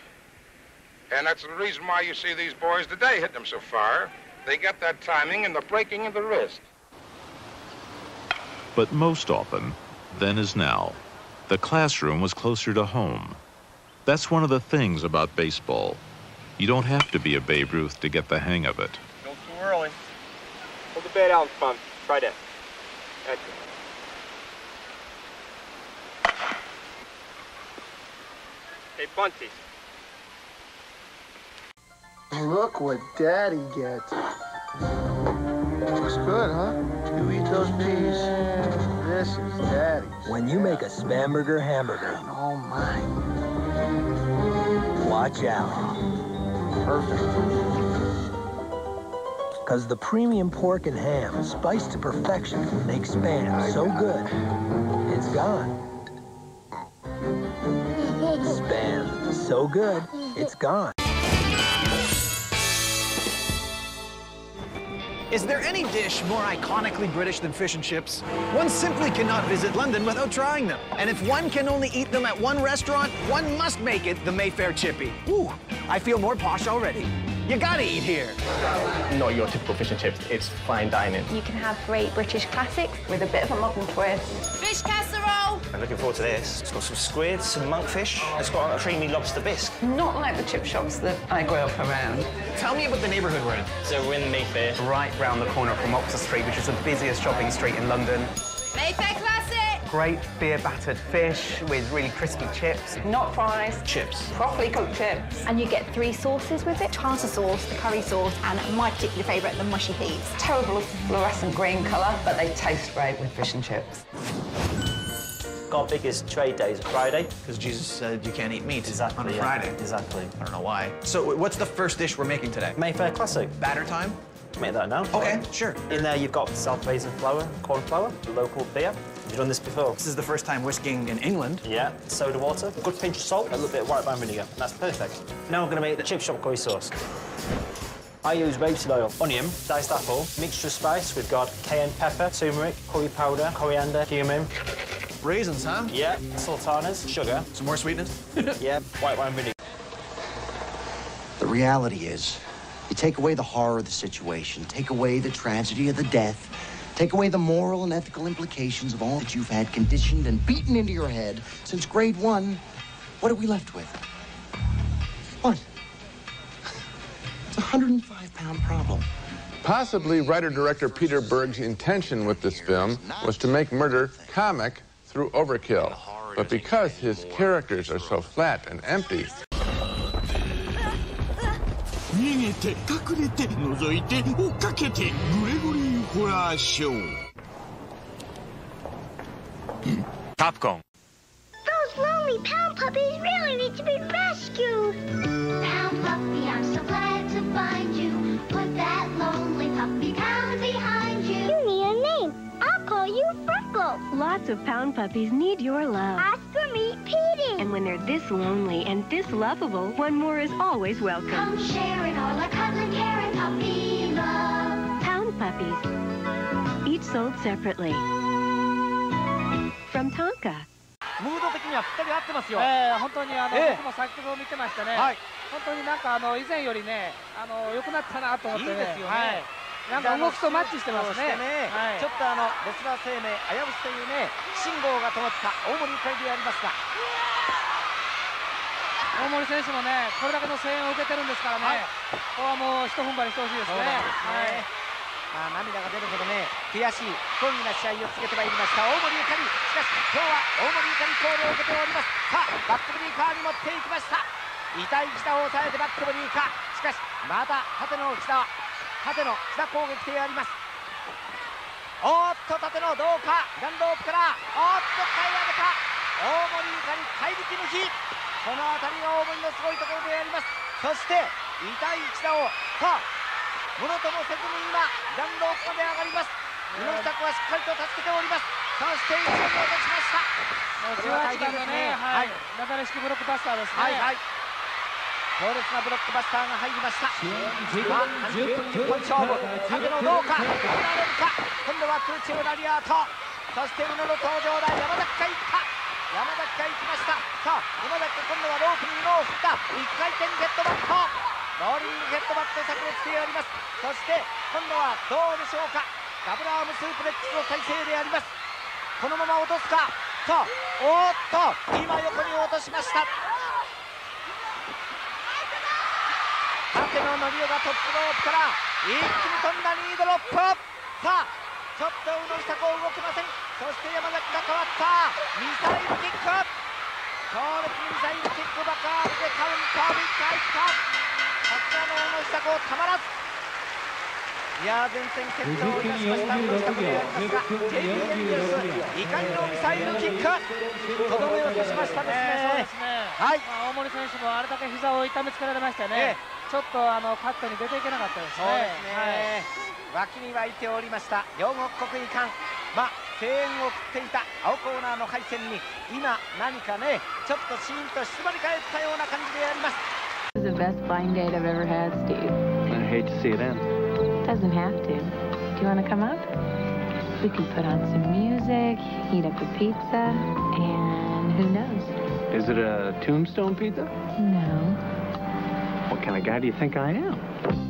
And that's the reason why you see these boys today hitting them so far. They get that timing and the breaking of the wrist. But most often, then as now, the classroom was closer to home. That's one of the things about baseball. You don't have to be a Babe Ruth to get the hang of it. Go too early. Hold the bat out in front. Try that. Excellent. Hey, bunties. Look what Daddy gets. Looks good, huh? You eat those peas. This is Daddy's. When you make a Spamburger hamburger, Oh, my. watch out. Perfect. Because the premium pork and ham, spiced to perfection, makes Spam so good, it's gone. Spam, so good, it's gone. Is there any dish more iconically British than fish and chips? One simply cannot visit London without trying them. And if one can only eat them at one restaurant, one must make it the Mayfair Chippy. Ooh, I feel more posh already. You gotta eat here. Not your typical fish and chips. It's fine dining. You can have great British classics with a bit of a modern twist. Fish casserole! I'm looking forward to this. It's got some squid, some monkfish. It's got a creamy lobster bisque. Not like the chip shops that I grew up around. Tell me about the neighborhood we're in. So we're in Mayfair, right round the corner from Oxford Street, which is the busiest shopping street in London. Mayfair classic! Great beer-battered fish with really crispy chips. Not fries. Chips. Properly cooked chips. And you get 3 sauces with it. Tartar sauce, the curry sauce, and my particular favourite, the mushy peas. Terrible fluorescent green colour, but they taste great with fish and chips. Our biggest trade day is Friday. Because Jesus said you can't eat meat on a yeah. Friday. Exactly. I don't know why. So what's the first dish we're making today? Mayfair Classic. Batter time? Make that now. Okay, sure. In there you've got self-raising flour, corn flour, local beer. Have you done this before? This is the first time whisking in England. Yeah, soda water, a good pinch of salt, a little bit of white wine vinegar, and that's perfect. Now we're going to make the chip shop curry sauce. I use rapeseed oil, onion, diced apple, mixture of spice. We've got cayenne pepper, turmeric, curry powder, coriander, cumin. Raisins, huh? Yeah, sultanas, sugar. Some more sweetness? Yeah, white wine vinegar. The reality is, you take away the horror of the situation, take away the tragedy of the death, take away the moral and ethical implications of all that you've had conditioned and beaten into your head since grade 1, what are we left with? What? It's a 105-pound problem. Possibly writer-director Peter Berg's intention with this film was to make murder comic through overkill. But because his characters are so flat and empty, 逃げて隠れて覗いて追っかけてグレゴリーホラーショー。Capcom. Those lonely pound puppies really need to be rescued. Pound puppy, I'm so glad to find you. Put that lonely puppy pound behind you. You need a name. I'll call you Freckles. Lots of pound puppies need your love. Oscar, meet Petey. And when they're this lonely and this lovable, one more is always welcome. Come sharing all our cuddling, caring puppy love. Pound puppies. Each sold separately. From Tonka. ムード的にはぴったり合ってますよ。本当に僕も先ほど見てましたね。本当になんか以前よりね、良くなったなと思ってね。いいですよね。なんか動きとマッチしてますね。ちょっとレスラー生命危うしというね、信号が灯った大森ゆかりでありますが。大森選手もね、これだけの声援を受けてるんですからね。ここはもう一踏ん張りしてほしいですね。涙が出るほどね、悔しい不利な試合を続けてまいりました大森ゆかり。しかし今日は大森ゆかりコールを受けております。さあバックブリーカーに持っていきました。痛い木田を抑えてバックブリーカー。しかしまた縦の木田攻撃であります。おっと縦のどうかグランドオープからおっと買い上げた大森ゆかり怪力抜き。この辺りが大森のすごいところであります。そして痛い木田をさあものともせずに今グランドオープまで上がります。今北区はしっかりと助けております。そして一塁を落としました。18番のね、はい、なだれ式ブロックバスターですね。はいはい。強烈なブロックバスターが入りました。さあ、30分日本勝負。影野どうか、取られるか。今度は空中ラリアート。そして宇野の登場だ。山崎が行った。山崎が行きました。さあ、山崎今度はロープに布を振った。1回転ヘッドバット。ローリングヘッドバット炸裂してやります。そして今度はどうでしょうか。ダブルアームスープレックスの体勢であります。このまま落とすか。さあ、おーっと今横に落としました。縦の乗りがトップロープから一気に飛んだニードロップ。さあちょっと宇野久子動けません。そして山崎が変わった。ミサイルキック、強烈にミサイルキック、バックアームでカウンターでいった。さすがの宇野久子たまらず。いやー、前線決闘をいたしました宇野久子でありますが、JB エンジェルス怒りのミサイルキック、とどめを刺しましたですね。そうですね。はい。大森選手もあれだけ膝を痛めつけられましてね、ちょっとカットに出ていけなかったですね。そうですね。脇に湧いておりました両国国技館、声援を送っていた青コーナーの回線に今何かね、ちょっとシーンと静まり返ったような感じであります。This is the best blind date I've ever had, Steve. I hate to see it end. Doesn't have to. Do you want to come up? We can put on some music, heat up a pizza, and who knows? Is it a tombstone pizza? No. What kind of guy do you think I am?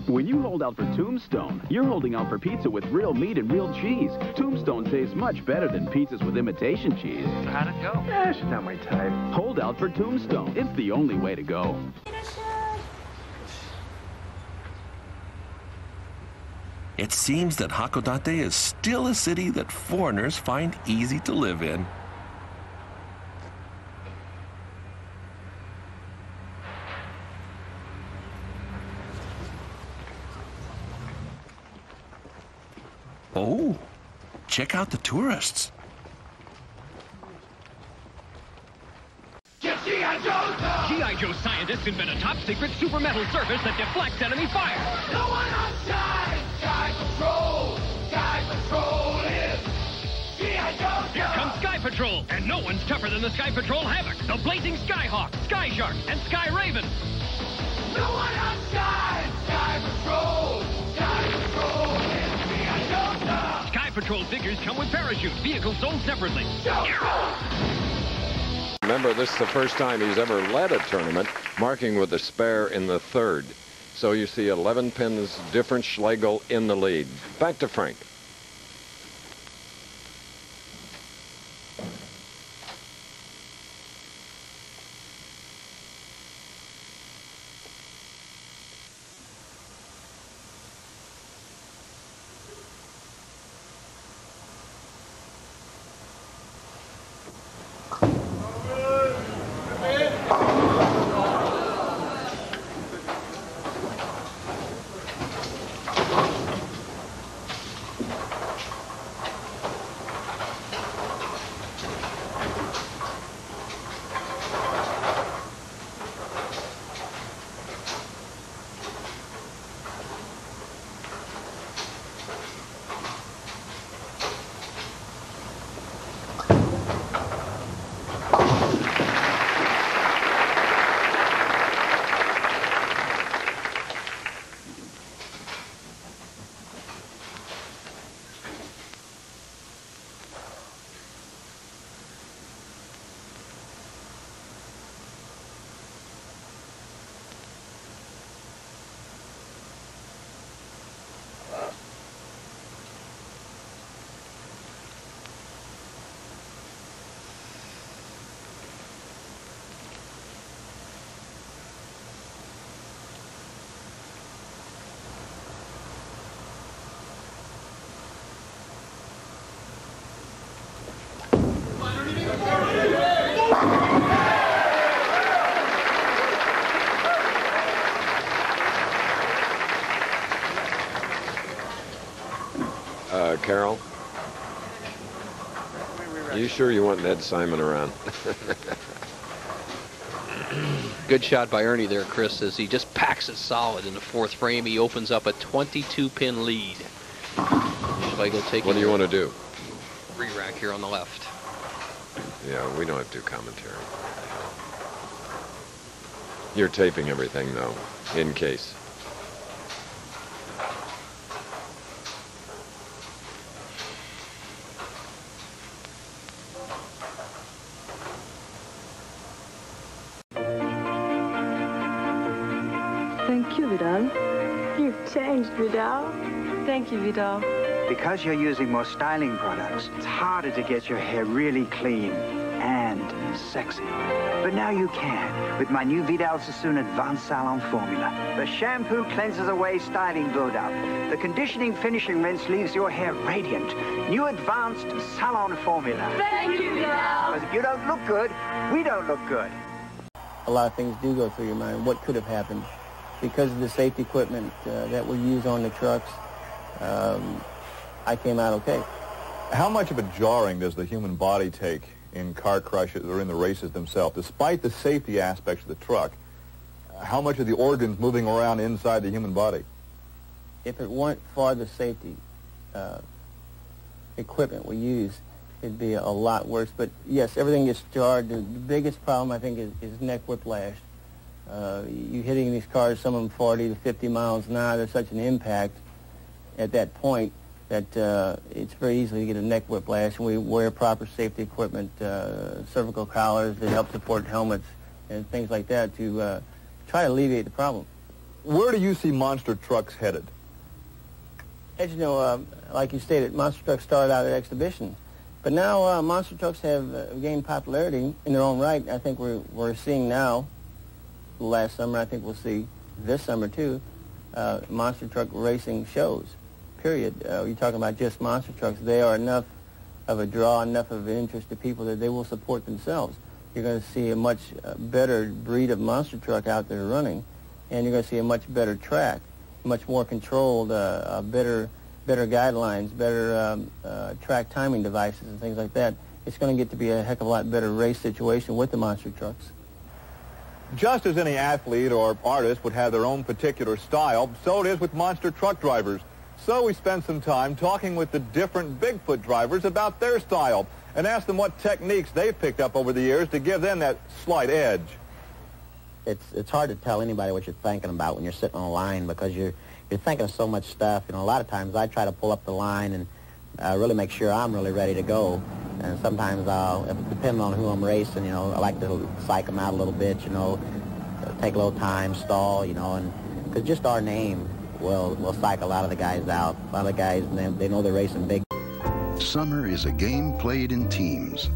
When you hold out for Tombstone, you're holding out for pizza with real meat and real cheese. Tombstone tastes much better than pizzas with imitation cheese. How'd it go? She's not my type. Hold out for Tombstone. It's the only way to go. It seems that Hakodate is still a city that foreigners find easy to live in. Oh, check out the tourists. G.I. Joe scientists invent a top-secret super metal surface that deflects enemy fire. No one outside! Sky Patrol! Sky Patrol is G.I. Joe! Here comes Sky Patrol, and no one's tougher than the Sky Patrol Havoc, the Blazing Skyhawk, Sky Shark, and Sky Raven. No one outside! Sky Patrol! Sky Patrol is G.I. Joe! Sky Patrol figures come with parachutes, vehicles sold separately. Remember, this is the first time he's ever led a tournament, marking with a spare in the third. So you see 11 pins different, Schlegel in the lead. Back to Frank. Carol, you sure you want Ned Simon around? Good shot by Ernie there, Chris, as he just packs it solid in the fourth frame. He opens up a 22-pin lead. Schlegel taking. What do you want to do? Re-rack here on the left. Yeah, we don't have to do commentary. You're taping everything, though, in case. Thank you, Vidal. You've changed, Vidal. Thank you, Vidal. Because you're using more styling products, it's harder to get your hair really clean and sexy. But now you can with my new Vidal Sassoon Advanced Salon Formula. The shampoo cleanses away styling buildup. The conditioning finishing rinse leaves your hair radiant. New Advanced Salon Formula. Thank you, Vidal. Because if you don't look good, we don't look good. A lot of things do go through your mind. What could have happened? Because of the safety equipment that we use on the trucks, I came out okay. How much of a jarring does the human body take in car crashes or in the races themselves? Despite the safety aspects of the truck, how much of the organs moving around inside the human body? If it weren't for the safety equipment we use, it'd be a lot worse. But yes, everything gets jarred. The biggest problem, I think, is neck whiplash. You hitting these cars, some of them 40 to 50 miles an hour, there's such an impact at that point that it's very easy to get a neck whiplash. And we wear proper safety equipment, cervical collars that help support helmets and things like that to try to alleviate the problem. Where do you see monster trucks headed? As you know, like you stated, monster trucks started out at exhibitions. But now monster trucks have gained popularity in their own right. I think we're seeing now, last summer, I think we'll see this summer too, monster truck racing shows, period. You're talking about just monster trucks. They are enough of a draw, enough of an interest to people that they will support themselves. You're going to see a much better breed of monster truck out there running, and you're going to see a much better track, much more controlled, better guidelines, better track timing devices and things like that. It's going to get to be a heck of a lot better race situation with the monster trucks. Just as any athlete or artist would have their own particular style, so it is with monster truck drivers. So we spent some time talking with the different Bigfoot drivers about their style and asked them what techniques they've picked up over the years to give them that slight edge. It's hard to tell anybody what you're thinking about when you're sitting on a line because you're thinking of so much stuff. You know, a lot of times I try to pull up the line and really make sure I'm really ready to go. And sometimes depending on who I'm racing, you know, I like to psych them out a little bit, you know, take a little time, stall, you know, and because just our name will psych a lot of the guys out. A lot of the guys, they know they're racing big. Summer is a game played in teams.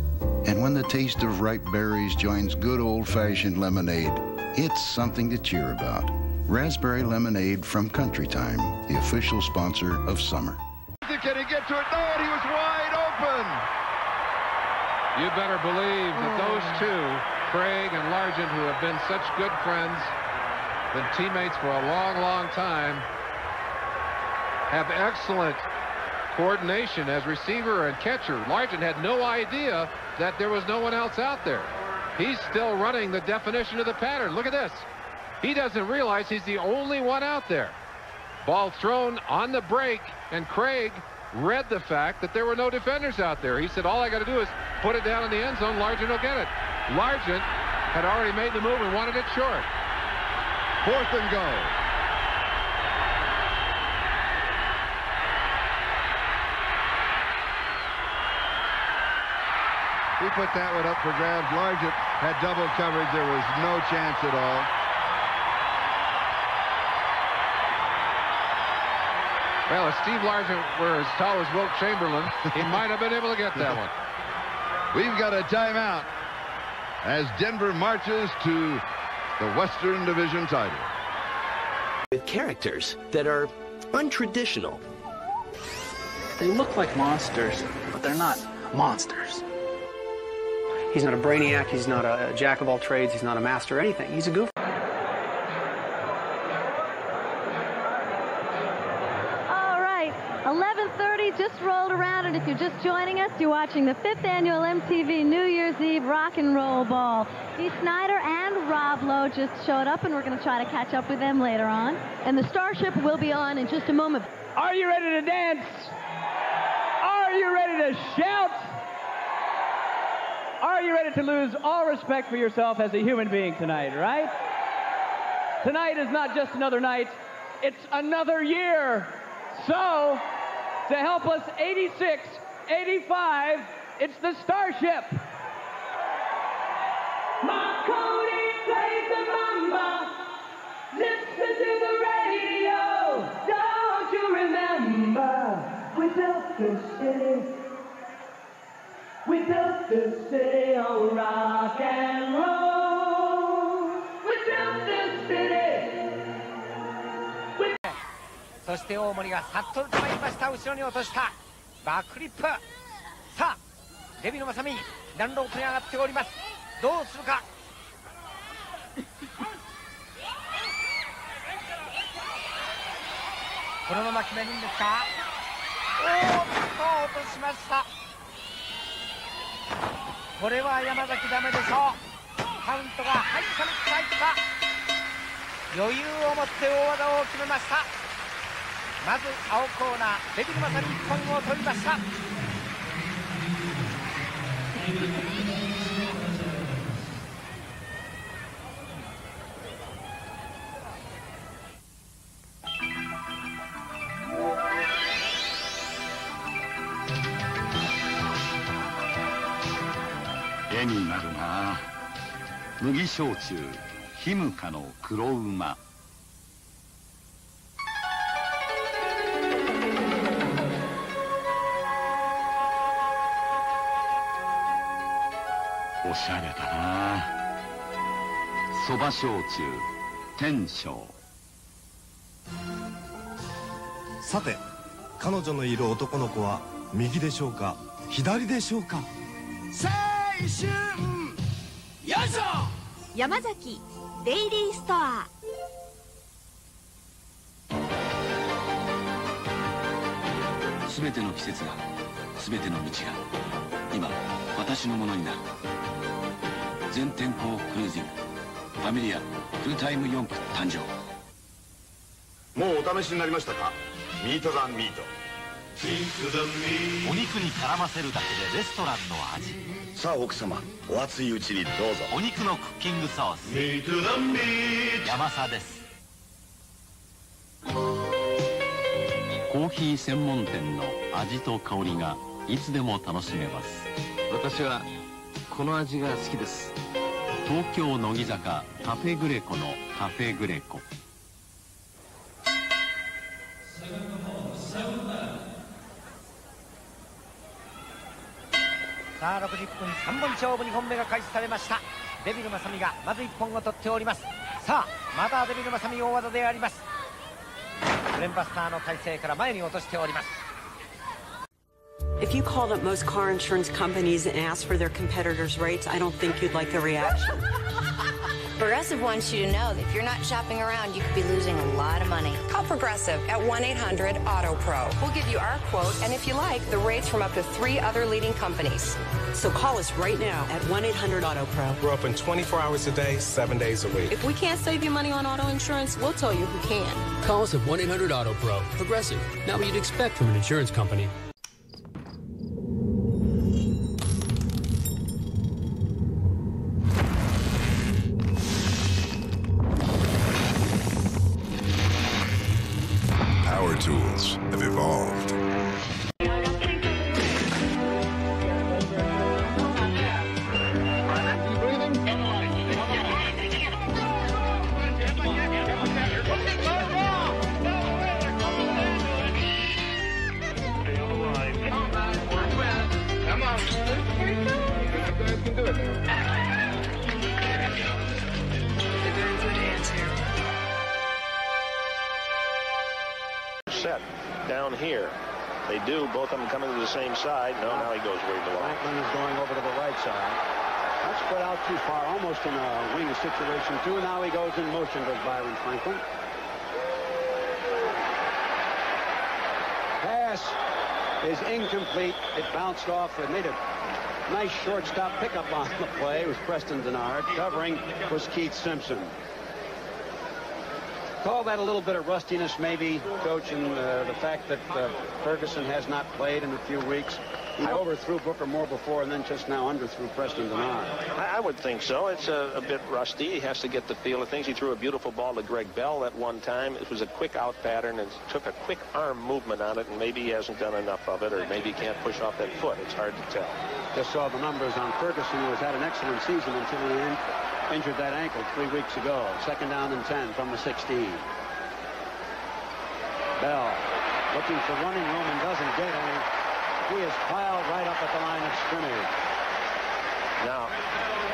And when the taste of ripe berries joins good old-fashioned lemonade, it's something to cheer about. Raspberry lemonade from Country Time, the official sponsor of summer. Can he get to it? No, and he was wide open. You better believe that those two, Craig and Largent, who have been such good friends, been teammates for a long, long time, have excellent coordination as receiver and catcher. Largent had no idea that there was no one else out there. He's still running the definition of the pattern. Look at this. He doesn't realize he's the only one out there. Ball thrown on the break, and Craig read the fact that there were no defenders out there. He said, all I got to do is put it down in the end zone. Largent will get it. Largent had already made the move and wanted it short. 4th and goal. He put that one up for grabs. Largent had double coverage. There was no chance at all. Well, if Steve Largent were as tall as Wilt Chamberlain, he might have been able to get that one. We've got a timeout as Denver marches to the Western Division title. With characters that are untraditional. They look like monsters, but they're not monsters. He's not a brainiac, he's not a jack of all trades, he's not a master or anything. He's a goof. Just rolled around, and if you're just joining us, you're watching the 5th annual MTV New Year's Eve Rock and Roll Ball. Dee Snider and Rob Lowe just showed up, and we're going to try to catch up with them later on. And the Starship will be on in just a moment. Are you ready to dance? a shout? Are you ready to lose all respect for yourself as a human being tonight, right? Tonight is not just another night, it's another year. So, to help us 86, 85, it's the Starship. Marconi plays the mambo. Listen to the radio. Don't you remember? We built this city. We built this city on rock and roll. We built this city. そして大森がさっと打ってまいりました。後ろに落としたバックリップ。さあデビル・マサミランロープに上がっております。どうするか。このまま決めるんですか。おーっと落としました。これは山崎ダメでしょう。カウントが入ったのか入った。余裕を持って大技を決めました。まず青コーナーデビル・マサミ1本を取りました。絵になるな。麦焼酎ヒムカの黒馬。おしゃれだな。そば焼酎天正。さて彼女のいる男の子は右でしょうか左でしょうか。青春よいしょ。山崎デイリーストア。すべての季節が、すべての道が今私のものになる。全天候クルージングファミリアフルタイム4区誕生。もうお試しになりましたか。ミートザミート。お肉に絡ませるだけでレストランの味。さあ奥様お熱いうちにどうぞ。お肉のクッキングソースミートザミート。山佐です。コーヒー専門店の味と香りがいつでも楽しめます。私はこの味が好きです。東京乃木坂カフェグレコのカフェグレコ。さあ60分3本勝負2本目が開始されました。デビル・マサミがまず1本を取っております。さあまだデビル・マサミ大技であります。ブレンバスターの体勢から前に落としております。If you called up most car insurance companies and asked for their competitors' rates, I don't think you'd like the reaction. Progressive wants you to know that if you're not shopping around, you could be losing a lot of money. Call Progressive at 1-800-AUTO-PRO. We'll give you our quote, and if you like, the rates from up to 3 other leading companies. So call us right now at 1-800-AUTO-PRO. We're open 24 hours a day, 7 days a week. If we can't save you money on auto insurance, we'll tell you who can. Call us at 1-800-AUTO-PRO. Progressive. Not what you'd expect from an insurance company. Power tools have evolved. Set down here. They do, both of them coming to the same side. No, now he goes way below. Franklin is going over to the right side. That's spread out too far, almost in a wing situation too. Now he goes in motion, goes Byron Franklin. Pass is incomplete. It bounced off. It made a nice shortstop pickup on the play. It was Preston Denard. Covering was Keith Simpson. Call that a little bit of rustiness, maybe, Coach, and the fact that Ferguson has not played in a few weeks. He overthrew Booker more before and then just now underthrew Preston Denard. I would think so. It's a bit rusty. He has to get the feel of things. He threw a beautiful ball to Greg Bell at one time. It was a quick out pattern and took a quick arm movement on it, and maybe he hasn't done enough of it, or maybe he can't push off that foot. It's hard to tell. Just saw the numbers on Ferguson, who has had an excellent season until he injured that ankle 3 weeks ago. 2nd down and 10 from the 16. Bell looking for running room and doesn't get any. He is piled right up at the line of scrimmage. Now,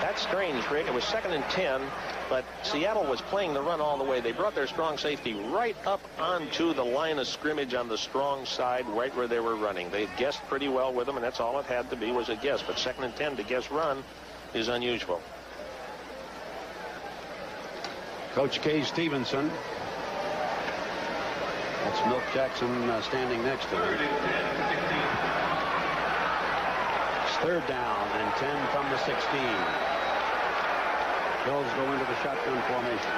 that's strange, Rick. It was 2nd and 10, but Seattle was playing the run all the way. They brought their strong safety right up onto the line of scrimmage on the strong side, right where they were running. They guessed pretty well with them, and that's all it had to be was a guess. But 2nd and 10 to guess run is unusual. Coach Kay Stevenson. That's Milt Jackson standing next to him. It's 3rd down and 10 from the 16. Bills go into the shotgun formation.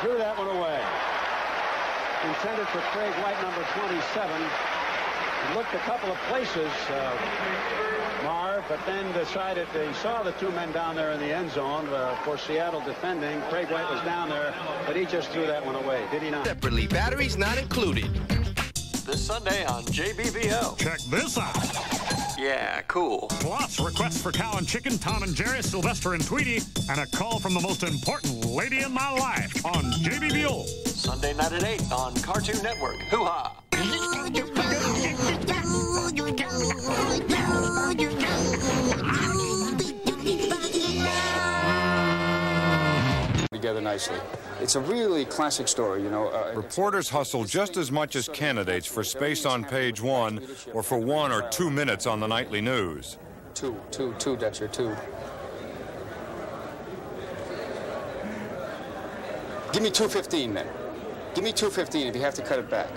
Threw that one away. Intended for Craig White, number 27. He looked a couple of places, Marv, but then decided he saw the 2 men down there in the end zone for Seattle defending. Craig White was down there, but he just threw that one away, did he not? Separately, batteries not included. This Sunday on JBVO. Check this out. Yeah, cool. Plus, requests for cow and chicken, Tom and Jerry, Sylvester and Tweety, and a call from the most important lady in my life on JBVO. Sunday night at 8 on Cartoon Network. Hoo-ha! Together nicely. It's a really classic story, you know. Reporters hustle just as much as candidates for space on page 1 or for 1 or 2 minutes on the nightly news. Two, Dexter, 2. Give me 2:15 then. Give me 2:15 if you have to cut it back.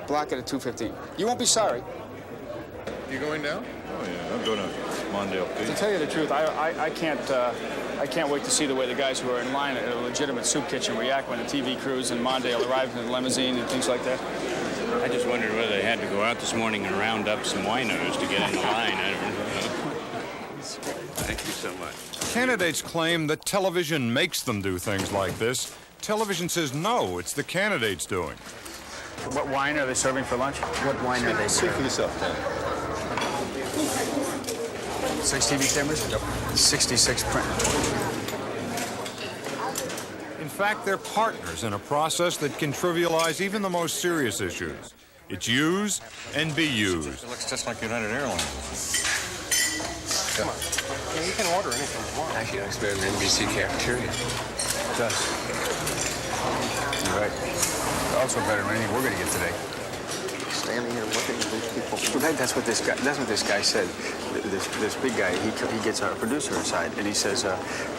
Block it at 2:15. You won't be sorry. You going down? Oh yeah, I'm going to Mondale. To tell you the truth, I can't wait to see the way the guys who are in line at a legitimate soup kitchen react when the TV crews and Mondale arrive in the limousine and things like that. I just wondered whether they had to go out this morning and round up some winos to get in the line. I don't know. Thank you so much. Candidates claim that television makes them do things like this. Television says no, it's the candidates doing. What wine are they serving for lunch? What wine are they Speak for yourself, Dan. 6 TV cameras? Yep. 66 print. In fact, they're partners in a process that can trivialize even the most serious issues. It's use and be used. It looks just like United Airlines. Come on. Yeah, you can order anything you want. Actually, it looks better than NBC cafeteria. It does. You're right. Also better than anything we're going to get today. Standing here looking at these people. That's what this guy said. This big guy, he gets our producer aside and he says,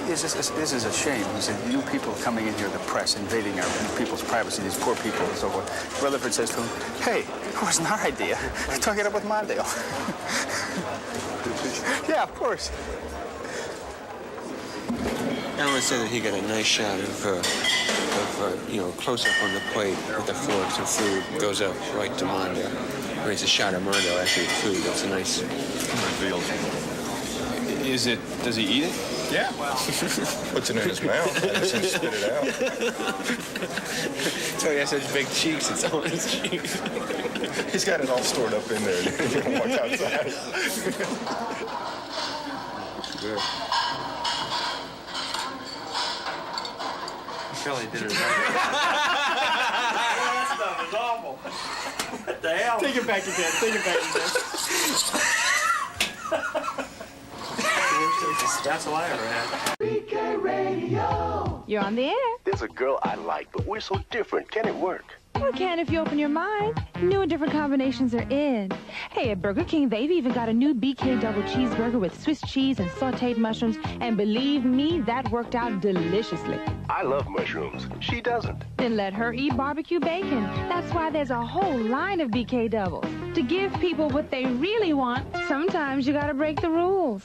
this is a shame. He said, you people coming in here, the press, invading our people's privacy, these poor people and so forth. Rutherford says to him, hey, it wasn't our idea. Talk it up with Mondale. Yeah, of course. I would say that he got a nice shot of close-up on the plate with the forks and food. Goes up right to Mondale. When it's a shot of Mondale after the food, that's a nice reveal. Does he eat it? Yeah. Puts it in his mouth and just spit it out. So he has such big cheeks, it's on his cheeks. He's got it all stored up in there. You can walk outside. Good. Shelley did it right. That stuff is awful. What the hell? Take it back again. Take it back again. That's all I ever had. BK Radio. You're on the air. There's a girl I like, but we're so different. Can it work? Well, it can if you open your mind. New and different combinations are in. Hey, at Burger King, they've even got a new BK double cheeseburger with Swiss cheese and sauteed mushrooms, and believe me, that worked out deliciously. I love mushrooms. She doesn't. Then let her eat barbecue bacon. That's why there's a whole line of BK doubles. To give people what they really want, sometimes you gotta break the rules.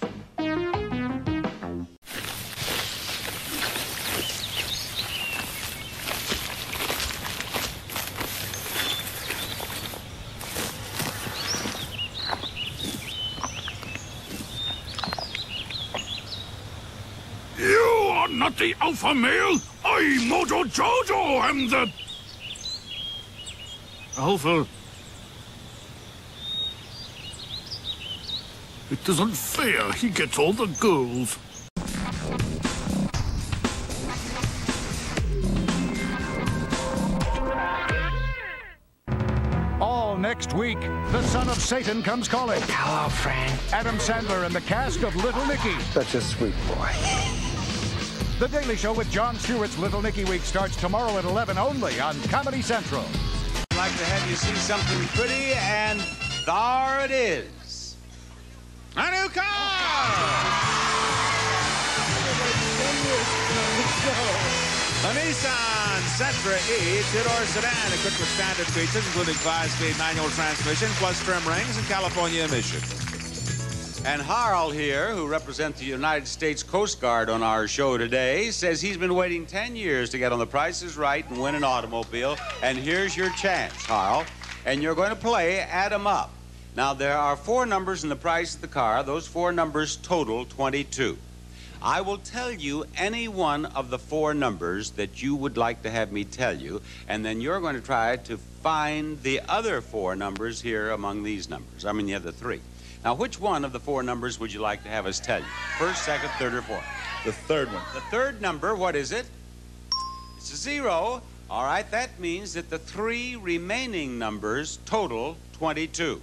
I'm not the alpha male. I, Mojo Jojo, am the... alpha. It isn't fair. He gets all the girls. Next week, the son of Satan comes calling. Hello, friend. Adam Sandler and the cast of Little Nicky. Such a sweet boy. The Daily Show with Jon Stewart's Little Nicky Week starts tomorrow at 11 only on Comedy Central. I'd like to have you see something pretty, and there it is. A new car! A Nissan Sentra E two-door sedan equipped with standard features, including 5-speed manual transmission, plus trim rings and California emissions. And Harl here, who represents the United States Coast Guard on our show today, says he's been waiting 10 years to get on The Price is Right and win an automobile. And here's your chance, Harl. And you're going to play Add 'em Up. Now, there are 4 numbers in the price of the car. Those 4 numbers total 22. I will tell you any one of the 4 numbers that you would like to have me tell you, and then you're going to try to find the other 4 numbers here among these numbers. I mean, the other 3. Now, which one of the 4 numbers would you like to have us tell you? First, second, third, or fourth? The third one. The third number, what is it? It's a 0. All right, that means that the 3 remaining numbers total 22.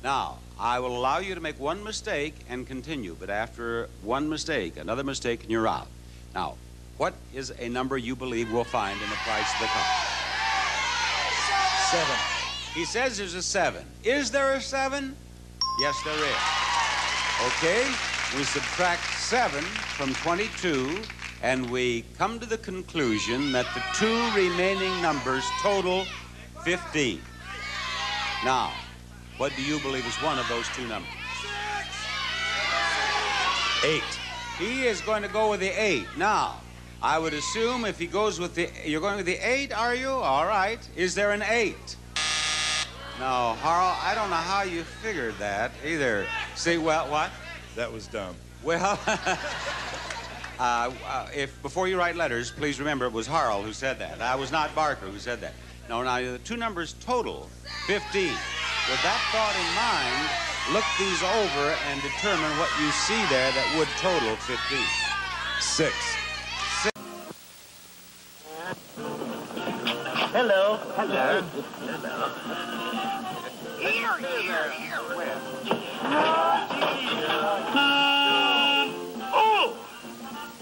Now, I will allow you to make 1 mistake and continue, but after 1 mistake, another mistake, and you're out. Now, what is a number you believe we'll find in the price of the car? 7. He says there's a 7. Is there a 7? Yes, there is. Okay, we subtract 7 from 22, and we come to the conclusion that the 2 remaining numbers total 15. Now, what do you believe is one of those 2 numbers? 8. He is going to go with the 8. Now, I would assume if he goes with the... You're going with the 8, are you? All right. Is there an 8? No, Harl, I don't know how you figured that either. See, well, what? That was dumb. Well, before you write letters, please remember it was Harl who said that. I was not Barker who said that. No, now, the 2 numbers total 15. With that thought in mind, look these over and determine what you see there that would total 15. 6. Hello. Hello. Hello. Here. Where? Oh!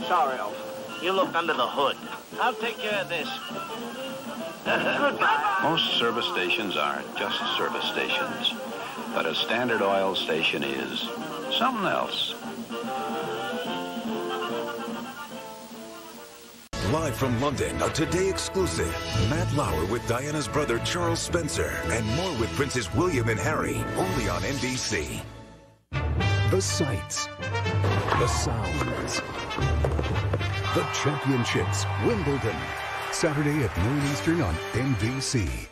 Sorry, Elf. You looked under the hood. I'll take care of this. Goodbye. Most service stations aren't just service stations, but a Standard Oil station is something else. Live from London, a Today exclusive. Matt Lauer with Diana's brother Charles Spencer, and more with Princes William and Harry, only on NBC. The sights, the sounds, the championships, Wimbledon. Saturday at noon Eastern on NBC.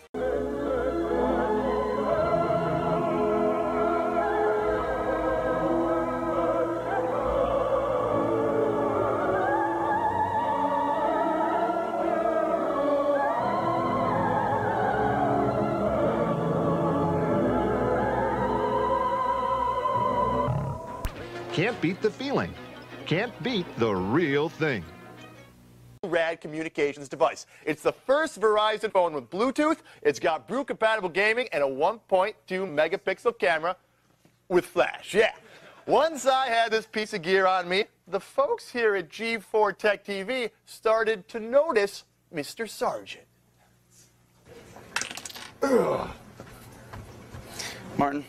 Can't beat the feeling. Can't beat the real thing. Rad communications device. It's the first Verizon phone with Bluetooth. It's got Brew-compatible gaming and a 1.2 megapixel camera with flash. Yeah. Once I had this piece of gear on me, the folks here at G4 Tech TV started to notice Mr. Sargent. Martin,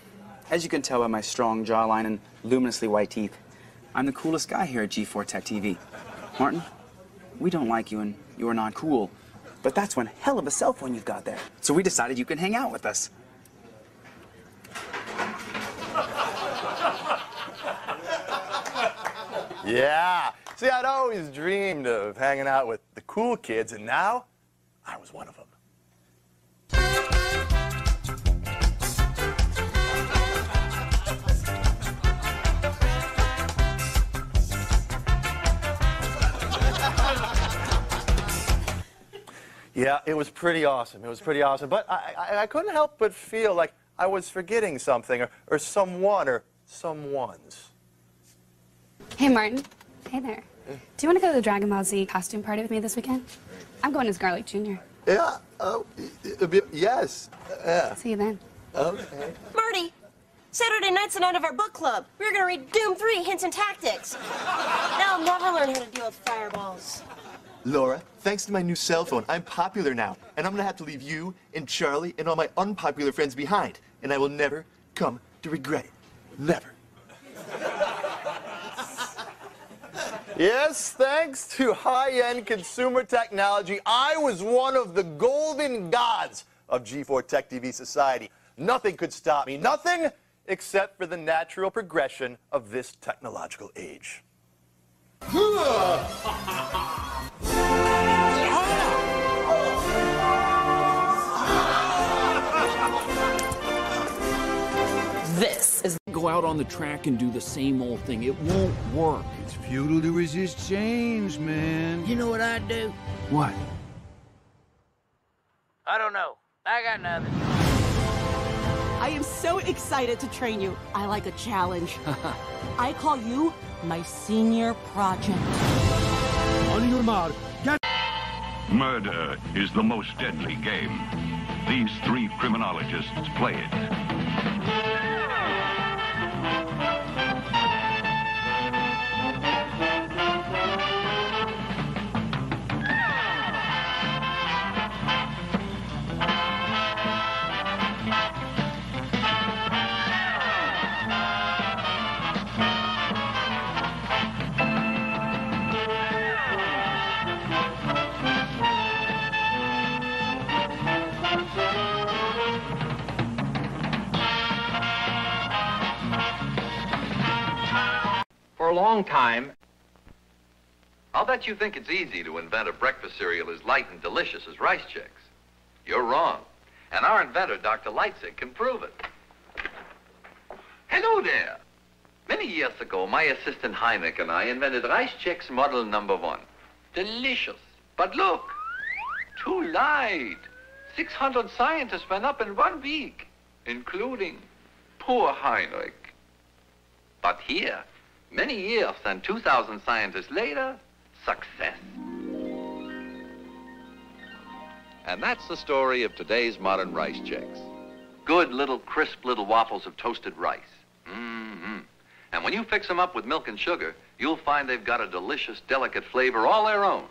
as you can tell by my strong jawline and luminously white teeth, I'm the coolest guy here at G4 Tech TV. Martin, we don't like you and you are not cool, but that's one hell of a cell phone you've got there. So we decided you can hang out with us. Yeah. See, I'd always dreamed of hanging out with the cool kids, and now I was one of them. Yeah, it was pretty awesome. It was pretty awesome. But I couldn't help but feel like I was forgetting something or someone or someone's. Hey, Martin. Hey there. Do you want to go to the Dragon Ball Z costume party with me this weekend? I'm going as Garlic Jr. Yeah. Yes. Yeah. See you then. Okay. Marty, Saturday night's the night of our book club. We're going to read Doom 3, Hints and Tactics. Now I'll never learn how to deal with fireballs. Laura, thanks to my new cell phone, I'm popular now, and I'm gonna have to leave you and Charlie and all my unpopular friends behind, and I will never come to regret it. Never. Yes, thanks to high-end consumer technology, I was one of the golden gods of G4 Tech TV society. Nothing could stop me, nothing except for the natural progression of this technological age. This is go out on the track and do the same old thing. It won't work. It's futile to resist change, man. You know what I'd do? What? I don't know. I got nothing. I am so excited to train you. I like a challenge. I call you my senior project. On your mark, get... Murder is the most deadly game. These three criminologists play it. For a long time, I'll bet you think it's easy to invent a breakfast cereal as light and delicious as Rice Chicks. You're wrong. And our inventor, Dr. Lightstick, can prove it. Hello there. Many years ago, my assistant Heineck and I invented Rice Chicks model number 1. Delicious. But look, too light. 600 scientists went up in 1 week, including poor Heineck. But here, many years and 2,000 scientists later, success. And that's the story of today's modern Rice Chicks. Good little crisp little waffles of toasted rice. And when you fix them up with milk and sugar, you'll find they've got a delicious, delicate flavor all their own.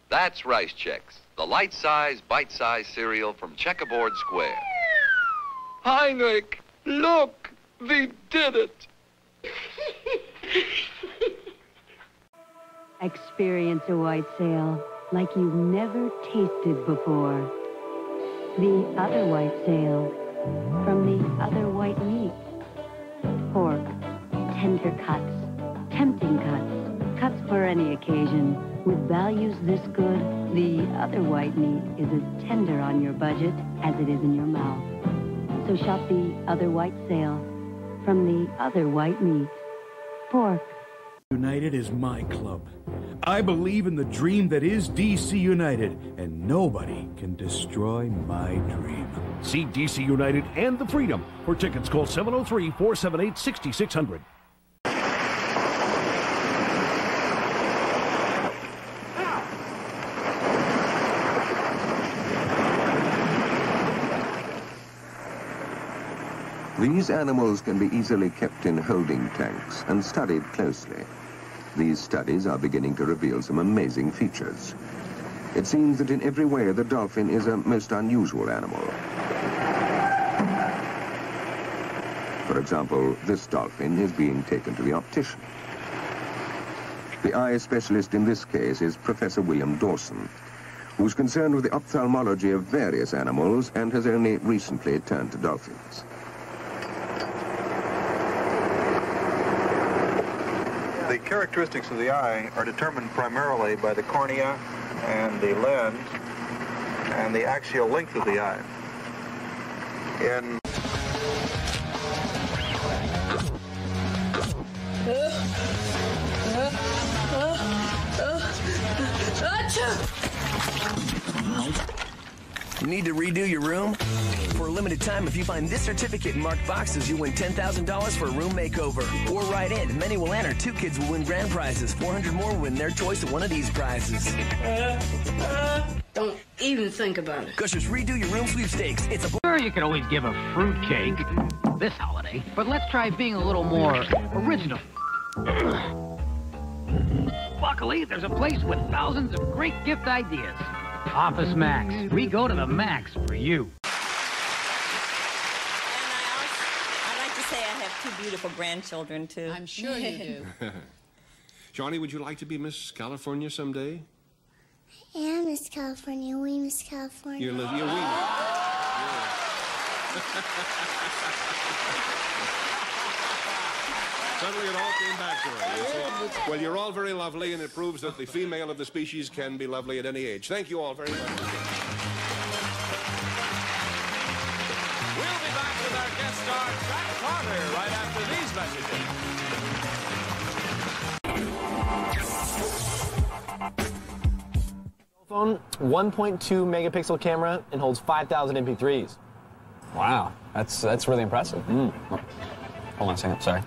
That's Rice Chicks, the light-size, bite-sized cereal from Checkerboard Square. Heineck, look, we did it. Experience a white sale like you've never tasted before. The other white sale from the other white meat. Pork, tender cuts, tempting cuts, cuts for any occasion. With values this good, the other white meat is as tender on your budget as it is in your mouth. So shop the other white sale from the other white meat. Pork. United is my club. I believe in the dream that is DC United, and nobody can destroy my dream. See DC United and the Freedom. For tickets, call 703-478-6600. These animals can be easily kept in holding tanks and studied closely. These studies are beginning to reveal some amazing features. It seems that in every way the dolphin is a most unusual animal. For example, this dolphin is being taken to the optician. The eye specialist in this case is Professor William Dawson, who's concerned with the ophthalmology of various animals and has only recently turned to dolphins. The characteristics of the eye are determined primarily by the cornea and the lens and the axial length of the eye. In Need to redo your room? For a limited time, if you find this certificate in marked boxes, you win $10,000 for a room makeover. Or write in. Many will enter. 2 kids will win grand prizes. 400 more will win their choice of one of these prizes. Don't even think about it. Gushers, redo your room sweepstakes. It's a... Sure, you could always give a fruit cake this holiday, but let's try being a little more original. Luckily, there's a place with thousands of great gift ideas. Office Max. We go to the max for you. I'd like to say I have 2 beautiful grandchildren, too. I'm sure you do. Johnny, would you like to be Miss California someday? I am Miss California. We Miss California. You're we. Suddenly it all came back to her. You see? Well, you're all very lovely, and it proves that the female of the species can be lovely at any age. Thank you all very much. We'll be back with our guest star, Jack Carter, right after these messages. Phone, 1.2 megapixel camera, and holds 5,000 MP3s. Wow, that's really impressive. Hold on a second, sorry.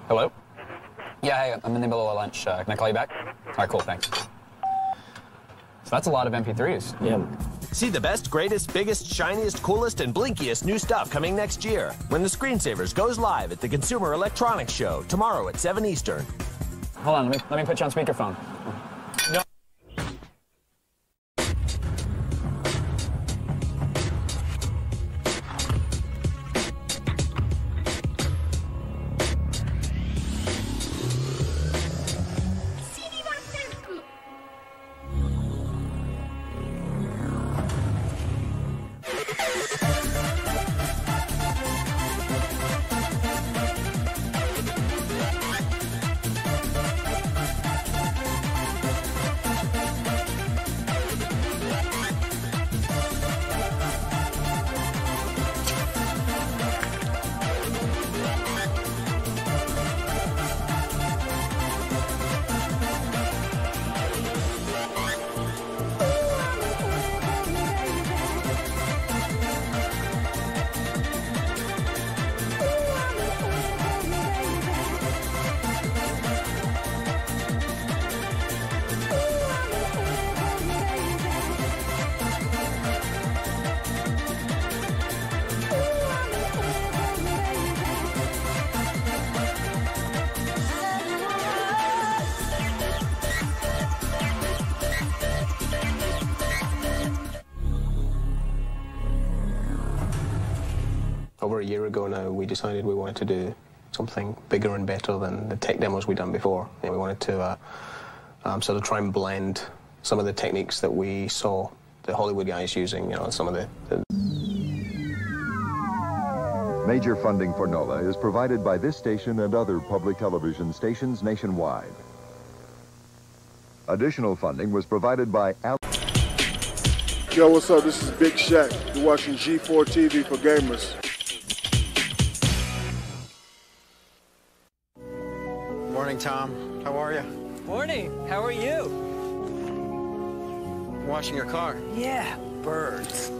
Hello? Yeah, hey, I'm in the middle of lunch. Can I call you back? All right, cool, thanks. So that's a lot of MP3s. Yeah. See the best, greatest, biggest, shiniest, coolest, and blinkiest new stuff coming next year when the Screensavers goes live at the Consumer Electronics Show tomorrow at 7 Eastern. Hold on, let me put you on speakerphone. No. Over a year ago now, we decided we wanted to do something bigger and better than the tech demos we'd done before. And we wanted to sort of try and blend some of the techniques that we saw the Hollywood guys using, you know, some of the... Major funding for NOLA is provided by this station and other public television stations nationwide. Additional funding was provided by Yo, what's up? This is Big Shaq. You're watching G4 TV for gamers. Morning, Tom. How are you? Morning. How are you? Washing your car. Yeah, birds.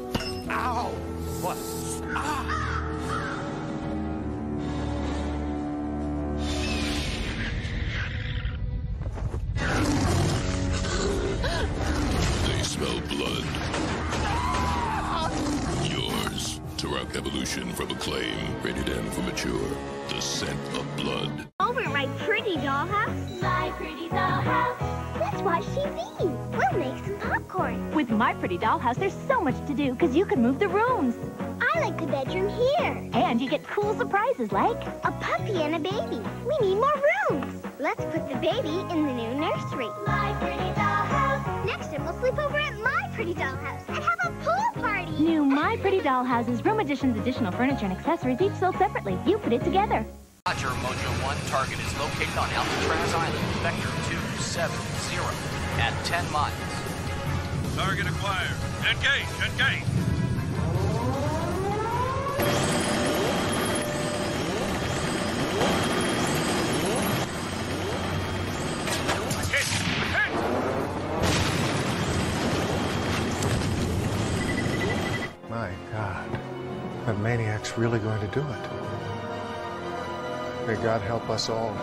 Ow! What? Ah! They smell blood. Yours. Turok Evolution from Acclaim. Rated M for mature. The scent of blood. Over at my pretty dollhouse. My pretty dollhouse. Let's watch TV. We'll make some popcorn. With My Pretty Dollhouse, there's so much to do because you can move the rooms. I like the bedroom here. And you get cool surprises like a puppy and a baby. We need more rooms. Let's put the baby in the new nursery. My Pretty Dollhouse. Next time we'll sleep over at My Pretty Dollhouse and have a pool party. New My Pretty Dollhouses, room additions, additional furniture, and accessories, each sold separately. You put it together. Roger, Mojo 1. Target is located on Alcatraz Island. Vector 270 at 10 miles. Target acquired. Engage, engage. God. That maniac's really going to do it. May God help us all.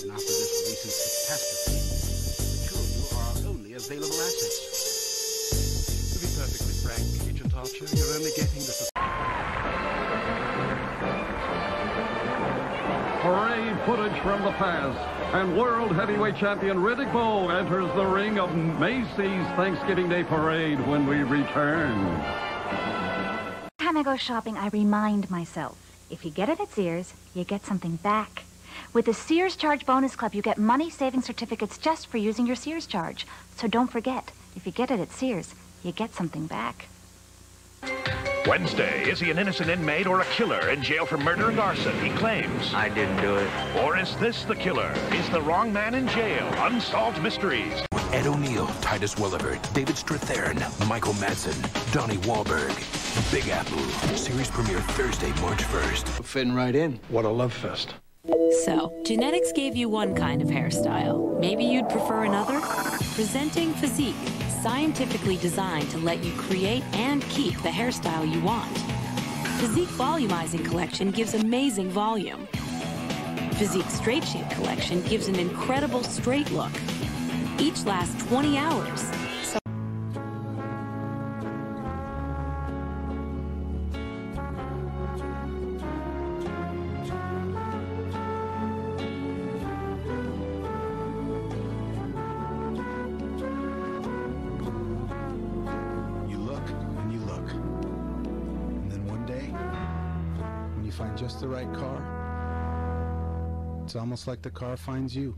And after this recent catastrophe, the two of you are our only available assets. To be perfectly frank, Agent Archer, you're only getting the... Parade footage from the past, and World Heavyweight Champion Riddick Bowe enters the ring of Macy's Thanksgiving Day Parade when we return. Every time I go shopping, I remind myself, if you get it at Sears, you get something back. With the Sears Charge Bonus Club, you get money-saving certificates just for using your Sears Charge. So don't forget, if you get it at Sears, you get something back. Wednesday, is he an innocent inmate or a killer in jail for murder and arson? He claims. I didn't do it. Or is this the killer? Is the wrong man in jail? Unsolved mysteries. Ed O'Neill, Titus Welliver, David Strathairn, Michael Madsen, Donnie Wahlberg. Big Apple. Series premiere Thursday, March 1st. Fitting right in. What a love fest. So, genetics gave you one kind of hairstyle. Maybe you'd prefer another? Presenting Physique, scientifically designed to let you create and keep the hairstyle you want. Physique Volumizing Collection gives amazing volume. Physique Straight Shape Collection gives an incredible straight look. Each lasts 20 hours. Find just the right car, it's almost like the car finds you.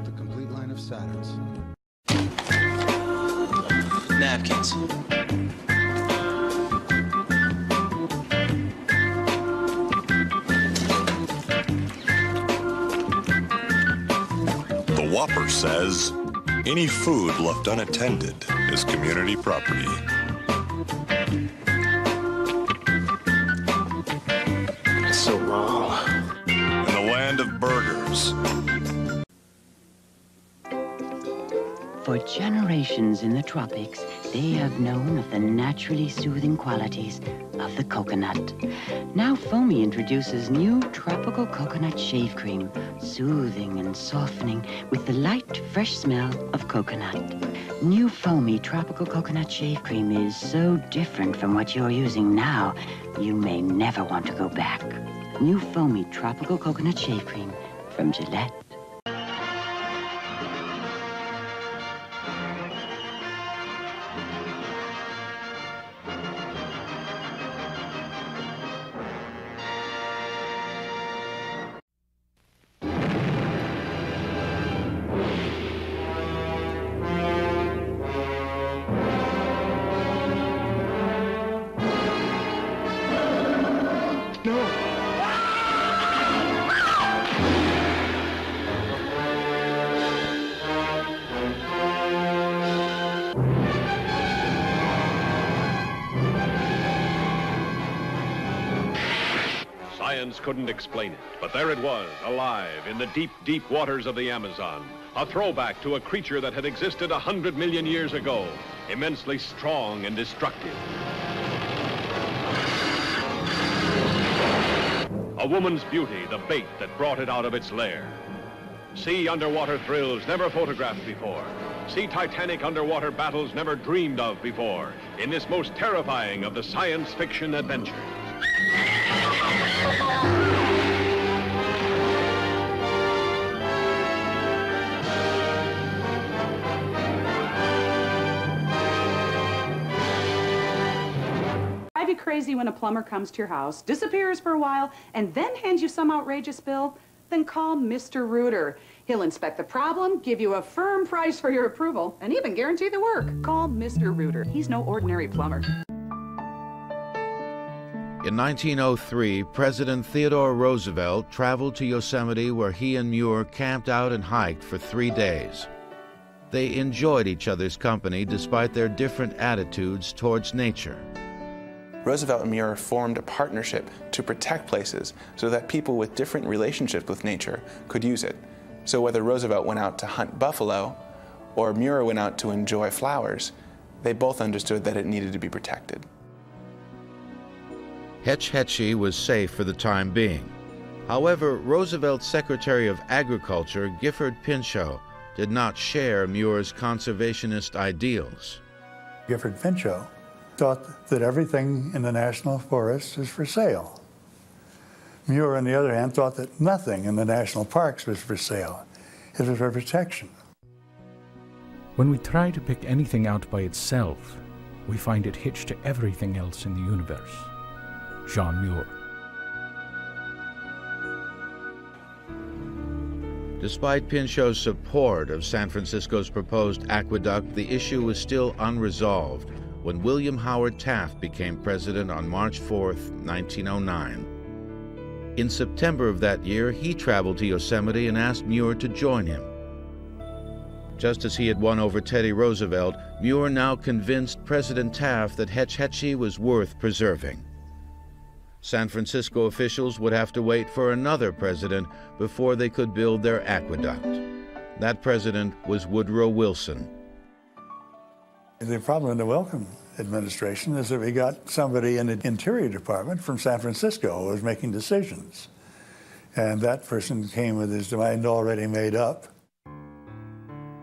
The complete line of Saturns. Napkins. The Whopper says, any food left unattended is community property. So raw. In the land of burgers. For generations in the tropics, they have known of the naturally soothing qualities of the coconut. Now Foamy introduces new tropical coconut shave cream, soothing and softening with the light, fresh smell of coconut. New Foamy tropical coconut shave cream is so different from what you're using now, you may never want to go back. New Foamy tropical coconut shave cream from Gillette. Science couldn't explain it, but there it was, alive in the deep, deep waters of the Amazon. A throwback to a creature that had existed 100 million years ago, immensely strong and destructive. A woman's beauty, the bait that brought it out of its lair. See underwater thrills never photographed before. See titanic underwater battles never dreamed of before in this most terrifying of the science fiction adventures. Drive you crazy when a plumber comes to your house, disappears for a while, and then hands you some outrageous bill? Then call Mr. Rooter. He'll inspect the problem, give you a firm price for your approval, and even guarantee the work. Call Mr. Rooter. He's no ordinary plumber. In 1903, President Theodore Roosevelt traveled to Yosemite where he and Muir camped out and hiked for 3 days. They enjoyed each other's company despite their different attitudes towards nature. Roosevelt and Muir formed a partnership to protect places so that people with different relationships with nature could use it. So whether Roosevelt went out to hunt buffalo or Muir went out to enjoy flowers, they both understood that it needed to be protected. Hetch Hetchy was safe for the time being. However, Roosevelt's Secretary of Agriculture, Gifford Pinchot, did not share Muir's conservationist ideals. Gifford Pinchot thought that everything in the national forests is for sale. Muir, on the other hand, thought that nothing in the national parks was for sale. It was for protection. When we try to pick anything out by itself, we find it hitched to everything else in the universe. John Muir. Despite Pinchot's support of San Francisco's proposed aqueduct, the issue was still unresolved when William Howard Taft became president on March 4, 1909. In September of that year, he traveled to Yosemite and asked Muir to join him. Just as he had won over Teddy Roosevelt, Muir now convinced President Taft that Hetch Hetchy was worth preserving. San Francisco officials would have to wait for another president before they could build their aqueduct. That president was Woodrow Wilson. The problem in the Wilson administration is that we got somebody in the Interior Department from San Francisco who was making decisions. And that person came with his mind already made up.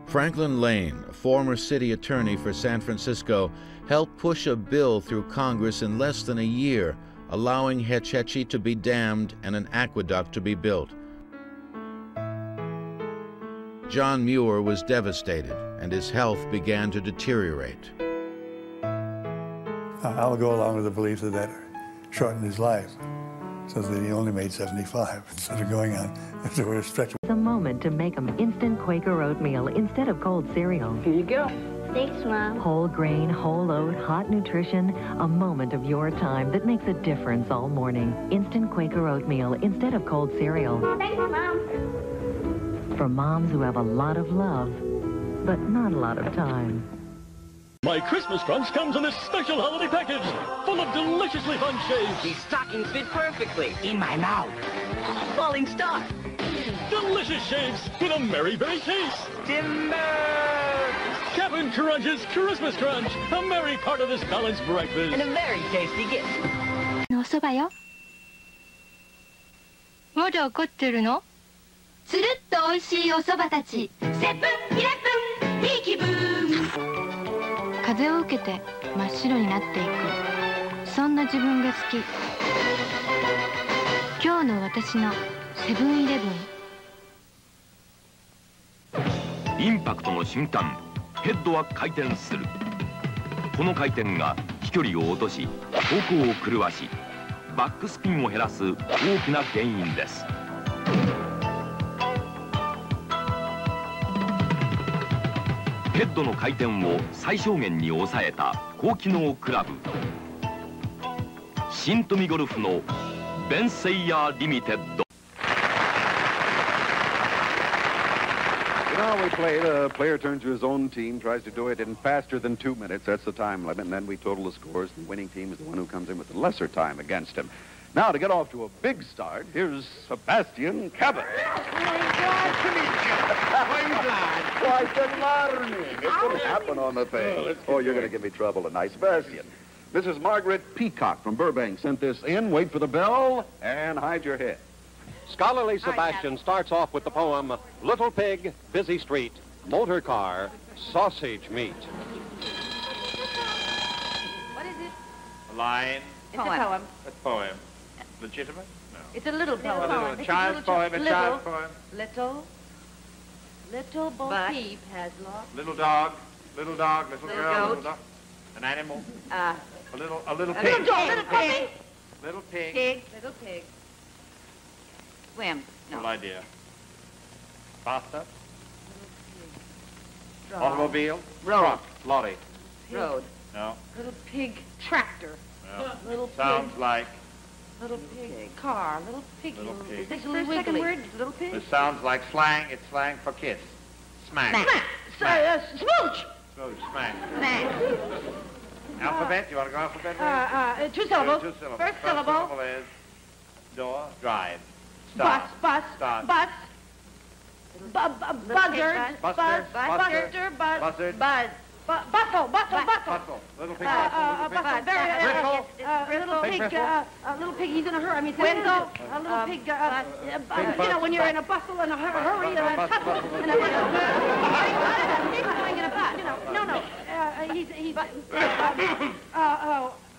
Franklin Lane, a former city attorney for San Francisco, helped push a bill through Congress in less than a year, allowing Hetch Hetchy to be dammed and an aqueduct to be built. John Muir was devastated, and his health began to deteriorate. I'll go along with the belief that that shortened his life, so that he only made 75 instead of going on over a stretch. It's a moment to make them instant Quaker oatmeal instead of cold cereal. Here you go. Thanks, Mom. Whole grain, whole oat, hot nutrition, a moment of your time that makes a difference all morning. Instant Quaker oatmeal instead of cold cereal. Thanks, Mom. For moms who have a lot of love, but not a lot of time. My Christmas Crunch comes in this special holiday package, full of deliciously fun shapes. These stockings fit perfectly in my mouth. Falling star. Delicious shapes with a merry, berry taste. Timber! Captain Crunch's Christmas Crunch, a merry part of this balanced breakfast. And a very tasty gift. おそばよ。まだ怒ってるの？つるっと美味しいお蕎麦たち。セブンイレブン、いい気分。風を受けて真っ白になっていく。そんな自分が好き。今日の私のセブンイレブン。インパクトの瞬間、ヘッドは回転する。この回転が飛距離を落とし、方向を狂わし、バックスピンを減らす大きな原因です。ヘッドの回転を最小限に抑えた高機能クラブ。新富ゴルフのベンセイヤーリミテッド。Now we play, the player turns to his own team, tries to do it in faster than 2 minutes. That's the time limit, and then we total the scores. The winning team is the one who comes in with the lesser time against him. Now, to get off to a big start, here's Sebastian Cabot. Why, good morning. It didn't happen on the thing. Oh, you're going to give me trouble tonight, Sebastian. Mrs. Margaret Peacock from Burbank sent this in. Wait for the bell and hide your head. Scholarly Sebastian starts off with the poem, Little Pig, Busy Street, Motor Car, Sausage Meat. What is it? A line. It's a poem. A poem. Legitimate? No. It's a little poem. A child's poem. A child's poem. Little Bo Peep has lost. Little dog. Little dog. Little girl. Goat. Little dog. An animal. A little pig. Little pig. Little pig. Pig. Little pig. Swim. No. Full idea. Bathtub. Dog. Automobile. Road. Truck. Lorry. Road. No. Little pig tractor. No. Little pig. Sounds like. Little pig car. Little pig. Little pig. Is this a little second word? Little pig. This sounds like slang. It's slang for kiss. Smack. Smack. Smooch. Smooch. Smack. Smack. Alphabet. You want to go alphabet? Two syllables. Two syllables. First syllable. Is door. Drive. Start. Bus. Start. Buzzard. Buster. Buster. Buzzard. Buzz. Bustle. Little pig. Little pig. He's in a hurry. I mean, Windle. A little pig. You know, when you're in a bustle and a hurry and a tussle and a pig going in a bus. You know, no. He's.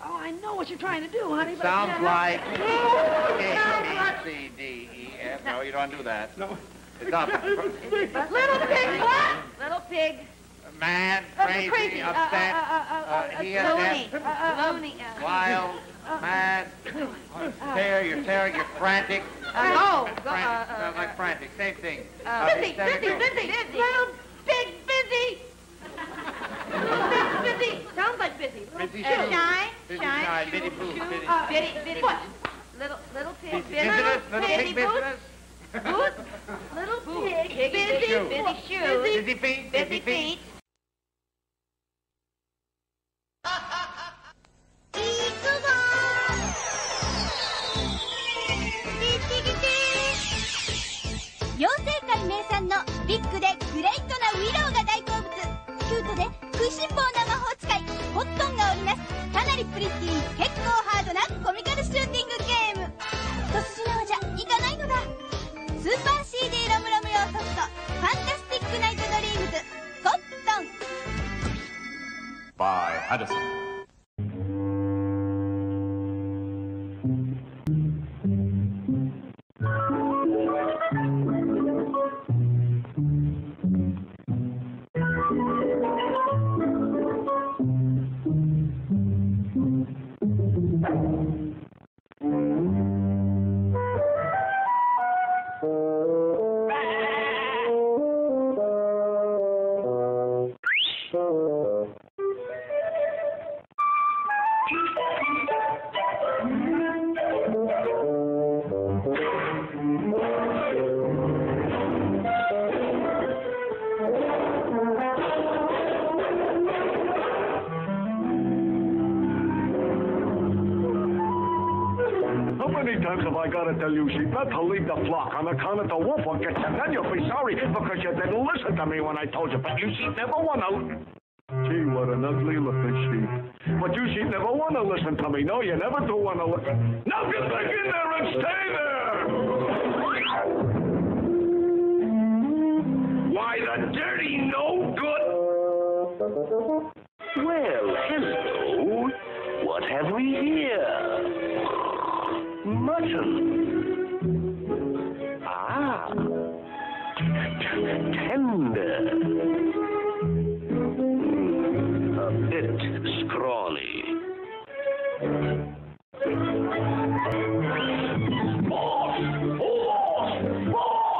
Oh, I know what you're trying to do, honey. But Sounds like A, B, C, D, E, F. No, you don't do that. No. It's not. Little pig. What? Little pig. Mad, crazy, upset, loony, wild, mad, you're tearing, you're frantic. Sounds like frantic, same thing. Busy. Little pig, busy. Busy. Sounds like busy. Busy Shine. Bitty boo. Bitty foot. Little pig. Little pig business. Boot. Little pig. Busy shoes. Busy feet.妖精界名産のビッグでグレイトなウィローが大好物。キュートで食いしん坊な魔法使いコットンが織りなすかなりプリティ結構ハードなコミカルシューティングゲーム。一筋縄じゃいかないのだ。スーパー CD ラムラム用ソフトファンタスティックナイトドリームズコットン By Addison. I gotta tell you, sheep, not to leave the flock on account of the wolf will get you. Then you'll be sorry because you didn't listen to me when I told you. But you sheep never wanna. Gee, what an ugly looking sheep. But you sheep never wanna listen to me. No, you never do wanna listen. Now get back in there and stay there. Why, the dirty no good. Well, hello. What have we here? Mutton. Ah. Tender. A bit scrawny. Boss! Boss!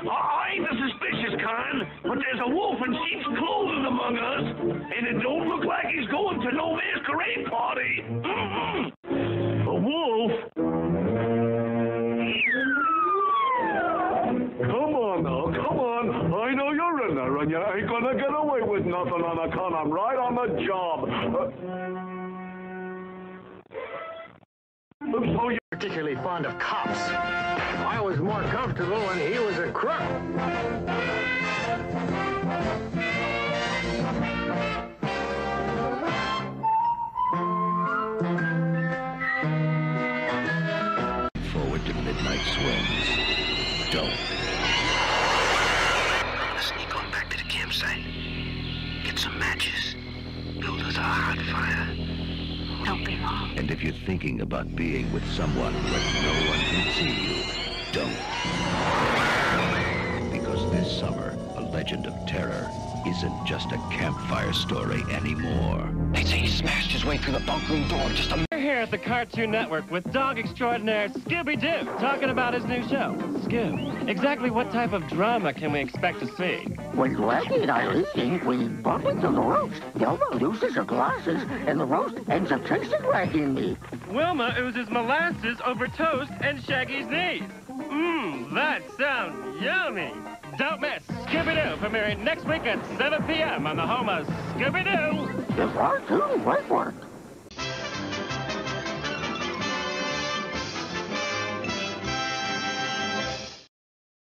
I ain't the suspicious kind, but there's a wolf in sheep's clothing among us, and it don't look like he's going to no masquerade party. A wolf? Come on now, come on. I know you're foreigner, and you ain't gonna get away with nothing on account I'm right on the job. So you're particularly fond of cops. I was more comfortable when he was a crook. Forward to midnight swings. Don't. Sneak on back to the campsite. Get some matches. Build us a hot fire. Don't be long. And if you're thinking about being with someone where no one can see you, don't. Because this summer, a legend of terror isn't just a campfire story anymore. They say he smashed his way through the bunk room door just a... We're here at the Cartoon Network with dog extraordinaire Scooby-Doo, talking about his new show. Scoob, exactly what type of drama can we expect to see? When Blackie and I eating, we bump into the roast. Wilma loses her glasses, and the roast ends up chasing Blackie and me. Wilma oozes molasses over toast and Shaggy's knees. That sounds yummy. Don't miss Scooby-Doo, premiering next week at 7 p.m. on the home of Scooby-Doo. It's our too, great work.